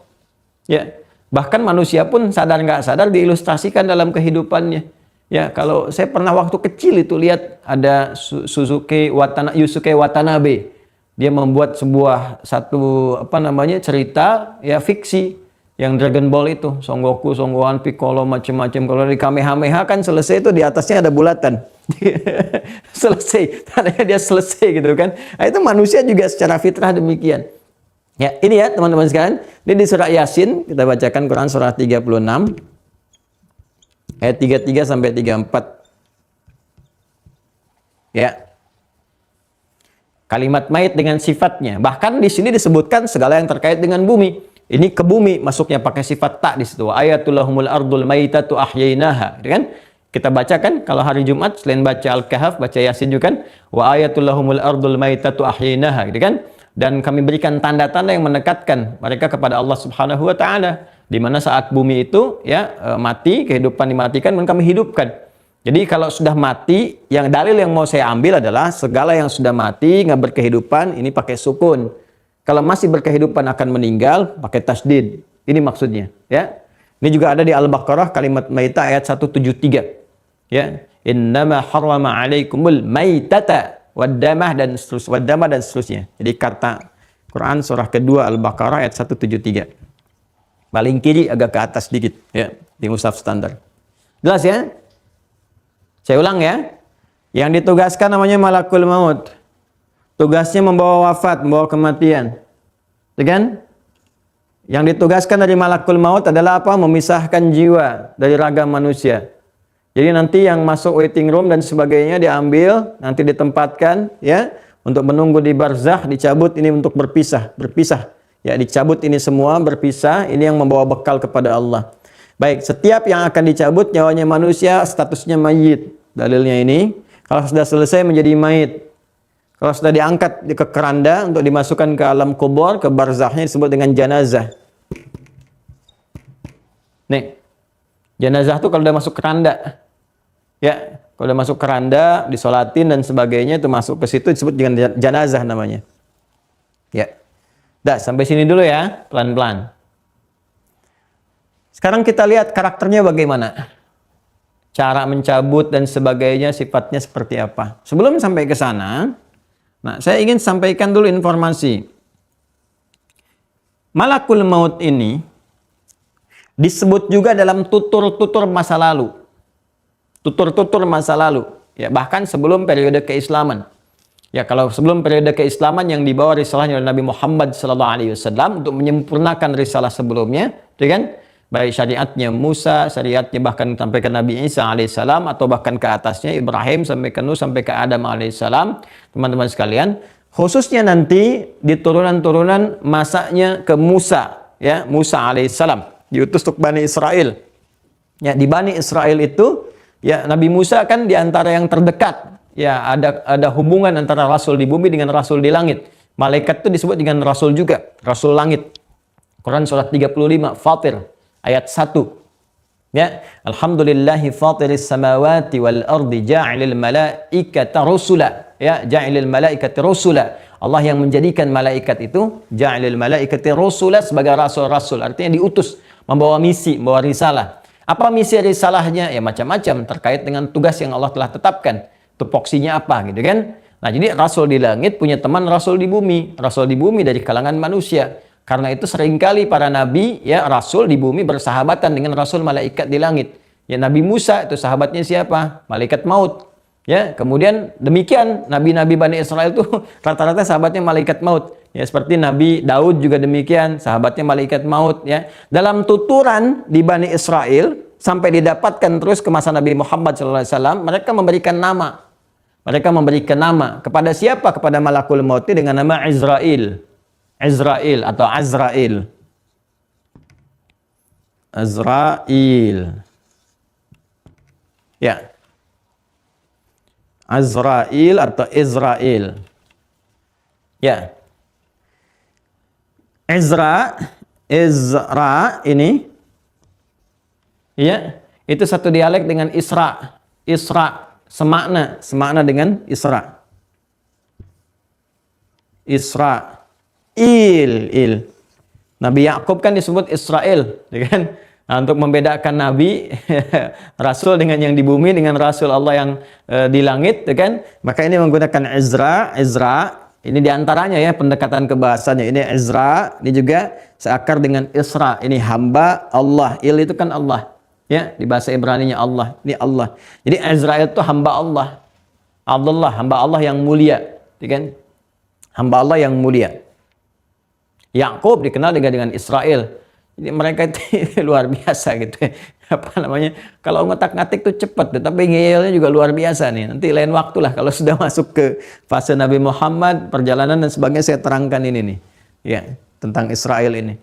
Ya. Bahkan manusia pun sadar nggak sadar diilustrasikan dalam kehidupannya. Ya, kalau saya pernah waktu kecil itu lihat ada Yusuke Watanabe. Dia membuat satu cerita ya fiksi yang Dragon Ball itu, Son Goku, Son Gohan, Piccolo macam-macam. Kalau di Kamehameha kan selesai itu di atasnya ada bulatan. Selesai, tandanya dia selesai gitu kan. Nah, itu manusia juga secara fitrah demikian. Ya, ini ya teman-teman sekalian. Ini di surah Yasin, kita bacakan Quran surah 36 ayat 33 sampai 34. Ya. Kalimat mayit dengan sifatnya. Bahkan di sini disebutkan segala yang terkait dengan bumi. Ini ke bumi masuknya pakai sifat tak di situ. Ayatullahumul ardul mayitatu ahyainaha, gitu kan? Kita bacakan kalau hari Jumat selain baca Al-Kahf, baca Yasin juga kan. Wa ayatullahumul ardul mayitatu ahyainaha, gitu kan? Dan kami berikan tanda-tanda yang mendekatkan mereka kepada Allah Subhanahu wa taala, di mana saat bumi itu ya mati, kehidupan dimatikan dan kami hidupkan. Jadi kalau sudah mati, yang dalil yang mau saya ambil adalah segala yang sudah mati nggak berkehidupan ini pakai sukun. Kalau masih berkehidupan akan meninggal pakai tasdid. Ini maksudnya, ya. Ini juga ada di Al-Baqarah kalimat maitah ayat 173. Ya, innama harrama 'alaikumul maitata waddamah dan seterusnya. Jadi kata Quran surah kedua Al-Baqarah ayat 173. Paling kiri agak ke atas sedikit, ya, di mushaf standar. Jelas ya? Saya ulang ya. Yang ditugaskan namanya malakul maut. Tugasnya membawa wafat, membawa kematian. Ya kan? Yang ditugaskan dari malakul maut adalah apa? Memisahkan jiwa dari raga manusia. Jadi nanti yang masuk waiting room dan sebagainya diambil, nanti ditempatkan ya untuk menunggu di barzakh, dicabut ini untuk berpisah. Ya, dicabut ini semua berpisah, ini yang membawa bekal kepada Allah. Baik, setiap yang akan dicabut nyawanya manusia statusnya mayit. Dalilnya ini, kalau sudah selesai menjadi mayit. Kalau sudah diangkat ke keranda untuk dimasukkan ke alam kubur, ke barzakhnya disebut dengan janazah. Nih, janazah itu kalau udah masuk keranda, ya, kalau udah masuk keranda, disolatin dan sebagainya, itu masuk ke situ disebut dengan janazah namanya. Ya, dah sampai sini dulu ya, pelan-pelan. Sekarang kita lihat karakternya bagaimana, cara mencabut dan sebagainya, sifatnya seperti apa. Sebelum sampai ke sana, nah, saya ingin sampaikan dulu informasi. Malakul maut ini disebut juga dalam tutur-tutur masa lalu. Tutur-tutur masa lalu. Ya, bahkan sebelum periode keislaman. Ya, kalau sebelum periode keislaman yang dibawa risalahnya oleh Nabi Muhammad SAW untuk menyempurnakan risalah sebelumnya, ya kan? Baik syariatnya Musa, syariatnya bahkan sampai ke Nabi Isa alaihissalam, atau bahkan ke atasnya Ibrahim sampai ke Nuh sampai ke Adam alaihissalam. Teman-teman sekalian, khususnya nanti di turunan-turunan masanya ke Musa, ya, Musa alaihissalam diutus untuk Bani Israel. Ya, di Bani Israel itu ya Nabi Musa kan di antara yang terdekat. Ya, ada hubungan antara rasul di bumi dengan rasul di langit. Malaikat itu disebut dengan rasul juga, rasul langit. Quran surat 35 Fatir ayat 1. Ya, alhamdulillahi fatiris samawati wal ardi ja'ilil malaikata rusula. Ya, ja'ilil malaikati rusula. Allah yang menjadikan malaikat itu ja'ilil malaikati rusula sebagai rasul-rasul, artinya diutus, membawa misi, membawa risalah. Apa misi risalahnya? Ya macam-macam terkait dengan tugas yang Allah telah tetapkan. Tupoksinya apa gitu kan? Nah, jadi rasul di langit punya teman rasul di bumi. Rasul di bumi dari kalangan manusia. Karena itu seringkali para nabi, ya, rasul di bumi bersahabatan dengan rasul malaikat di langit. Ya, Nabi Musa itu sahabatnya siapa? Malaikat maut. Ya, kemudian demikian nabi-nabi Bani Israel itu rata-rata sahabatnya malaikat maut. Ya, seperti Nabi Daud juga demikian, sahabatnya malaikat maut, ya. Dalam tuturan di Bani Israel sampai didapatkan terus ke masa Nabi Muhammad SAW, mereka memberikan nama. Mereka memberikan nama kepada siapa? Kepada malakul maut dengan nama Izrail. Izrail atau Azrail. Azrail. Ya. Azrail atau Izrail. Ya. Izra ini. Ya. Itu satu dialek dengan Isra. Isra semakna dengan Isra. Isra. Il. Nabi Yakub kan disebut Israel, ya kan? Nah, untuk membedakan Nabi Rasul dengan yang di bumi dengan Rasul Allah yang di langit, ya kan? Maka ini menggunakan Ezra. Ini diantaranya ya pendekatan ke bahasanya. Ini Ezra, ini juga seakar dengan Isra. Ini hamba Allah. Il itu kan Allah. Ya, di bahasa Ibrani-nya Allah. Ini Allah. Jadi Ezra itu hamba Allah. Abdullah, hamba Allah yang mulia, ya kan? Hamba Allah yang mulia. Yakub dikenal dengan Israel. Jadi mereka itu luar biasa gitu ya. Apa namanya? Kalau ngotak-ngatik tuh cepat, tapi ngeyelnya juga luar biasa nih. Nanti lain waktu lah kalau sudah masuk ke fase Nabi Muhammad, perjalanan dan sebagainya saya terangkan ini nih. Ya, tentang Israel ini.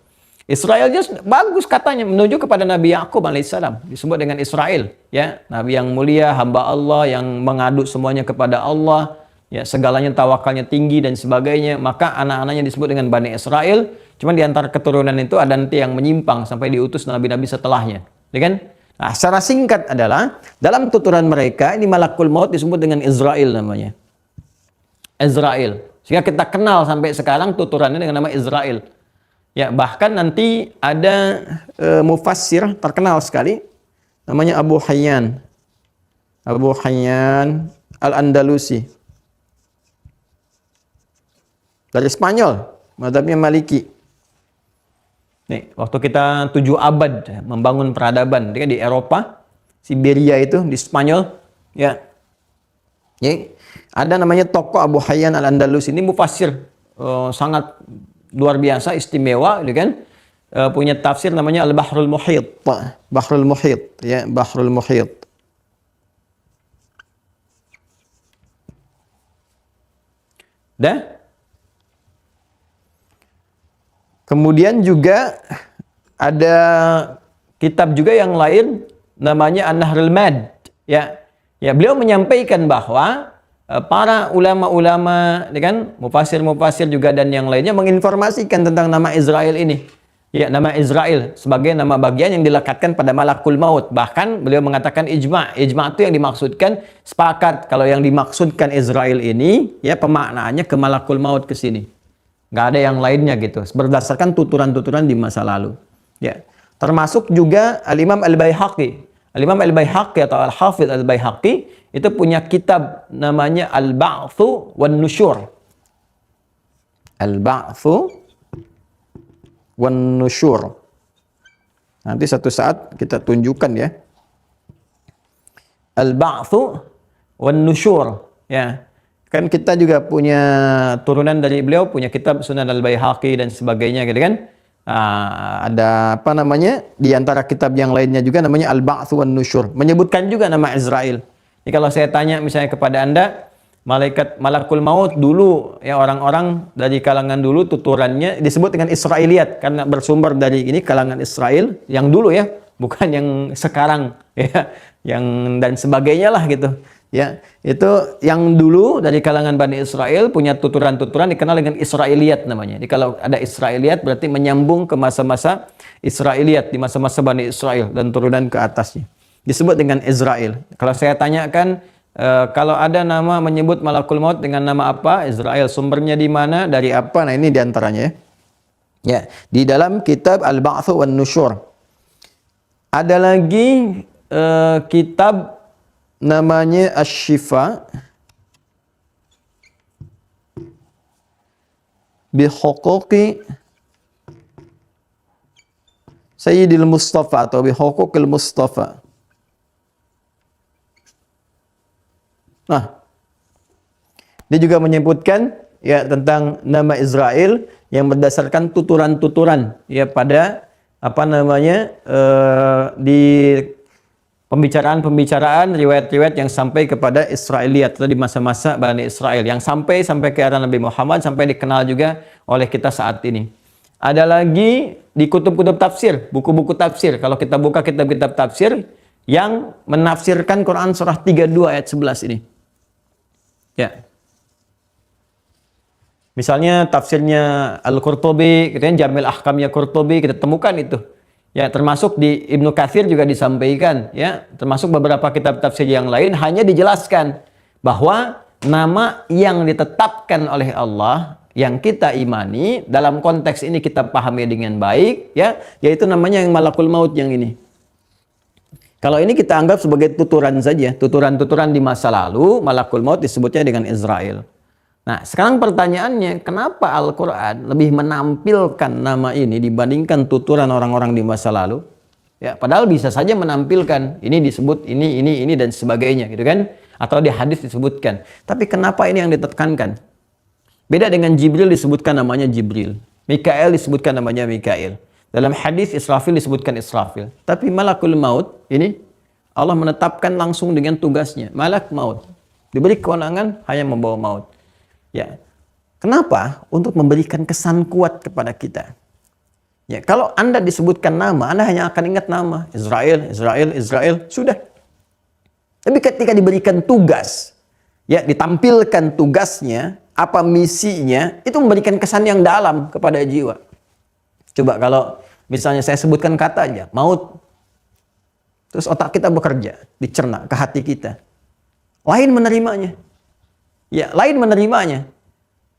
Israel bagus katanya menuju kepada Nabi Yakub alaihissalam, disebut dengan Israel, ya, nabi yang mulia, hamba Allah yang mengadu semuanya kepada Allah, ya, segalanya tawakalnya tinggi dan sebagainya. Maka anak-anaknya disebut dengan Bani Israel. Cuma di antara keturunan itu ada nanti yang menyimpang sampai diutus nabi-nabi setelahnya, ya kan? Nah, secara singkat adalah dalam tuturan mereka ini malakul maut disebut dengan Israel namanya. Israel. Sehingga kita kenal sampai sekarang tuturannya dengan nama Israel. Ya, bahkan nanti ada mufassir terkenal sekali namanya Abu Hayyan Al-Andalusi dari Spanyol, mazhabnya Maliki. Nih, waktu kita 7 abad membangun peradaban di Eropa, Siberia itu di Spanyol, ya. Ya, ada namanya tokoh Abu Hayyan Al-Andalusi, ini mufassir sangat luar biasa, istimewa, gitu kan? Punya tafsir namanya Al-Bahrul Muhit. Bahrul Muhit, ya, Bahrul Muhit. Dah? Kemudian juga ada kitab juga yang lain namanya An-Nahrul Mad, ya. Ya, beliau menyampaikan bahwa para ulama-ulama, kan, mufasir-mufasir juga dan yang lainnya menginformasikan tentang nama Israel ini. Ya, nama Israel sebagai nama bagian yang dilekatkan pada malakul maut. Bahkan beliau mengatakan ijma'. Ijma' itu yang dimaksudkan sepakat kalau yang dimaksudkan Israel ini, ya, pemaknaannya ke malakul maut ke sini. Nggak ada yang lainnya gitu. Berdasarkan tuturan-tuturan di masa lalu. Ya. Termasuk juga Al-Imam Al-Baihaqi. Al-Imam Al-Baihaqi atau Al-Hafidh Al-Baihaqi itu punya kitab namanya Al-Ba'thu wan Nusyur. Al-Ba'thu wan Nusyur. Nanti satu saat kita tunjukkan ya. Al-Ba'thu wan Nusyur, ya. Kan kita juga punya turunan dari beliau, punya kitab Sunan Al-Baihaqi dan sebagainya gitu kan. Ada apa namanya? Di antara kitab yang lainnya juga namanya Al-Ba'thu wan Nusyur. Menyebutkan juga nama Israel. Jadi kalau saya tanya misalnya kepada Anda, malakul maut dulu, ya, orang-orang dari kalangan dulu tuturannya disebut dengan Israiliyat karena bersumber dari ini kalangan Israel yang dulu, ya, bukan yang sekarang, ya, yang dan sebagainya lah gitu. Ya, itu yang dulu dari kalangan Bani Israel punya tuturan-tuturan dikenal dengan Israiliyat namanya. Jadi kalau ada Israiliyat berarti menyambung ke masa-masa Israiliyat, di masa-masa Bani Israel dan turunan ke atasnya. Disebut dengan Israel. Kalau saya tanyakan, kalau ada nama menyebut malakul maut dengan nama apa? Israel. Sumbernya di mana? Dari apa? Nah, ini diantaranya, ya. Ya, di dalam kitab Al-Ba'thu wan Nusyur. Ada lagi kitab namanya Asy-Syifa bi Huquqi Sayyidil Mustafa atau bi Huquqil Mustafa. Nah, dia juga menyebutkan, ya, tentang nama Israel yang berdasarkan tuturan-tuturan, ya, pada apa namanya di pembicaraan-pembicaraan, riwayat-riwayat yang sampai kepada Israiliyat atau di masa-masa Bani Israel yang sampai ke era Nabi Muhammad, sampai dikenal juga oleh kita saat ini. Ada lagi di kutub-kutub tafsir, buku-buku tafsir. Kalau kita buka kitab-kitab tafsir yang menafsirkan Quran surah 32 ayat 11 ini. Ya. Misalnya tafsirnya Al-Qurtubi, kemudian Jamil Ahkamnya Qurtubi, kita temukan itu. Ya, termasuk di Ibnu Katsir juga disampaikan, ya, termasuk beberapa kitab tafsir yang lain hanya dijelaskan bahwa nama yang ditetapkan oleh Allah yang kita imani dalam konteks ini kita pahami dengan baik, ya, yaitu namanya yang malakul maut yang ini. Kalau ini kita anggap sebagai tuturan saja, tuturan-tuturan di masa lalu, malakul maut disebutnya dengan Israel. Nah, sekarang pertanyaannya, kenapa Al-Quran lebih menampilkan nama ini dibandingkan tuturan orang-orang di masa lalu? Ya, padahal bisa saja menampilkan, ini disebut ini, dan sebagainya, gitu kan? Atau di hadis disebutkan. Tapi kenapa ini yang ditekankan? Beda dengan Jibril disebutkan namanya Jibril. Mikael disebutkan namanya Mikael. Dalam hadis Israfil disebutkan Israfil. Tapi malakul maut, ini Allah menetapkan langsung dengan tugasnya. Malak maut. Diberi kewenangan hanya membawa maut. Ya, kenapa? Untuk memberikan kesan kuat kepada kita. Ya, kalau Anda disebutkan nama, Anda hanya akan ingat nama Israel, sudah. Tapi ketika diberikan tugas, ya, ditampilkan tugasnya, apa misinya, itu memberikan kesan yang dalam kepada jiwa. Coba kalau misalnya saya sebutkan kata aja, maut, terus otak kita bekerja, dicerna ke hati kita. Lain menerimanya. Ya, lain menerimanya.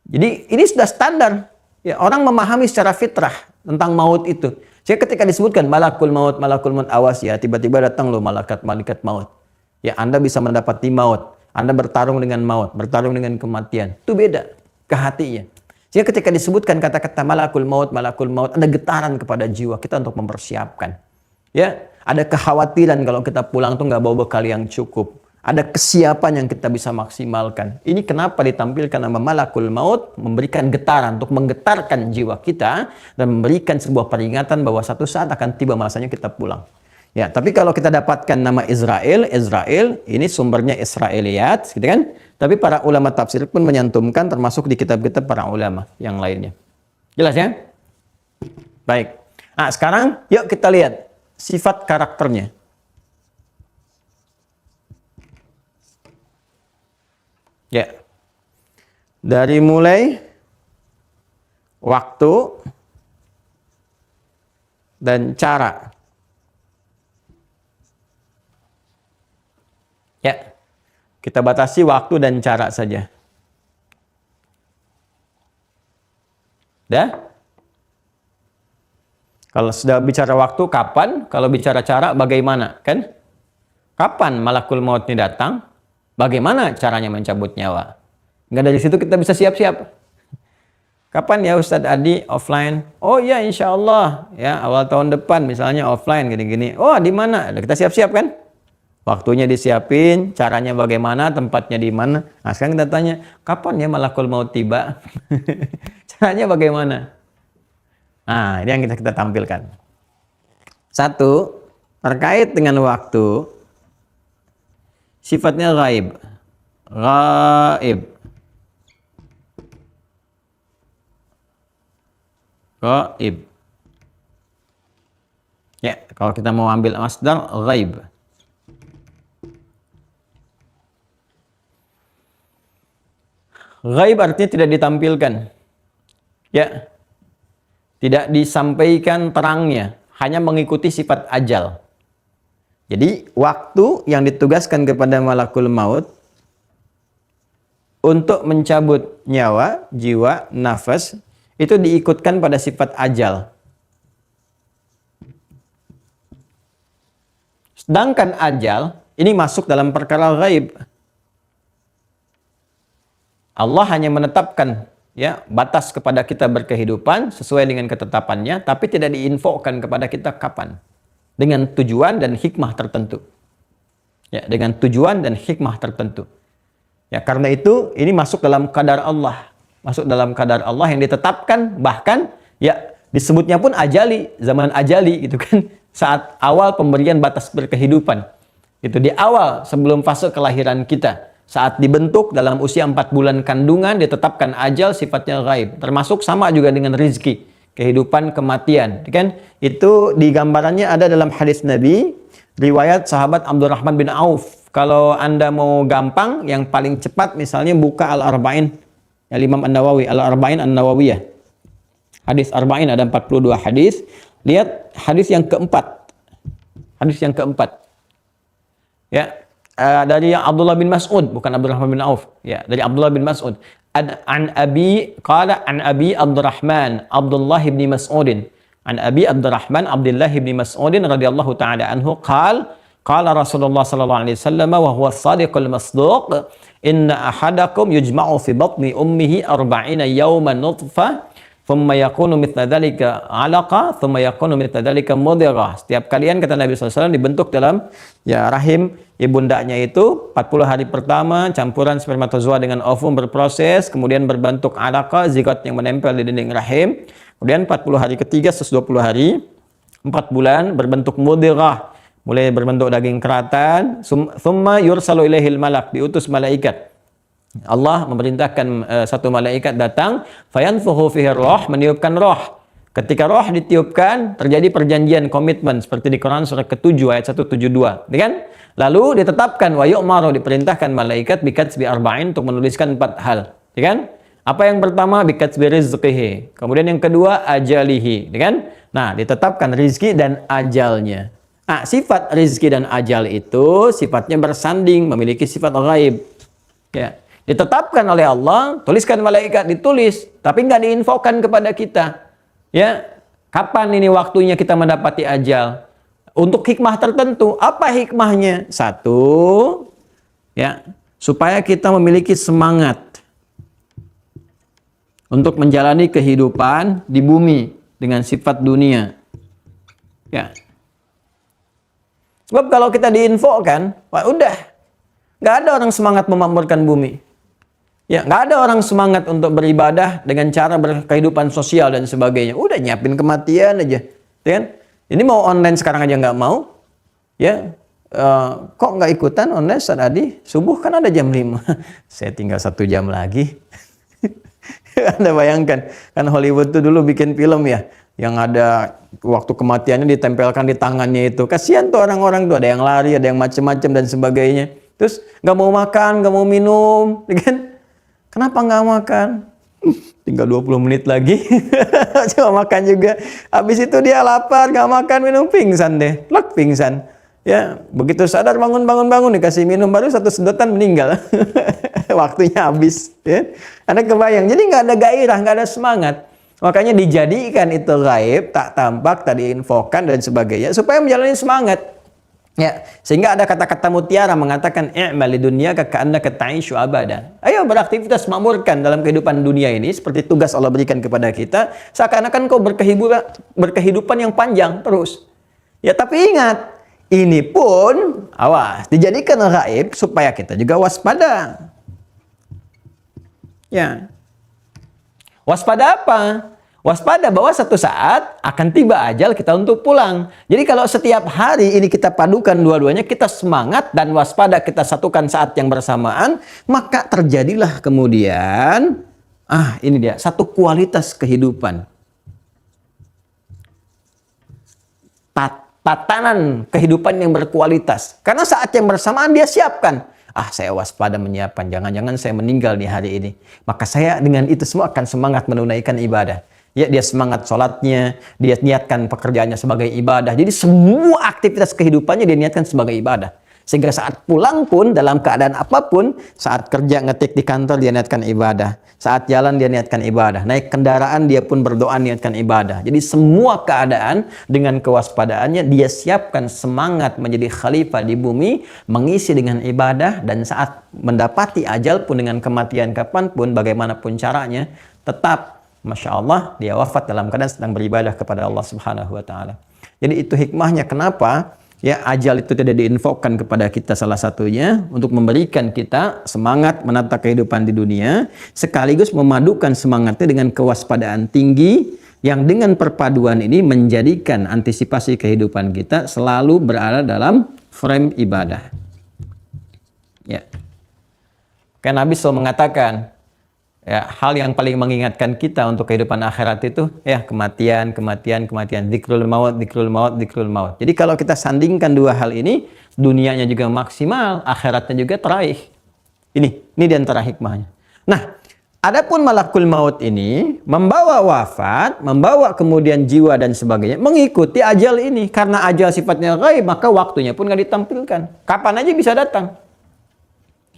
Jadi ini sudah standar. Ya, orang memahami secara fitrah tentang maut itu. Jadi ketika disebutkan malakul maut, awas ya, tiba-tiba datang loh malaikat maut. Ya, Anda bisa mendapati maut. Anda bertarung dengan maut, bertarung dengan kematian. Itu beda ke hatinya. Jadi ketika disebutkan kata-kata malakul maut, ada getaran kepada jiwa kita untuk mempersiapkan. Ya, ada kekhawatiran kalau kita pulang tuh nggak bawa bekal yang cukup. Ada kesiapan yang kita bisa maksimalkan. Ini kenapa ditampilkan nama malakul maut, memberikan getaran, untuk menggetarkan jiwa kita, dan memberikan sebuah peringatan bahwa satu saat akan tiba masanya kita pulang. Ya, tapi kalau kita dapatkan nama Israel, ini sumbernya Israiliyat, gitu kan? Tapi para ulama tafsir pun menyantumkan, termasuk di kitab-kitab para ulama yang lainnya. Jelas ya? Baik. Nah, sekarang yuk kita lihat sifat karakternya. Ya, dari mulai waktu dan cara. Ya, kita batasi waktu dan cara saja. Dah? Kalau sudah bicara waktu, kapan? Kalau bicara cara, bagaimana? Kan? Kapan malakul maut ini datang? Bagaimana caranya mencabut nyawa? Nggak dari situ kita bisa siap-siap. Kapan ya Ustadz Adi offline? Oh iya insya Allah ya awal tahun depan misalnya offline gini-gini. Oh di mana? Kita siap-siap kan? Waktunya disiapin, caranya bagaimana, tempatnya di mana. Nah sekarang kita tanya, kapan ya malakul maut tiba? Caranya bagaimana? Nah ini yang kita tampilkan. Satu, terkait dengan waktu, sifatnya ghaib. Ghaib. Ghaib. Ya, kalau kita mau ambil masdar ghaib. Ghaib artinya tidak ditampilkan. Ya. Tidak disampaikan terangnya, hanya mengikuti sifat ajal. Jadi, waktu yang ditugaskan kepada malakul maut untuk mencabut nyawa, jiwa, nafas, itu diikutkan pada sifat ajal. Sedangkan ajal, ini masuk dalam perkara ghaib. Allah hanya menetapkan ya batas kepada kita berkehidupan sesuai dengan ketetapannya, tapi tidak diinfokan kepada kita kapan. Dengan tujuan dan hikmah tertentu. Ya, dengan tujuan dan hikmah tertentu. Ya, karena itu ini masuk dalam kadar Allah. Masuk dalam kadar Allah yang ditetapkan, bahkan ya disebutnya pun ajali, zaman ajali gitu kan. Saat awal pemberian batas berkehidupan. Itu di awal sebelum fase kelahiran kita. Saat dibentuk dalam usia 4 bulan kandungan ditetapkan ajal sifatnya ghaib. Termasuk sama juga dengan rizki. Kehidupan, kematian, kan? Itu di gambarannya ada dalam hadis Nabi, riwayat sahabat Abdurrahman bin Auf. Kalau Anda mau gampang, yang paling cepat misalnya buka Al-Arba'in, ya, Imam An-Nawawi, Al-Arba'in An-Nawawiyah. Hadis Arba'in ada 42 hadis. Lihat hadis yang keempat. Hadis yang keempat. Ya, dari Abdullah bin Mas'ud, bukan Abdurrahman bin Auf. Ya, dari Abdullah bin Mas'ud. An Abi qala an Abi Abdurrahman Abdullah bin Mas'ud. An Abi Abdurrahman Abdullah bin Mas'ud radhiyallahu taala anhu qala Rasulullah sallallahu alaihi wasallam wa huwa as-sadiqul masduq inna ahadakum yujma'u fi batni ummihi 40 yawman nutfah thumma yakunu mithla dhalika 'alaqa thumma yakunu mithla dhalika mudghah. Setiap kalian, kata Nabi SAW, dibentuk dalam rahim ibundanya itu 40 hari pertama campuran spermatozoa dengan ovum berproses, kemudian berbentuk alaqa, zigot yang menempel di dinding rahim. Kemudian 40 hari ketiga 120 hari, 4 bulan berbentuk mudghah, mulai berbentuk daging keratan. Thumma yursalu ilaihil malak, diutus malaikat. Allah memerintahkan satu malaikat datang, fayanfukhu fihi roh, meniupkan roh. Ketika roh ditiupkan, terjadi perjanjian komitmen seperti di Quran surah ke-7 ayat 172, kan? Lalu ditetapkan wa yu'maru, diperintahkan malaikat bikatsbi arba'in, untuk menuliskan 4 hal, kan? Apa yang pertama? Bikatsbi rizqihi. Kemudian yang kedua ajalihi, kan? Nah, ditetapkan rizki dan ajalnya. Nah, sifat rizki dan ajal itu sifatnya bersanding, memiliki sifat ghaib. Ya. Ditetapkan oleh Allah, tuliskan malaikat, ditulis, tapi nggak diinfokan kepada kita. Ya, kapan ini waktunya kita mendapati ajal? Untuk hikmah tertentu. Apa hikmahnya? Satu, ya, supaya kita memiliki semangat untuk menjalani kehidupan di bumi dengan sifat dunia. Ya. Sebab kalau kita diinfokan, wah udah, nggak ada orang semangat memakmurkan bumi. Ya, nggak ada orang semangat untuk beribadah dengan cara berkehidupan sosial dan sebagainya. Udah nyiapin kematian aja, kan? Ini mau online sekarang aja nggak mau, ya? Kok nggak ikutan online Ustaz Adi? Subuh kan ada jam 5. Saya tinggal 1 jam lagi. Anda bayangkan, kan Hollywood tuh dulu bikin film ya, yang ada waktu kematiannya ditempelkan di tangannya itu. Kasihan tuh orang-orang tuh, ada yang lari, ada yang macem-macem dan sebagainya. Terus nggak mau makan, nggak mau minum, kan? Kenapa nggak makan? Tinggal 20 menit lagi. Coba makan juga. Habis itu dia lapar, nggak makan, minum, pingsan deh. Lek, pingsan. Ya, begitu sadar bangun dikasih minum, baru 1 sedotan meninggal. Waktunya habis. Ya. Anda kebayang. Jadi nggak ada gairah, nggak ada semangat. Makanya dijadikan itu gaib, tak tampak, tak diinfokan dan sebagainya, supaya menjalani semangat. Ya, sehingga ada kata-kata mutiara mengatakan i'mal dunyaka ka'annaka ta'ishu abada. Ayo beraktivitas, makmurkan dalam kehidupan dunia ini seperti tugas Allah berikan kepada kita, seakan-akan kau berkehidupan yang panjang terus. Ya, tapi ingat, ini pun awas, dijadikan gaib supaya kita juga waspada. Ya. Waspada apa? Waspada bahwa satu saat akan tiba ajal kita untuk pulang. Jadi kalau setiap hari ini kita padukan dua-duanya, kita semangat dan waspada, kita satukan saat yang bersamaan, maka terjadilah kemudian, ini dia, satu kualitas kehidupan. Tatanan kehidupan yang berkualitas. Karena saat yang bersamaan dia siapkan. Saya waspada menyiapkan, jangan-jangan saya meninggal di hari ini. Maka saya dengan itu semua akan semangat menunaikan ibadah. Ya, dia semangat sholatnya, dia niatkan pekerjaannya sebagai ibadah. Jadi semua aktivitas kehidupannya dia niatkan sebagai ibadah. Sehingga saat pulang pun, dalam keadaan apapun, saat kerja ngetik di kantor dia niatkan ibadah. Saat jalan dia niatkan ibadah. Naik kendaraan dia pun berdoa niatkan ibadah. Jadi semua keadaan dengan kewaspadaannya dia siapkan semangat menjadi khalifah di bumi, mengisi dengan ibadah, dan saat mendapati ajal pun dengan kematian kapanpun, bagaimanapun caranya, tetap Masya Allah, dia wafat dalam keadaan sedang beribadah kepada Allah Subhanahu wa Ta'ala. Jadi itu hikmahnya kenapa ya ajal itu tidak diinfokan kepada kita, salah satunya untuk memberikan kita semangat menata kehidupan di dunia, sekaligus memadukan semangatnya dengan kewaspadaan tinggi yang dengan perpaduan ini menjadikan antisipasi kehidupan kita selalu berada dalam frame ibadah. Ya. Kan Nabi SAW mengatakan, ya, hal yang paling mengingatkan kita untuk kehidupan akhirat itu ya kematian, dzikrul maut. Jadi kalau kita sandingkan dua hal ini, dunianya juga maksimal, akhiratnya juga teraih. Ini di antara hikmahnya. Nah, Adapun malakul maut ini membawa wafat, membawa kemudian jiwa dan sebagainya, mengikuti ajal ini. Karena ajal sifatnya ghaib, maka waktunya pun nggak ditampilkan. Kapan aja bisa datang.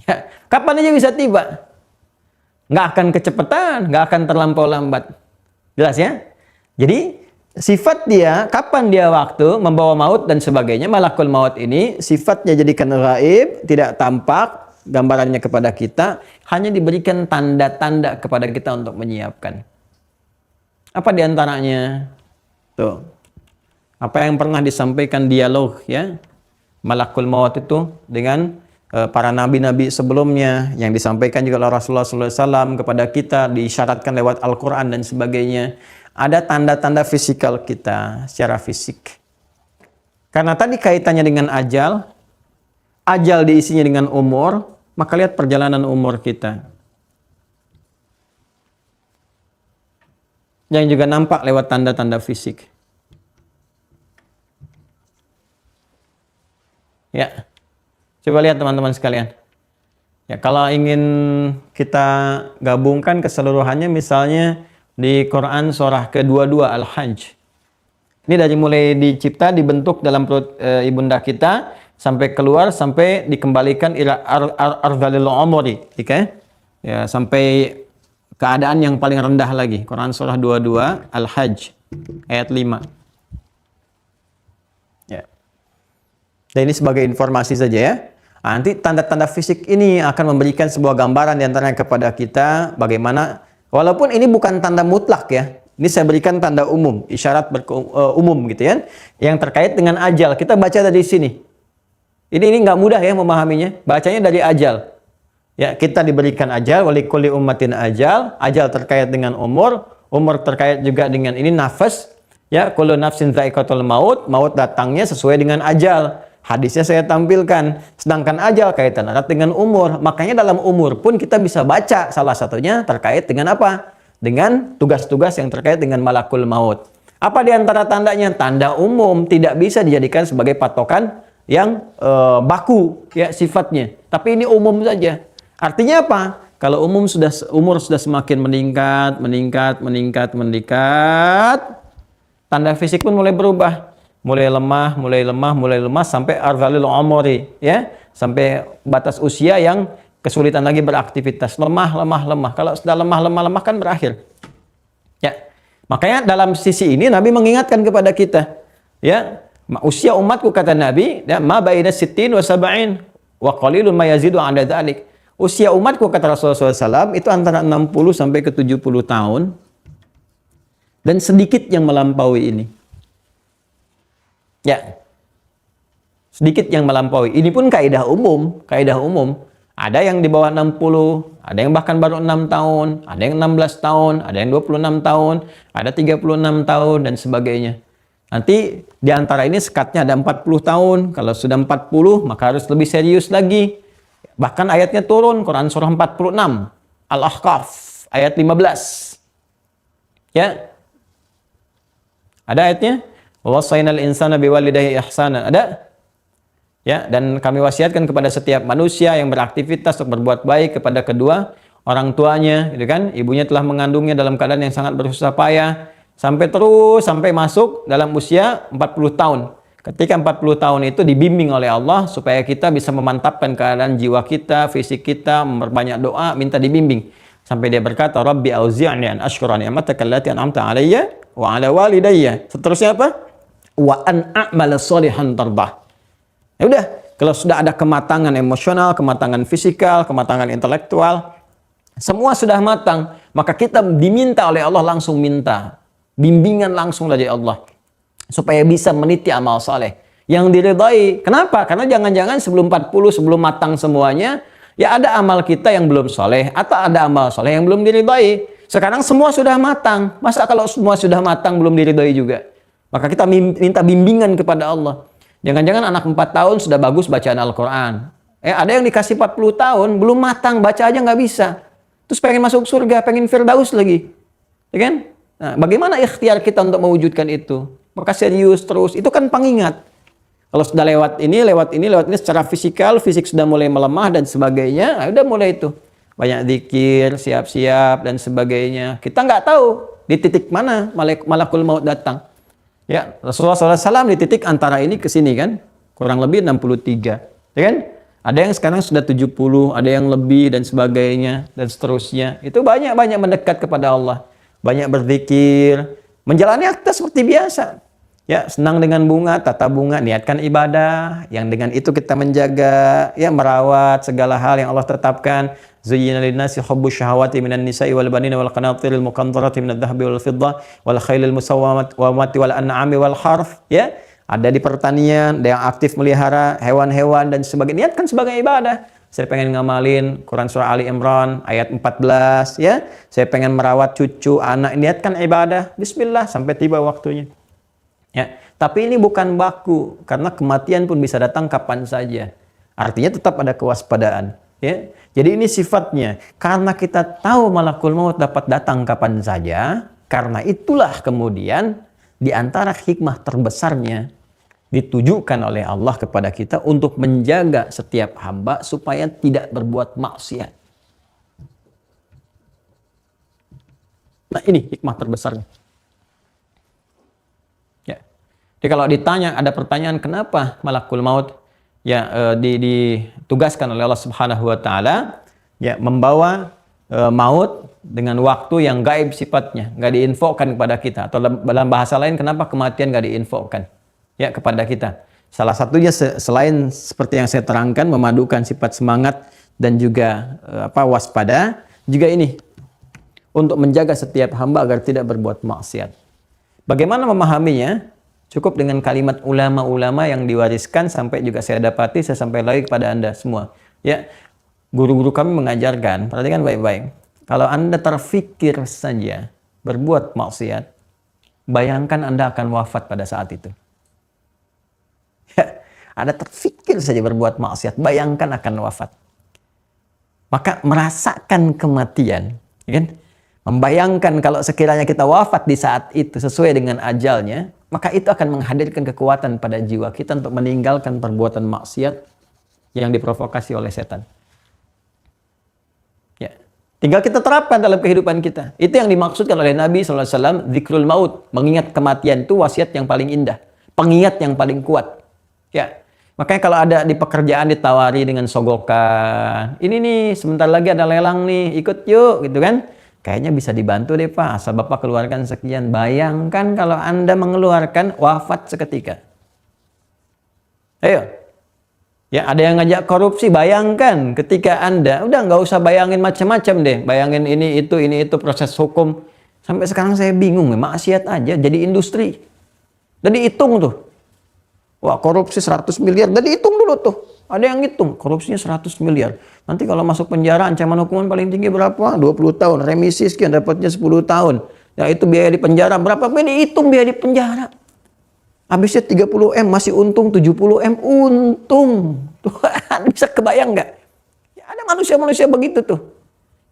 Ya, kapan aja bisa tiba. Nggak akan kecepatan, nggak akan terlampau lambat. Jelas ya? Jadi sifat dia, kapan dia waktu, membawa maut dan sebagainya, malakul maut ini sifatnya jadikan ghaib, tidak tampak, gambarannya kepada kita, hanya diberikan tanda-tanda kepada kita untuk menyiapkan. Apa diantaranya? Tuh. Apa yang pernah disampaikan dialog ya malakul maut itu dengan para nabi-nabi sebelumnya, yang disampaikan juga oleh Rasulullah SAW kepada kita, disyaratkan lewat Al-Quran dan sebagainya. Ada tanda-tanda fisikal kita secara fisik. Karena tadi kaitannya dengan ajal, ajal diisinya dengan umur, maka lihat perjalanan umur kita. Yang juga nampak lewat tanda-tanda fisik. Ya. Coba lihat teman-teman sekalian. Ya, kalau ingin kita gabungkan keseluruhannya, misalnya di Quran surah ke-22 Al-Hajj. Ini dari mulai dicipta, dibentuk dalam perut ibunda kita, sampai keluar, sampai dikembalikan ila ardhalil umri, okay? Ya, sampai keadaan yang paling rendah lagi. Quran surah 22 Al-Hajj ayat 5. Ya. Dan ini sebagai informasi saja ya. Nanti tanda-tanda fisik ini akan memberikan sebuah gambaran diantaranya kepada kita bagaimana, walaupun ini bukan tanda mutlak ya. Ini saya berikan tanda umum, isyarat umum gitu ya, yang terkait dengan ajal. Kita baca dari sini. Ini nggak mudah ya memahaminya. Bacanya dari ajal. Ya, kita diberikan ajal, walikulli ummatin ajal. Ajal terkait dengan umur terkait juga dengan ini nafas. Ya, kullu nafsin dha'iqatul maut. Maut datangnya sesuai dengan ajal. Hadisnya saya tampilkan. Sedangkan ajal kaitan erat dengan umur. Makanya dalam umur pun kita bisa baca salah satunya terkait dengan apa? Dengan tugas-tugas yang terkait dengan malakul maut. Apa di antara tandanya? Tanda umum, tidak bisa dijadikan sebagai patokan yang baku ya sifatnya. Tapi ini umum saja. Artinya apa? Kalau umur sudah semakin meningkat, tanda fisik pun mulai berubah. Mulai lemah sampai ardhalil umri ya, sampai batas usia yang kesulitan lagi beraktivitas, lemah. Kalau sudah lemah kan berakhir. Ya. Makanya dalam sisi ini Nabi mengingatkan kepada kita, ya, usia umatku kata Nabi, ya, ma baina sittin wa sab'in wa qalilun ma yazidu 'ala dzalik. Usia umatku kata Rasulullah SAW itu antara 60 sampai ke 70 tahun dan sedikit yang melampaui ini. Ya. Sedikit yang melampaui. Ini pun kaidah umum. Ada yang di bawah 60, ada yang bahkan baru 6 tahun, ada yang 16 tahun, ada yang 26 tahun, ada 36 tahun, dan sebagainya. Nanti di antara ini sekatnya ada 40 tahun. Kalau sudah 40, maka harus lebih serius lagi. Bahkan ayatnya turun, Quran surah 46, Al-Ahqaf, ayat 15. Ya. Ada ayatnya? Wassaynal insana biwalidayhi ihsana. Ada? Ya, dan kami wasiatkan kepada setiap manusia yang beraktivitas untuk berbuat baik kepada kedua orang tuanya, gitu kan? Ibunya telah mengandungnya dalam keadaan yang sangat bersusah payah sampai masuk dalam usia 40 tahun. Ketika 40 tahun itu dibimbing oleh Allah supaya kita bisa memantapkan keadaan jiwa kita, fisik kita, memperbanyak doa, minta dibimbing. Sampai dia berkata, Rabbi auzi'ni an ashkura ni'mataka allati an'amta 'alayya wa 'ala walidayya. Seterusnya apa? Wa an a'mala shalihan tardah. Ya udah, kalau sudah ada kematangan emosional, kematangan fisikal, kematangan intelektual, semua sudah matang, maka kita diminta oleh Allah langsung minta bimbingan langsung dari Allah supaya bisa meniti amal saleh yang diridhai. Kenapa? Karena jangan-jangan sebelum 40, sebelum matang semuanya, ya ada amal kita yang belum saleh atau ada amal saleh yang belum diridhai. Sekarang semua sudah matang. Masa kalau semua sudah matang belum diridhai juga? Maka kita minta bimbingan kepada Allah. Jangan-jangan anak 4 tahun sudah bagus bacaan Al-Quran. Ada yang dikasih 40 tahun, belum matang, baca aja nggak bisa. Terus pengen masuk surga, pengen firdaus lagi. Ya kan? Nah, bagaimana ikhtiar kita untuk mewujudkan itu? Maka serius terus, itu kan pengingat. Kalau sudah lewat ini secara fisikal, fisik sudah mulai melemah dan sebagainya, udah mulai itu. banyak zikir, siap-siap dan sebagainya. Kita nggak tahu di titik mana malakul maut datang. Ya, Rasulullah SAW di titik antara ini ke sini kan, kurang lebih 63, ya kan? Ada yang sekarang sudah 70, ada yang lebih dan sebagainya dan seterusnya. Itu banyak-banyak mendekat kepada Allah, banyak berzikir, menjalani aktivitas seperti biasa. Ya, senang dengan bunga, tata bunga, niatkan ibadah, yang dengan itu kita menjaga, ya merawat segala hal yang Allah tetapkan. Zuyyina lin-nasi hubbus syahawati minan nisa'i wal banina wal qanatiril muqantarati minadh dhahabi wal fiddah wal khailil musawwamati wal an'ami wal harth, ya. Ada di pertanian, ada yang aktif melihara hewan-hewan dan sebagainya. Niatkan sebagai ibadah. Saya pengen ngamalin Quran surah Ali Imran ayat 14, ya. Saya pengen merawat cucu, anak, niatkan ibadah. Bismillah sampai tiba waktunya. Ya, tapi ini bukan baku karena kematian pun bisa datang kapan saja. Artinya tetap ada kewaspadaan, ya. Jadi ini sifatnya. Karena kita tahu malakul maut dapat datang kapan saja, karena itulah kemudian di antara hikmah terbesarnya ditujukan oleh Allah kepada kita untuk menjaga setiap hamba supaya tidak berbuat maksiat. Nah, ini hikmah terbesarnya. Ya. Jadi kalau ditanya, ada pertanyaan kenapa malakul maut ya ditugaskan oleh Allah Subhanahu wa taala ya membawa maut dengan waktu yang gaib sifatnya, nggak diinfokan kepada kita, atau dalam bahasa lain kenapa kematian nggak diinfokan ya kepada kita. Salah satunya selain seperti yang saya terangkan memadukan sifat semangat dan juga waspada, juga ini untuk menjaga setiap hamba agar tidak berbuat maksiat. Bagaimana memahaminya? Cukup dengan kalimat ulama-ulama yang diwariskan sampai juga saya dapati, saya sampaikan lagi kepada Anda semua. Ya, guru-guru kami mengajarkan, perhatikan baik-baik. Kalau Anda terfikir saja berbuat maksiat, bayangkan Anda akan wafat pada saat itu. Ya, Anda terfikir saja berbuat maksiat, bayangkan akan wafat. Maka merasakan kematian, ya kan? Membayangkan kalau sekiranya kita wafat di saat itu sesuai dengan ajalnya, maka itu akan menghadirkan kekuatan pada jiwa kita untuk meninggalkan perbuatan maksiat yang diprovokasi oleh setan. Ya. Tinggal kita terapkan dalam kehidupan kita. Itu yang dimaksudkan oleh Nabi SAW, zikrul maut. Mengingat kematian itu wasiat yang paling indah. Pengingat yang paling kuat. Ya. Makanya kalau ada di pekerjaan ditawari dengan sogokan. Ini nih, sebentar lagi ada lelang nih, ikut yuk, gitu kan. Kayaknya bisa dibantu deh Pak, asal Bapak keluarkan sekian. Bayangkan kalau Anda mengeluarkan, wafat seketika. Ayo. Ya, ada yang ngajak korupsi, bayangkan ketika Anda, udah nggak usah bayangin macam-macam deh. Bayangin ini itu proses hukum. Sampai sekarang saya bingung, maksiat aja jadi industri. Dan dihitung tuh. Wah, korupsi 100 miliar, dan dihitung dulu tuh. Ada yang ngitung, korupsinya 100 miliar. Nanti kalau masuk penjara, ancaman hukuman paling tinggi berapa? 20 tahun. Remisi sekian, dapatnya 10 tahun. Ya, itu biaya di penjara. Berapa? Dihitung biaya di penjara. Habisnya 30M, masih untung 70M. Untung. Tuhan, bisa kebayang nggak? Ya, ada manusia-manusia begitu tuh.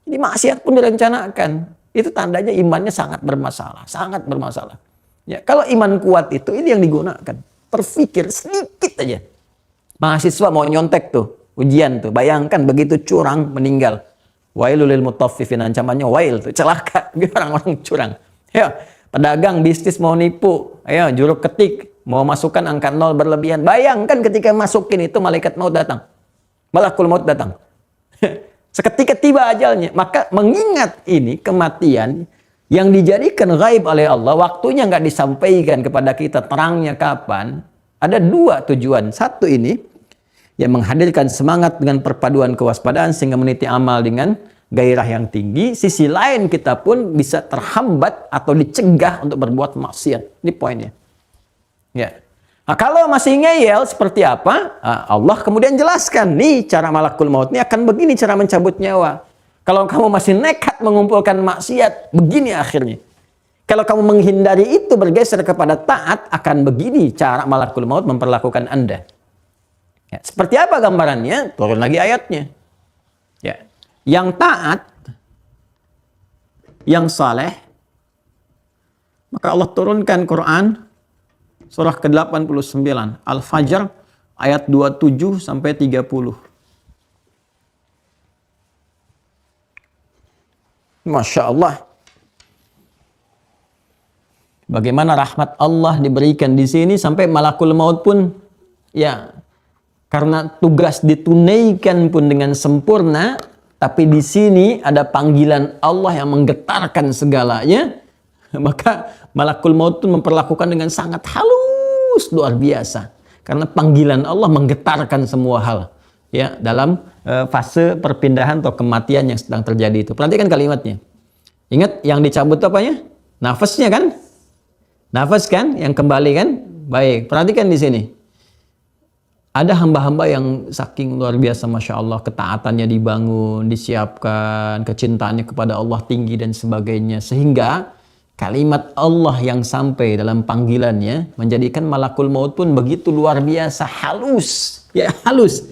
Jadi maksiat pun direncanakan. Itu tandanya imannya sangat bermasalah. Sangat bermasalah. Ya, kalau iman kuat itu, ini yang digunakan. Terfikir sedikit aja. Mahasiswa mau nyontek tuh, ujian tuh. Bayangkan begitu curang meninggal. Wailul lil mutaffifin, ancamannya wail tuh, celaka orang-orang curang. Ya, pedagang bisnis mau nipu, ayo juruk ketik, mau masukkan angka 0 berlebihan. Bayangkan ketika masukin itu malaikat maut datang. Malakul maut datang. Seketika tiba ajalnya. Maka mengingat ini kematian yang dijadikan gaib oleh Allah, waktunya nggak disampaikan kepada kita terangnya kapan. Ada dua tujuan. Satu ini yang menghadirkan semangat dengan perpaduan kewaspadaan sehingga meniti amal dengan gairah yang tinggi. Sisi lain kita pun bisa terhambat atau dicegah untuk berbuat maksiat. Ini poinnya. Ya. Nah, kalau masih ngeyel seperti apa? Allah kemudian jelaskan, nih cara malakul maut ini akan begini cara mencabut nyawa. Kalau kamu masih nekat mengumpulkan maksiat, begini akhirnya. Kalau kamu menghindari itu bergeser kepada taat, akan begini cara malakul maut memperlakukan Anda. Ya, seperti apa gambarannya? Turun lagi ayatnya. Ya. Yang taat, yang saleh, maka Allah turunkan Quran surah ke-89 Al-Fajr ayat 27 sampai 30. Masya Allah. Bagaimana rahmat Allah diberikan di sini sampai malakul maut pun ya karena tugas ditunaikan pun dengan sempurna, tapi di sini ada panggilan Allah yang menggetarkan segalanya, maka malakul maut pun memperlakukan dengan sangat halus luar biasa karena panggilan Allah menggetarkan semua hal ya dalam fase perpindahan atau kematian yang sedang terjadi itu. Perhatikan kalimatnya. Ingat yang dicabut apanya? Nafasnya kan? Nafas kan yang kembali kan? Baik, perhatikan di sini. Ada hamba-hamba yang saking luar biasa Masya Allah, ketaatannya dibangun, disiapkan, kecintaannya kepada Allah tinggi dan sebagainya. Sehingga kalimat Allah yang sampai dalam panggilannya menjadikan malakul maut pun begitu luar biasa halus. Ya halus.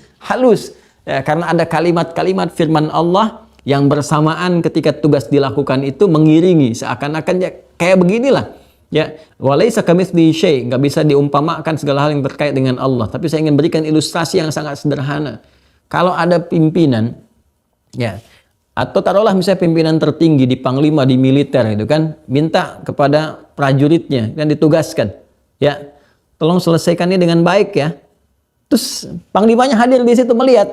Ya, karena ada kalimat-kalimat firman Allah yang bersamaan ketika tugas dilakukan itu mengiringi. Seakan-akan ya kayak beginilah. Ya, walaisa kamitslihi syai', nggak bisa diumpamakan segala hal yang terkait dengan Allah. Tapi saya ingin berikan ilustrasi yang sangat sederhana. Kalau ada pimpinan, ya, atau taruhlah misalnya pimpinan tertinggi di panglima di militer itu kan, minta kepada prajuritnya kan ditugaskan, ya, tolong selesaikannya dengan baik ya. Terus panglimanya hadir di situ melihat,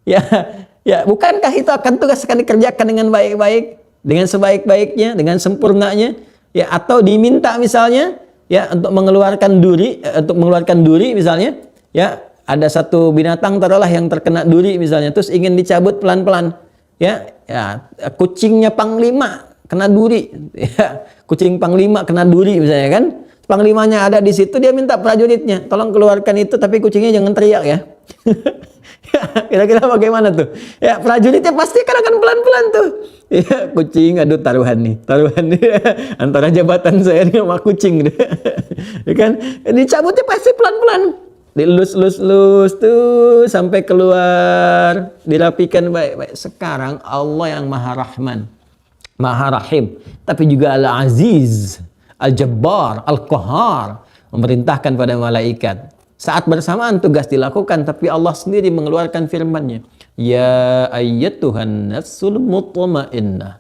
ya, bukankah itu akan tugas akan dikerjakan dengan baik-baik, dengan sebaik-baiknya, dengan sempurnanya? Ya, atau diminta misalnya ya untuk mengeluarkan duri misalnya, ya ada satu binatang taruhlah yang terkena duri misalnya, terus ingin dicabut pelan-pelan, ya kucingnya panglima kena duri, ya kucing panglima kena duri misalnya kan, panglimanya ada di situ, dia minta prajuritnya tolong keluarkan itu tapi kucingnya jangan teriak ya. Kira-kira bagaimana tuh? Ya prajuritnya pasti akan pelan-pelan tuh. Ya, kucing, aduh taruhan nih antara jabatan saya dengan sama kucing deh. Ya kan? Dicabutnya pasti pelan-pelan. Dilus-lus tuh sampai keluar, dirapikan baik-baik. Sekarang Allah yang Maha Rahman, Maha Rahim, tapi juga Al-Aziz, Al-Jabbar, Al-Qahar, memerintahkan pada malaikat. Saat bersamaan tugas dilakukan, tapi Allah sendiri mengeluarkan firman-Nya. Ya ayyatuhan nafsul mutmainnah.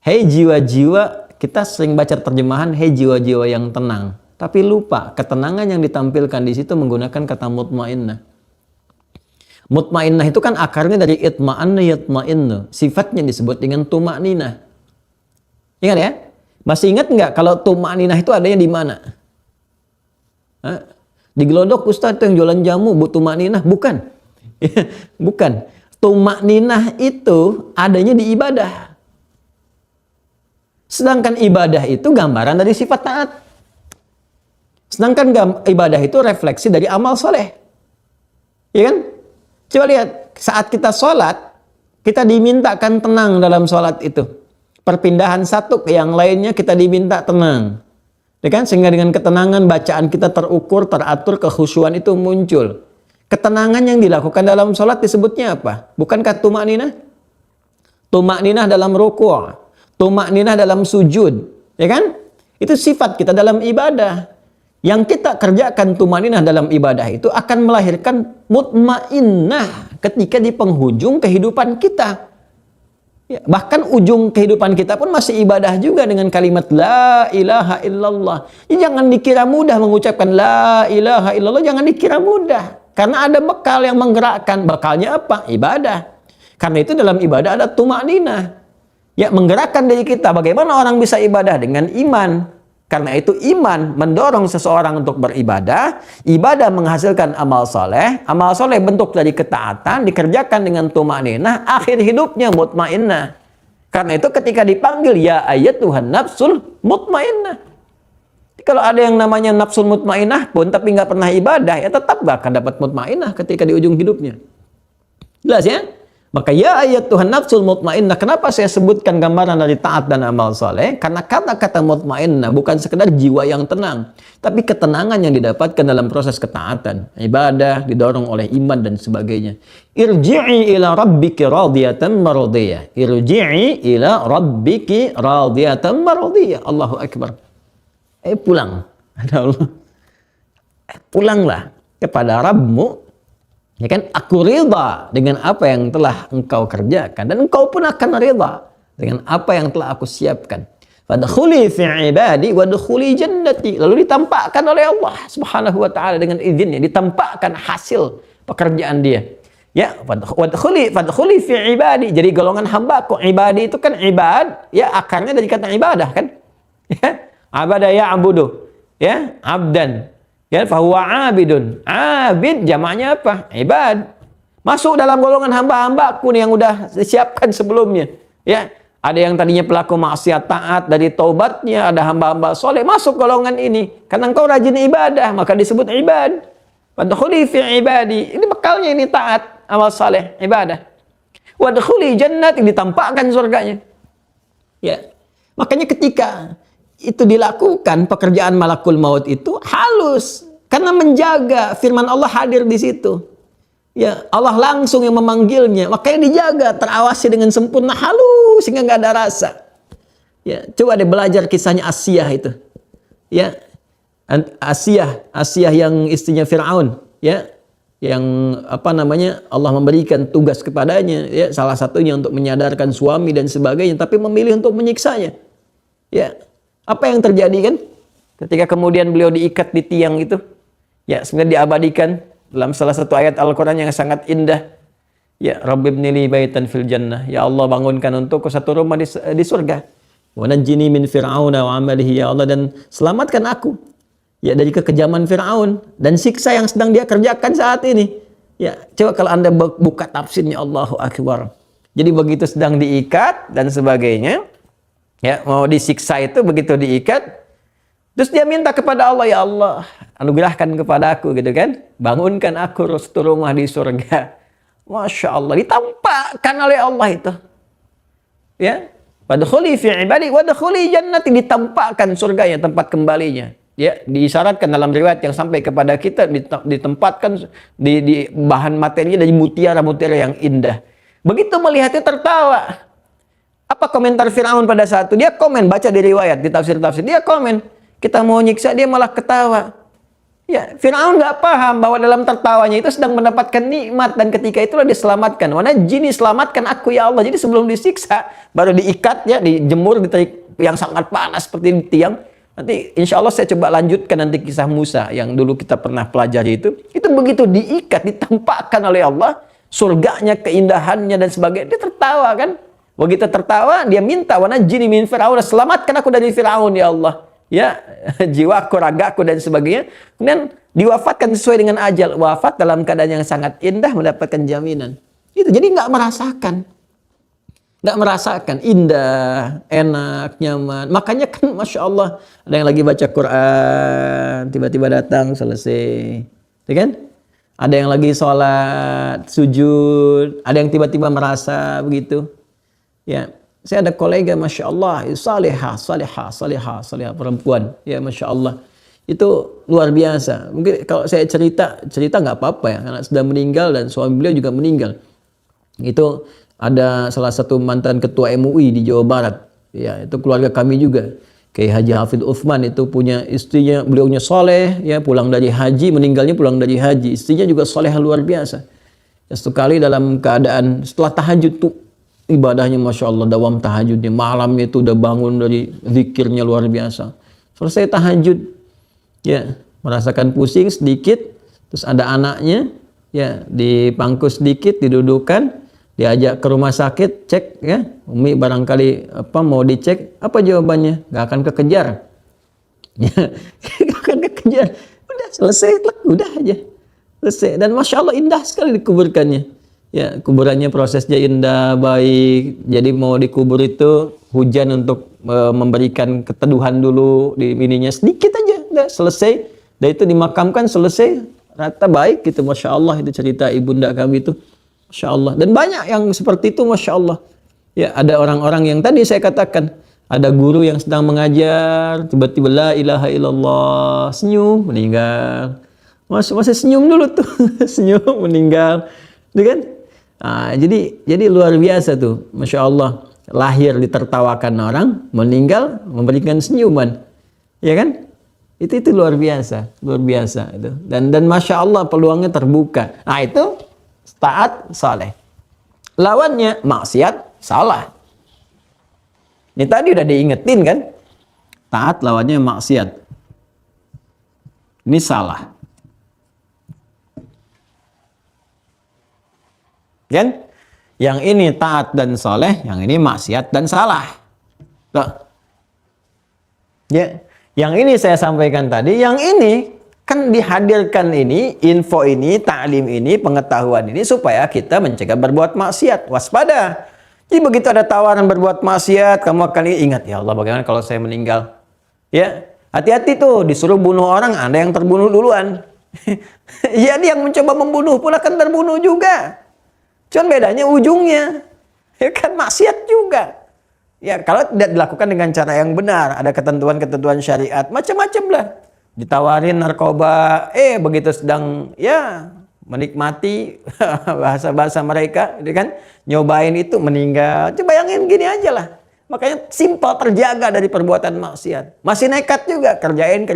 Hei jiwa-jiwa, kita sering baca terjemahan hei jiwa-jiwa yang tenang, tapi lupa ketenangan yang ditampilkan di situ menggunakan kata mutmainnah. Mutmainnah itu kan akarnya dari itma'anna yatma'innu. Sifatnya disebut dengan tuma'ninah. Ingat ya? Masih ingat nggak kalau tuma'ninah itu adanya di mana? Di Glodok Ustaz itu yang jualan jamu butuh tuma'ninah? Bukan. Bukan. Tuma'ninah itu adanya di ibadah. Sedangkan ibadah itu gambaran dari sifat taat. Sedangkan ibadah itu refleksi dari amal soleh. Ya kan? Coba lihat, saat kita sholat, kita dimintakan tenang dalam sholat itu. Perpindahan satu ke yang lainnya kita diminta tenang. Ya kan? Sehingga dengan ketenangan bacaan kita terukur, teratur, kekhusyuan itu muncul. Ketenangan yang dilakukan dalam sholat disebutnya apa? Bukankah tuma'ninah? Tuma'ninah dalam ruku', tuma'ninah dalam sujud. Ya kan? Itu sifat kita dalam ibadah. Yang kita kerjakan tuma'ninah dalam ibadah itu akan melahirkan mutmainnah ketika di penghujung kehidupan kita. Ya, bahkan ujung kehidupan kita pun masih ibadah juga dengan kalimat la ilaha illallah. Ya, jangan dikira mudah mengucapkan la ilaha illallah, jangan dikira mudah. Karena ada bekal yang menggerakkan. Bekalnya apa? Ibadah. Karena itu dalam ibadah ada tuma'ninah. Ya, menggerakkan diri kita. Bagaimana orang bisa ibadah? Dengan iman. Karena itu iman mendorong seseorang untuk beribadah, ibadah menghasilkan amal soleh bentuk dari ketaatan, dikerjakan dengan tuma'ninah, akhir hidupnya mutmainnah. Karena itu ketika dipanggil, ya ayyatuhan nafsul mutmainnah. Kalau ada yang namanya nafsul mutmainnah pun, tapi nggak pernah ibadah, ya tetap gak akan dapat mutmainnah ketika di ujung hidupnya. Jelas ya? Maka ya ayyatuhan nafsul mutmainnah. Kenapa saya sebutkan gambaran dari taat dan amal soleh? Karena kata-kata mutmainnah bukan sekedar jiwa yang tenang, tapi ketenangan yang didapatkan dalam proses ketaatan, ibadah, didorong oleh iman dan sebagainya. Irji'i ila rabbiki radiyatan maradiyah. Irji'i ila rabbiki radiyatan maradiyah. Allahu Akbar. Pulang. Ada Allah. Pulanglah kepada Rabbmu Ya kan? Aku ridha dengan apa yang telah engkau kerjakan dan engkau pun akan ridha dengan apa yang telah aku siapkan. Fadkhuli fi ibadi wadkhuli jannati. Lalu ditampakkan oleh Allah Subhanahu wa taala dengan izinnya, ditampakkan hasil pekerjaan dia. Ya, fadkhuli fi ibadi. Jadi golongan hambaku. Ibadi itu kan ibad, ya akarnya dari kata ibadah kan? Ya, abada ya'budu. Ya, abdan. Ya, fahuwa abidun. Abid jamaknya apa? Ibad. Masuk dalam golongan hamba-hambaku nih yang udah disiapkan sebelumnya. Ya, ada yang tadinya pelaku maksiat taat dari taubatnya, ada hamba-hamba soleh masuk golongan ini. Karena engkau rajin ibadah, maka disebut ibad. Wadkhuli fi ibadi. Ini bekalnya ini taat, amal saleh, ibadah. Wadkhuli jannati, ditampakkan surganya. Ya. Makanya ketika itu dilakukan, pekerjaan malakul maut itu halus karena menjaga firman Allah hadir di situ. Ya, Allah langsung yang memanggilnya, makanya dijaga, terawasi dengan sempurna, halus sehingga nggak ada rasa. Ya, coba deh belajar kisahnya Asiyah itu. Ya, Asiyah yang istrinya Firaun, ya, yang apa namanya, Allah memberikan tugas kepadanya, ya, salah satunya untuk menyadarkan suami dan sebagainya, tapi memilih untuk menyiksanya. Ya, apa yang terjadi kan? Ketika kemudian beliau diikat di tiang itu, ya, sebenarnya diabadikan dalam salah satu ayat Al-Quran yang sangat indah. Ya, Rabbibni li baitan fil jannah. Ya Allah, bangunkan untukku satu rumah di surga. Wa najjini min fir'auna wa amalihi, ya Allah, dan selamatkan aku, ya, dari kekejaman Firaun dan siksa yang sedang dia kerjakan saat ini. Ya, coba kalau Anda buka tafsirnya, Allahu Akbar. Jadi begitu sedang diikat dan sebagainya, ya, mau disiksa itu, begitu diikat, terus dia minta kepada Allah, ya Allah, anugerahkan kepada aku, gitu kan, bangunkan aku satu rumah di surga. Masya Allah, ditampakkan oleh Allah itu. Ya, wadkhuli fi ibadi wadkhuli jannati, ditampakkan surganya, tempat kembalinya. Ya, diisyaratkan dalam riwayat yang sampai kepada kita, ditempatkan di bahan materinya dari mutiara-mutiara yang indah. Begitu melihatnya tertawa. Apa komentar Firaun pada saat itu? Dia komen, baca di riwayat, di tafsir-tafsir, dia komen, kita mau nyiksa, dia malah ketawa. Ya, Firaun nggak paham bahwa dalam tertawanya itu sedang mendapatkan nikmat, dan ketika itulah diselamatkan. Wana jini, selamatkan aku ya Allah. Jadi sebelum disiksa, baru diikat, ya, dijemur di terik yang sangat panas seperti di tiang. Nanti insya Allah saya coba lanjutkan nanti kisah Musa yang dulu kita pernah pelajari itu. Itu begitu diikat, ditampakkan oleh Allah surganya, keindahannya dan sebagainya. Dia tertawa kan. Begitu tertawa, dia minta, wana jini min Fir'aun, selamatkan aku dari Fir'aun ya Allah. Ya, jiwaku, ragaku dan sebagainya. Kemudian diwafatkan sesuai dengan ajal. Wafat dalam keadaan yang sangat indah, mendapatkan jaminan. Itu jadi nggak merasakan indah, enak, nyaman. Makanya kan Masya Allah, ada yang lagi baca Quran, tiba-tiba datang, selesai. Ya kan? Ada yang lagi sholat, sujud, ada yang tiba-tiba merasa begitu. Ya, saya ada kolega Masya Allah, salihah perempuan. Ya, Masya Allah. Itu luar biasa. Mungkin kalau saya cerita nggak apa-apa ya, karena sudah meninggal dan suami beliau juga meninggal. Itu ada salah satu mantan ketua MUI di Jawa Barat, ya, itu keluarga kami juga. Kiai Haji Hafidh Utsman itu punya istrinya, beliaunya soleh, ya, pulang dari haji, meninggalnya pulang dari haji. Istrinya juga soleh luar biasa. Ya, satu kali dalam keadaan setelah tahajud tuh ibadahnya Masya Allah, dawam tahajudnya, malamnya itu udah bangun dari zikirnya luar biasa. Selesai tahajud, ya, merasakan pusing sedikit, terus ada anaknya, ya, dipangku sedikit, didudukan, diajak ke rumah sakit, cek, ya, Umi barangkali apa mau dicek, apa jawabannya? Gak akan kekejar. Ya, gak akan kekejar. Udah selesai, udah aja. Selesai. Dan Masya Allah indah sekali dikuburkannya. Ya, kuburannya prosesnya indah, baik. Jadi mau dikubur itu hujan untuk memberikan keteduhan dulu di ininya sedikit aja. Udah selesai. Dan itu dimakamkan, selesai. Rata baik gitu, Masya Allah. Itu cerita ibunda kami itu. Masya Allah. Dan banyak yang seperti itu, Masya Allah. Ya, ada orang-orang yang tadi saya katakan, ada guru yang sedang mengajar, tiba-tiba la ilaha illallah, senyum, meninggal. Masih senyum dulu tuh, senyum, meninggal. Gitu kan? Nah, jadi luar biasa tuh, Masya Allah. Lahir ditertawakan orang, meninggal memberikan senyuman. Ya kan? Itu luar biasa itu. Dan Masya Allah peluangnya terbuka. Nah, itu taat, saleh. Lawannya maksiat, salah. Ini tadi udah diingetin kan? Taat lawannya maksiat. Ini salah. Kan? Yang ini taat dan soleh, yang ini maksiat dan salah. Tuh. Ya, yang ini saya sampaikan tadi, yang ini kan dihadirkan ini, info ini, ta'lim ini, pengetahuan ini supaya kita mencegah berbuat maksiat. Waspada. Jadi begitu ada tawaran berbuat maksiat, kamu akan ingat, ya Allah bagaimana kalau saya meninggal? Ya, hati-hati tuh, disuruh bunuh orang, Anda yang terbunuh duluan. Ya, dia yang mencoba membunuh pun akan terbunuh juga. Cuman bedanya ujungnya, ya kan maksiat juga. Ya kalau tidak dilakukan dengan cara yang benar, ada ketentuan-ketentuan syariat, macam-macam lah. Ditawarin narkoba, begitu sedang ya menikmati bahasa-bahasa mereka, gitu kan, nyobain itu meninggal. Coba bayangin gini aja lah. Makanya simpel terjaga dari perbuatan maksiat. Masih nekat juga, kerjain,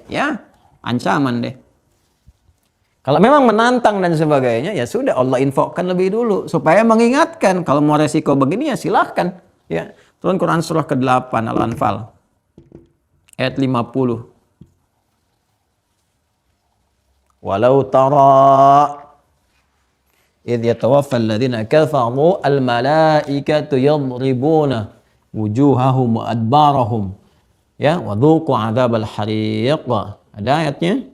ya ancaman deh. Kalau memang menantang dan sebagainya, ya sudah Allah infokan lebih dulu supaya mengingatkan. Kalau mau resiko begini ya silahkan. Ya, turun Quran surah ke-8 Al-Anfal ayat 50. Walau tara idh yatawaffal ladzina kafaru al-malaikatu yadribuna wujuhahum wa adbarahum ya wa dhuqu adzabal hariq. Ada ayatnya?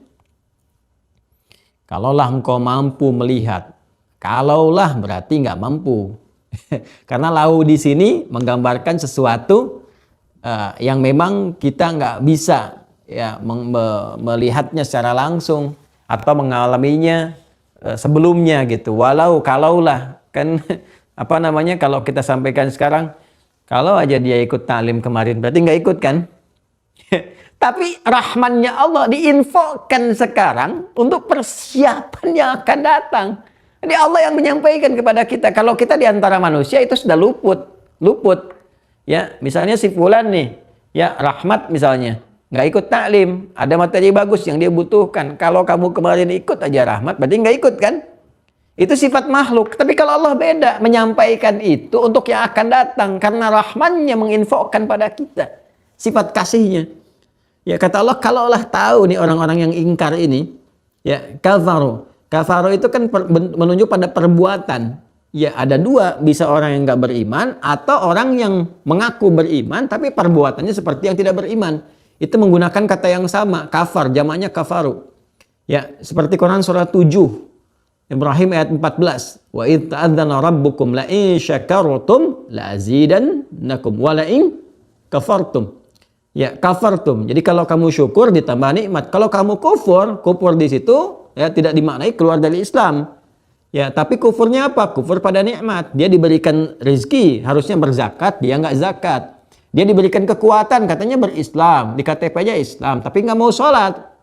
Kalaulah engkau mampu melihat, kalaulah berarti nggak mampu. Karena lau di sini menggambarkan sesuatu yang memang kita nggak bisa ya melihatnya secara langsung atau mengalaminya sebelumnya gitu. Walau kalaulah kan apa namanya kalau kita sampaikan sekarang, kalau aja dia ikut taklim kemarin berarti nggak ikut kan? Tapi rahmannya Allah diinfokan sekarang untuk persiapan yang akan datang. Jadi Allah yang menyampaikan kepada kita. Kalau kita di antara manusia itu sudah luput. Ya, misalnya si fulan nih, ya Rahmat misalnya, nggak ikut taklim, ada materi bagus yang dia butuhkan. Kalau kamu kemarin ikut aja Rahmat, berarti nggak ikut kan? Itu sifat makhluk. Tapi kalau Allah beda, menyampaikan itu untuk yang akan datang karena rahmannya menginfokan pada kita sifat kasihnya. Ya kata Allah, kalaulah tahu nih orang-orang yang ingkar ini, ya kafaru. Kafaru itu kan menunjuk pada perbuatan. Ya ada dua, bisa orang yang nggak beriman atau orang yang mengaku beriman tapi perbuatannya seperti yang tidak beriman. Itu menggunakan kata yang sama, kafar, jamaknya kafaru. Ya seperti Quran surah 7, Ibrahim ayat 14. Wa idh ta'adzana rabbukum la in syakartum la azidannakum wa la in kafartum. Ya, kafartum. Jadi kalau kamu syukur ditambah nikmat. Kalau kamu kufur di situ ya tidak dimaknai keluar dari Islam. Ya, tapi kufurnya apa? Kufur pada nikmat. Dia diberikan rezeki, harusnya berzakat, dia nggak zakat. Dia diberikan kekuatan, katanya berislam, di KTP-nya Islam, tapi nggak mau sholat.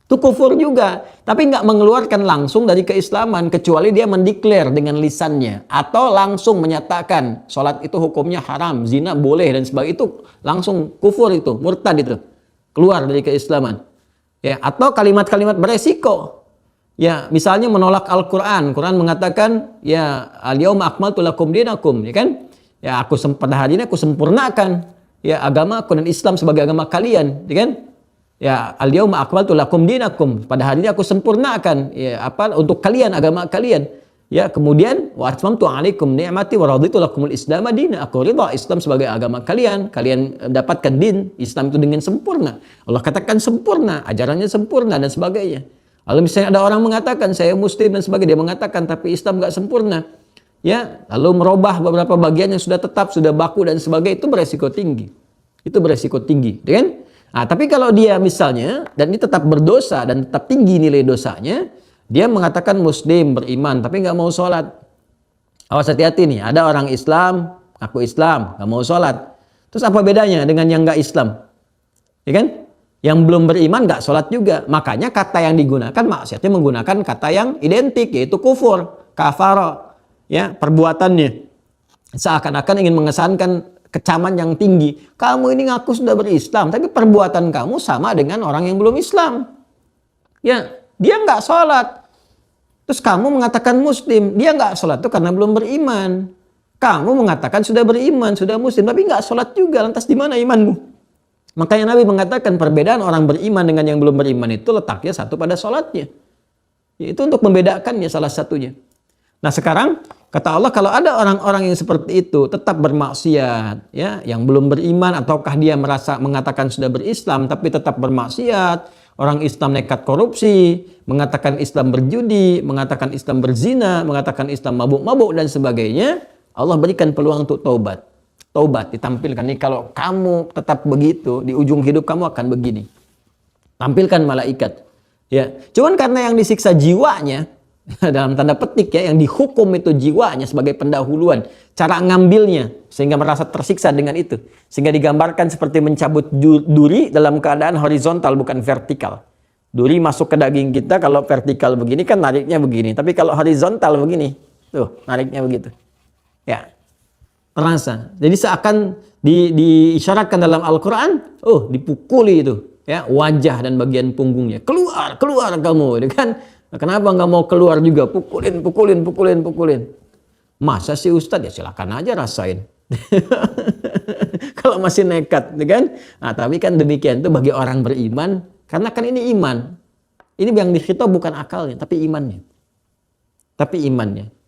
Itu kufur juga, tapi nggak mengeluarkan langsung dari keislaman kecuali dia mendeklar dengan lisannya atau langsung menyatakan sholat itu hukumnya haram, zina boleh dan sebagainya, itu langsung kufur, itu murtad, itu keluar dari keislaman. Ya, atau kalimat-kalimat beresiko. Ya, misalnya menolak Al-Qur'an. Quran mengatakan ya al-yauma akmaltu lakum dinakum, ya kan? Ya aku pada hari ini aku sempurnakan ya agama aku dan Islam sebagai agama kalian, ya kan? Ya al-yauma akmaltu lakum dinakum, pada hari ini aku sempurnakan ya apa untuk kalian agama kalian. Ya kemudian wa atmamtu alaikum ni'mati wa raditu lakumul islam dinan, aku ridha Islam sebagai agama kalian, kalian dapatkan din Islam itu dengan sempurna. Allah katakan sempurna, ajarannya sempurna dan sebagainya. Lalu misalnya ada orang mengatakan saya muslim dan sebagainya, dia mengatakan tapi Islam enggak sempurna. Ya, lalu merubah beberapa bagian yang sudah tetap, sudah baku dan sebagainya, itu beresiko tinggi. Itu beresiko tinggi, ya kan? Nah, tapi kalau dia misalnya, dan ini tetap berdosa dan tetap tinggi nilai dosanya, dia mengatakan muslim, beriman, tapi nggak mau sholat. Awas hati-hati nih, ada orang Islam, aku Islam, nggak mau sholat. Terus apa bedanya dengan yang nggak Islam? Ya kan? Yang belum beriman nggak sholat juga. Makanya kata yang digunakan, maksudnya menggunakan kata yang identik, yaitu kufur, kafara. Ya, perbuatannya. Seakan-akan ingin mengesankan kecaman yang tinggi. Kamu ini ngaku sudah berislam, tapi perbuatan kamu sama dengan orang yang belum Islam. Ya, dia nggak sholat. Terus kamu mengatakan muslim, dia nggak sholat itu karena belum beriman. Kamu mengatakan sudah beriman, sudah muslim, tapi nggak sholat juga. Lantas di mana imanmu? Makanya Nabi mengatakan perbedaan orang beriman dengan yang belum beriman itu letaknya satu pada sholatnya. Itu untuk membedakannya salah satunya. Nah sekarang kata Allah, kalau ada orang-orang yang seperti itu tetap bermaksiat, ya, yang belum beriman, ataukah dia merasa mengatakan sudah berislam tapi tetap bermaksiat, orang Islam nekat korupsi, mengatakan Islam berjudi, mengatakan Islam berzina, mengatakan Islam mabuk-mabuk dan sebagainya, Allah berikan peluang untuk taubat. Taubat ditampilkan nih, kalau kamu tetap begitu, di ujung hidup kamu akan begini. Tampilkan malaikat. Ya, cuman karena yang disiksa jiwanya, dalam tanda petik ya, yang dihukum itu jiwanya sebagai pendahuluan, cara ngambilnya sehingga merasa tersiksa dengan itu, sehingga digambarkan seperti mencabut duri dalam keadaan horizontal bukan vertikal. Duri masuk ke daging kita, kalau vertikal begini kan nariknya begini, tapi kalau horizontal begini, tuh nariknya begitu. Ya, terasa. Jadi seakan diisyaratkan dalam Al-Quran, oh dipukuli itu, ya, wajah dan bagian punggungnya, keluar kamu, kan? Kenapa nggak mau keluar juga? Pukulin. Masa sih Ustadz? Ya silakan aja rasain. Kalau masih nekat, kan? Nah, tapi kan demikian itu bagi orang beriman, karena kan ini iman. Ini yang dikhitab bukan akalnya, tapi imannya.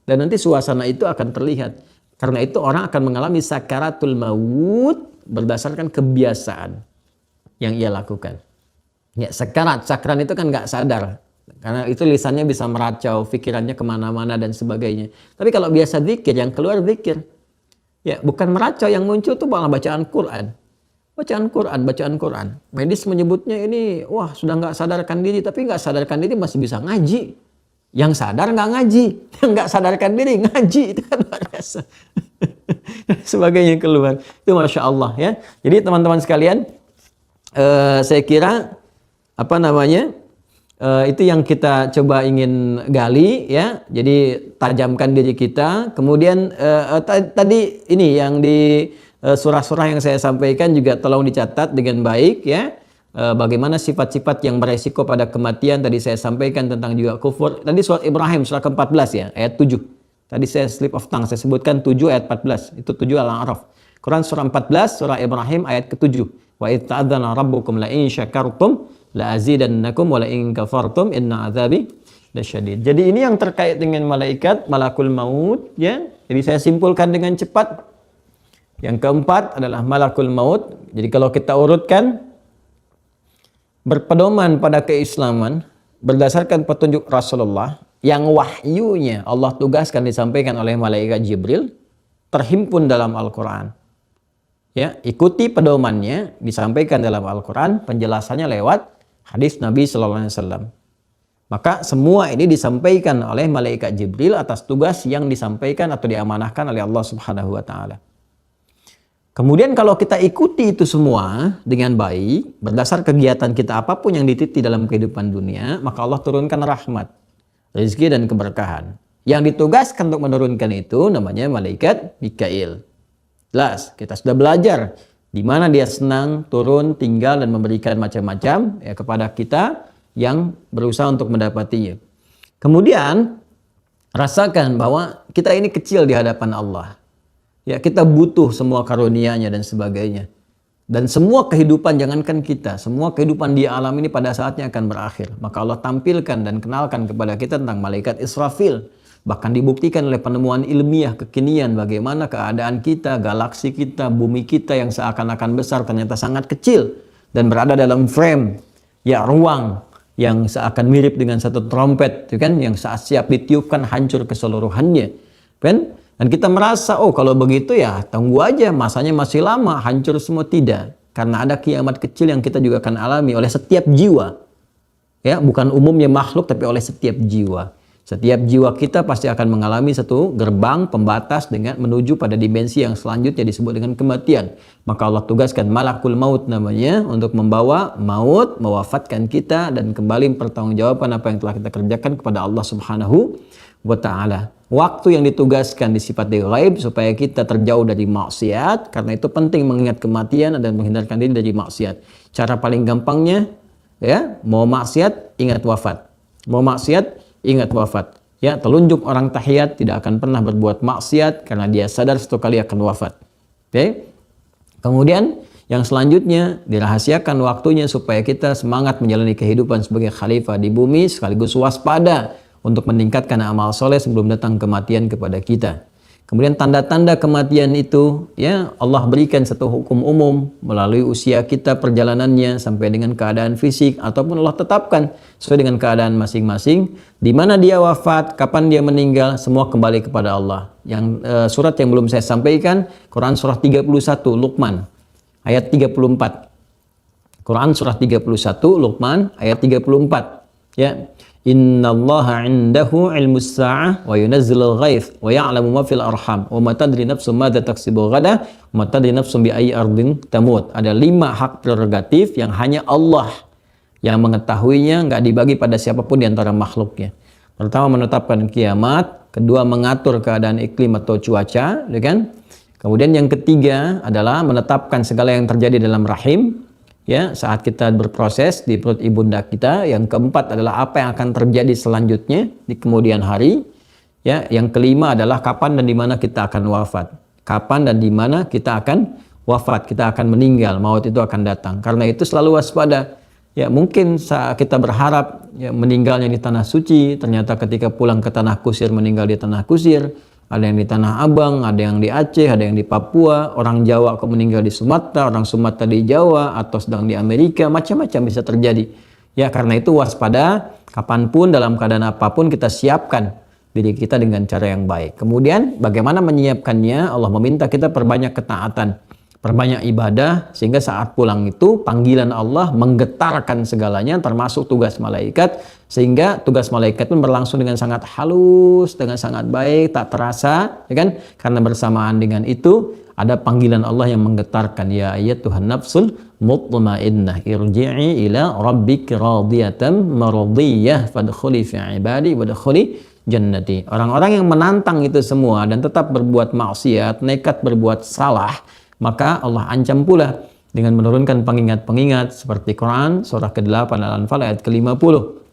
Dan nanti suasana itu akan terlihat. Karena itu orang akan mengalami sakaratul maut berdasarkan kebiasaan yang ia lakukan. Ya, sakrat itu kan nggak sadar. Karena itu lisannya bisa meracau, pikirannya kemana-mana dan sebagainya. Tapi kalau biasa zikir, yang keluar zikir. Ya, bukan meracau, yang muncul tuh malah bacaan Quran. Bacaan Quran. Medis menyebutnya ini, wah sudah nggak sadarkan diri, tapi nggak sadarkan diri masih bisa ngaji. Yang sadar nggak ngaji, yang nggak sadarkan diri ngaji, itu kan luar biasa. Sebagainya keluar, itu masya Allah ya. Jadi teman-teman sekalian, saya kira itu yang kita coba ingin gali ya. Jadi tajamkan diri kita. Kemudian tadi ini yang di surah-surah yang saya sampaikan juga tolong dicatat dengan baik ya. Bagaimana sifat-sifat yang beresiko pada kematian tadi saya sampaikan tentang juga kufur. Tadi surat Ibrahim surah ke-14 ya, ayat 7. Tadi saya slip of tongue, saya sebutkan 7 ayat 14. Itu 7 Al-A'raf. Quran surah 14 surah Ibrahim ayat ke-7. Wa idh ta'adzana rabbukum la in syakartum la azidannakum wa la in kafartum inna adzabi lasyadid. Jadi ini yang terkait dengan malaikat malakul maut ya. Jadi saya simpulkan dengan cepat. Yang keempat adalah malakul maut. Jadi kalau kita urutkan, berpedoman pada keislaman berdasarkan petunjuk Rasulullah yang wahyunya Allah tugaskan disampaikan oleh malaikat Jibril, terhimpun dalam Al-Quran. Ya, ikuti pedomannya disampaikan dalam Al-Quran, penjelasannya lewat hadis Nabi Sallallahu Alaihi Wasallam. Maka semua ini disampaikan oleh malaikat Jibril atas tugas yang disampaikan atau diamanahkan oleh Allah Subhanahu Wa Taala. Kemudian kalau kita ikuti itu semua dengan baik, berdasar kegiatan kita apapun yang dititi dalam kehidupan dunia, maka Allah turunkan rahmat, rezeki dan keberkahan. Yang ditugaskan untuk menurunkan itu namanya malaikat Mikail. Jelas, kita sudah belajar di mana dia senang turun, tinggal dan memberikan macam-macam ya kepada kita yang berusaha untuk mendapatinya. Kemudian rasakan bahwa kita ini kecil di hadapan Allah. Ya, kita butuh semua karunia-Nya dan sebagainya. Dan semua kehidupan, jangankan kita, semua kehidupan di alam ini pada saatnya akan berakhir. Maka Allah tampilkan dan kenalkan kepada kita tentang malaikat Israfil. Bahkan dibuktikan oleh penemuan ilmiah kekinian bagaimana keadaan kita, galaksi kita, bumi kita yang seakan-akan besar ternyata sangat kecil. Dan berada dalam frame, ya ruang yang seakan mirip dengan satu trompet, kan, yang saat siap ditiupkan hancur keseluruhannya. Kan? Dan kita merasa, oh kalau begitu ya tunggu aja, masanya masih lama, hancur semua. Tidak. Karena ada kiamat kecil yang kita juga akan alami oleh setiap jiwa. Ya, bukan umumnya makhluk, tapi oleh setiap jiwa. Setiap jiwa kita pasti akan mengalami satu gerbang pembatas dengan menuju pada dimensi yang selanjutnya disebut dengan kematian. Maka Allah tugaskan malakul maut namanya untuk membawa maut, mewafatkan kita dan kembali mempertanggungjawaban apa yang telah kita kerjakan kepada Allah Subhanahu wa Ta'ala. Waktu yang ditugaskan disifati ghaib supaya kita terjauh dari maksiat. Karena itu penting mengingat kematian dan menghindarkan diri dari maksiat. Cara paling gampangnya ya, mau maksiat ingat wafat. Mau maksiat ingat wafat. Ya, telunjuk orang tahiyat tidak akan pernah berbuat maksiat karena dia sadar satu kali akan wafat. Oke. Kemudian yang selanjutnya dirahasiakan waktunya supaya kita semangat menjalani kehidupan sebagai khalifah di bumi sekaligus waspada untuk meningkatkan amal soleh sebelum datang kematian kepada kita. Kemudian tanda-tanda kematian itu, ya Allah berikan satu hukum umum melalui usia kita perjalanannya sampai dengan keadaan fisik ataupun Allah tetapkan sesuai dengan keadaan masing-masing. Di mana dia wafat, kapan dia meninggal, semua kembali kepada Allah. Yang surat yang belum saya sampaikan, Quran surah 31 Luqman ayat 34. Quran surah 31 Luqman ayat 34. Ya. Innallaha indahu ilmus sa'ah wa yunazzilul ghaith wa ya'lamu ma fil arham wa ma tadri nafsum madza taksibu ghadan wa ma tadri nafsum bi ayyi ardin tamut. Ada 5 hak prerogatif yang hanya Allah yang mengetahuinya, nggak dibagi pada siapapun di antara makhluknya. Pertama, menetapkan kiamat, kedua, mengatur keadaan iklim atau cuaca, ya kan? Kemudian yang ketiga adalah menetapkan segala yang terjadi dalam rahim, ya, saat kita berproses di perut ibunda kita. Yang keempat adalah apa yang akan terjadi selanjutnya di kemudian hari. Ya, yang kelima adalah kapan dan di mana kita akan wafat. Kapan dan di mana kita akan wafat, kita akan meninggal, maut itu akan datang. Karena itu selalu waspada. Ya, mungkin saat kita berharap ya, meninggalnya di tanah suci, ternyata ketika pulang ke tanah kusir meninggal di tanah kusir. Ada yang di Tanah Abang, ada yang di Aceh, ada yang di Papua, orang Jawa kok meninggal di Sumatera, orang Sumatera di Jawa, atau sedang di Amerika, macam-macam bisa terjadi. Ya, karena itu waspada, kapanpun, dalam keadaan apapun kita siapkan diri kita dengan cara yang baik. Kemudian bagaimana menyiapkannya? Allah meminta kita perbanyak ketaatan, perbanyak ibadah, sehingga saat pulang itu panggilan Allah menggetarkan segalanya, termasuk tugas malaikat, sehingga tugas malaikat pun berlangsung dengan sangat halus, dengan sangat baik, tak terasa, ya kan? Karena bersamaan dengan itu ada panggilan Allah yang menggetarkan, ya ayyatuhan nafsul mutmainnah irji'i ila rabbiki radiyatan mardiyah fadkhuli fi ibadi wadkhuli jannati. Orang-orang yang menantang itu semua dan tetap berbuat maksiat, nekat berbuat salah, maka Allah ancam pula dengan menurunkan pengingat-pengingat seperti Quran surah ke-8 Al-Anfal ayat ke-50.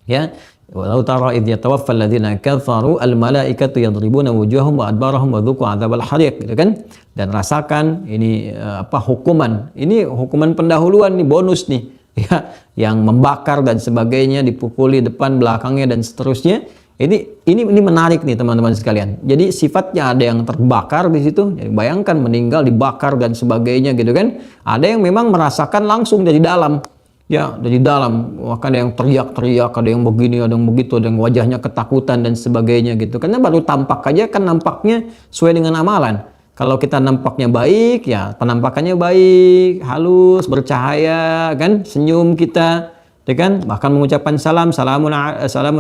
Ya, walau tara idh yatawaffal ladzina kafaru al malaikatu yadribuna wujuhahum wa adbarahum wa dzuqu adzabal hariq, gitu kan? Dan rasakan ini hukuman. Ini hukuman pendahuluan nih, bonus nih. Ya, yang membakar dan sebagainya, dipukuli depan, belakangnya dan seterusnya. Ini menarik nih teman-teman sekalian. Jadi sifatnya ada yang terbakar di situ. Jadi bayangkan meninggal dibakar dan sebagainya gitu kan. Ada yang memang merasakan langsung dari dalam. Ya, dari dalam. Maka ada yang teriak-teriak, ada yang begini, ada yang begitu, ada yang wajahnya ketakutan dan sebagainya gitu. Karena baru tampak aja kan nampaknya sesuai dengan amalan. Kalau kita nampaknya baik, ya penampakannya baik, halus, bercahaya kan, senyum kita. Ya kan, bahkan mengucapkan salamun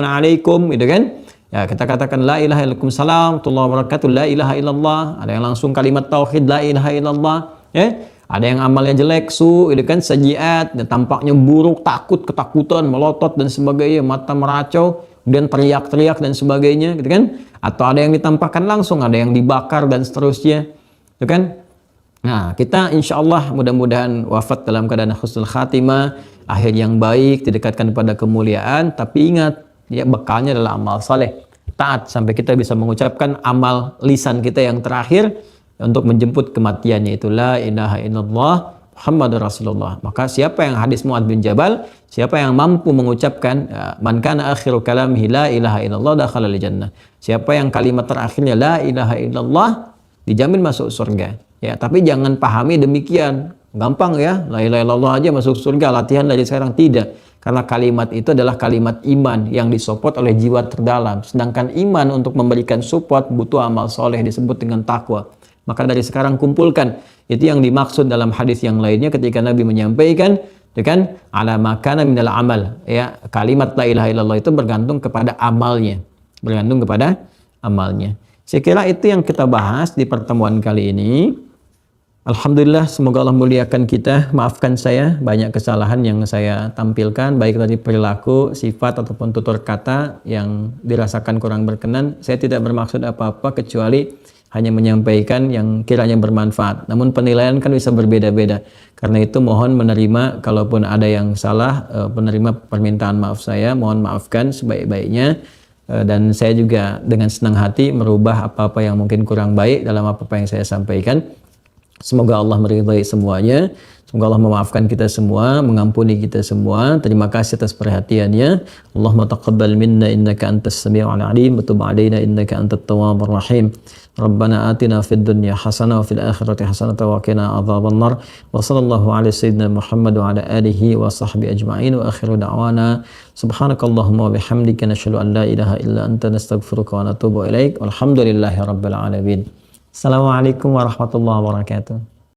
alaikum, gitu kan. Ya, kita katakan la ilaha illallah, salam warahmatullahi wabarakatuh, la ilaha illallah. Ada yang langsung kalimat tauhid la ilaha illallah, ya. Ada yang amalnya jelek, gitu kan, sajiat, dan tampaknya buruk, takut, ketakutan, melotot dan sebagainya, mata meracau, kemudian teriak-teriak dan sebagainya, gitu kan. Atau ada yang ditampakkan langsung, ada yang dibakar dan seterusnya, gitu kan. Nah, kita insya Allah mudah-mudahan wafat dalam keadaan husnul khatimah, akhir yang baik, didekatkan pada kemuliaan. Tapi ingat, ya bekalnya adalah amal saleh, taat sampai kita bisa mengucapkan amal lisan kita yang terakhir untuk menjemput kematiannya, itu la ilaha illallah Muhammadur Rasulullah. Maka siapa yang hadis Mu'adz bin Jabal, siapa yang mampu mengucapkan man kana akhiru kalamihi la ilaha illallah dakhala al-jannah. Siapa yang kalimat terakhirnya la ilaha illallah, dijamin masuk surga. Ya, tapi jangan pahami demikian. Gampang ya, la ilaha illallah aja masuk surga, latihan dari sekarang. Tidak. Karena kalimat itu adalah kalimat iman yang disupport oleh jiwa terdalam. Sedangkan iman untuk memberikan support butuh amal soleh, disebut dengan takwa. Maka dari sekarang kumpulkan. Itu yang dimaksud dalam hadis yang lainnya ketika Nabi menyampaikan, kan, ala makana minal amal. Ya, kalimat la ilaha illallah itu bergantung kepada amalnya. Bergantung kepada amalnya. Saya kira itu yang kita bahas di pertemuan kali ini. Alhamdulillah, semoga Allah muliakan kita. Maafkan saya banyak kesalahan yang saya tampilkan, baik dari perilaku, sifat ataupun tutur kata yang dirasakan kurang berkenan. Saya tidak bermaksud apa-apa kecuali hanya menyampaikan yang kiranya bermanfaat. Namun penilaian kan bisa berbeda-beda. Karena itu mohon menerima, kalaupun ada yang salah, penerima permintaan maaf saya, mohon maafkan sebaik-baiknya. Dan saya juga dengan senang hati merubah apa-apa yang mungkin kurang baik dalam apa-apa yang saya sampaikan. Semoga Allah meridhai semuanya. Semoga Allah memaafkan kita semua, mengampuni kita semua. Terima kasih atas perhatiannya. Allahumma taqabbal minna innaka antas sami'ul alim wa tub 'alaina innaka antat tawwabur rahim. Rabbana atina fid dunya hasanah wa fil akhirati hasanah wa qina adzabannar. Wa sallallahu ala sayyidina Muhammad wa ala alihi wa sahbihi ajma'in wa akhiru da'wana subhanakallahumma wa bihamdika nashhadu an la ilaha illa anta nastaghfiruka wa natubu ilaik. Walhamdulillahi rabbil alamin. Assalamualaikum warahmatullahi wabarakatuh.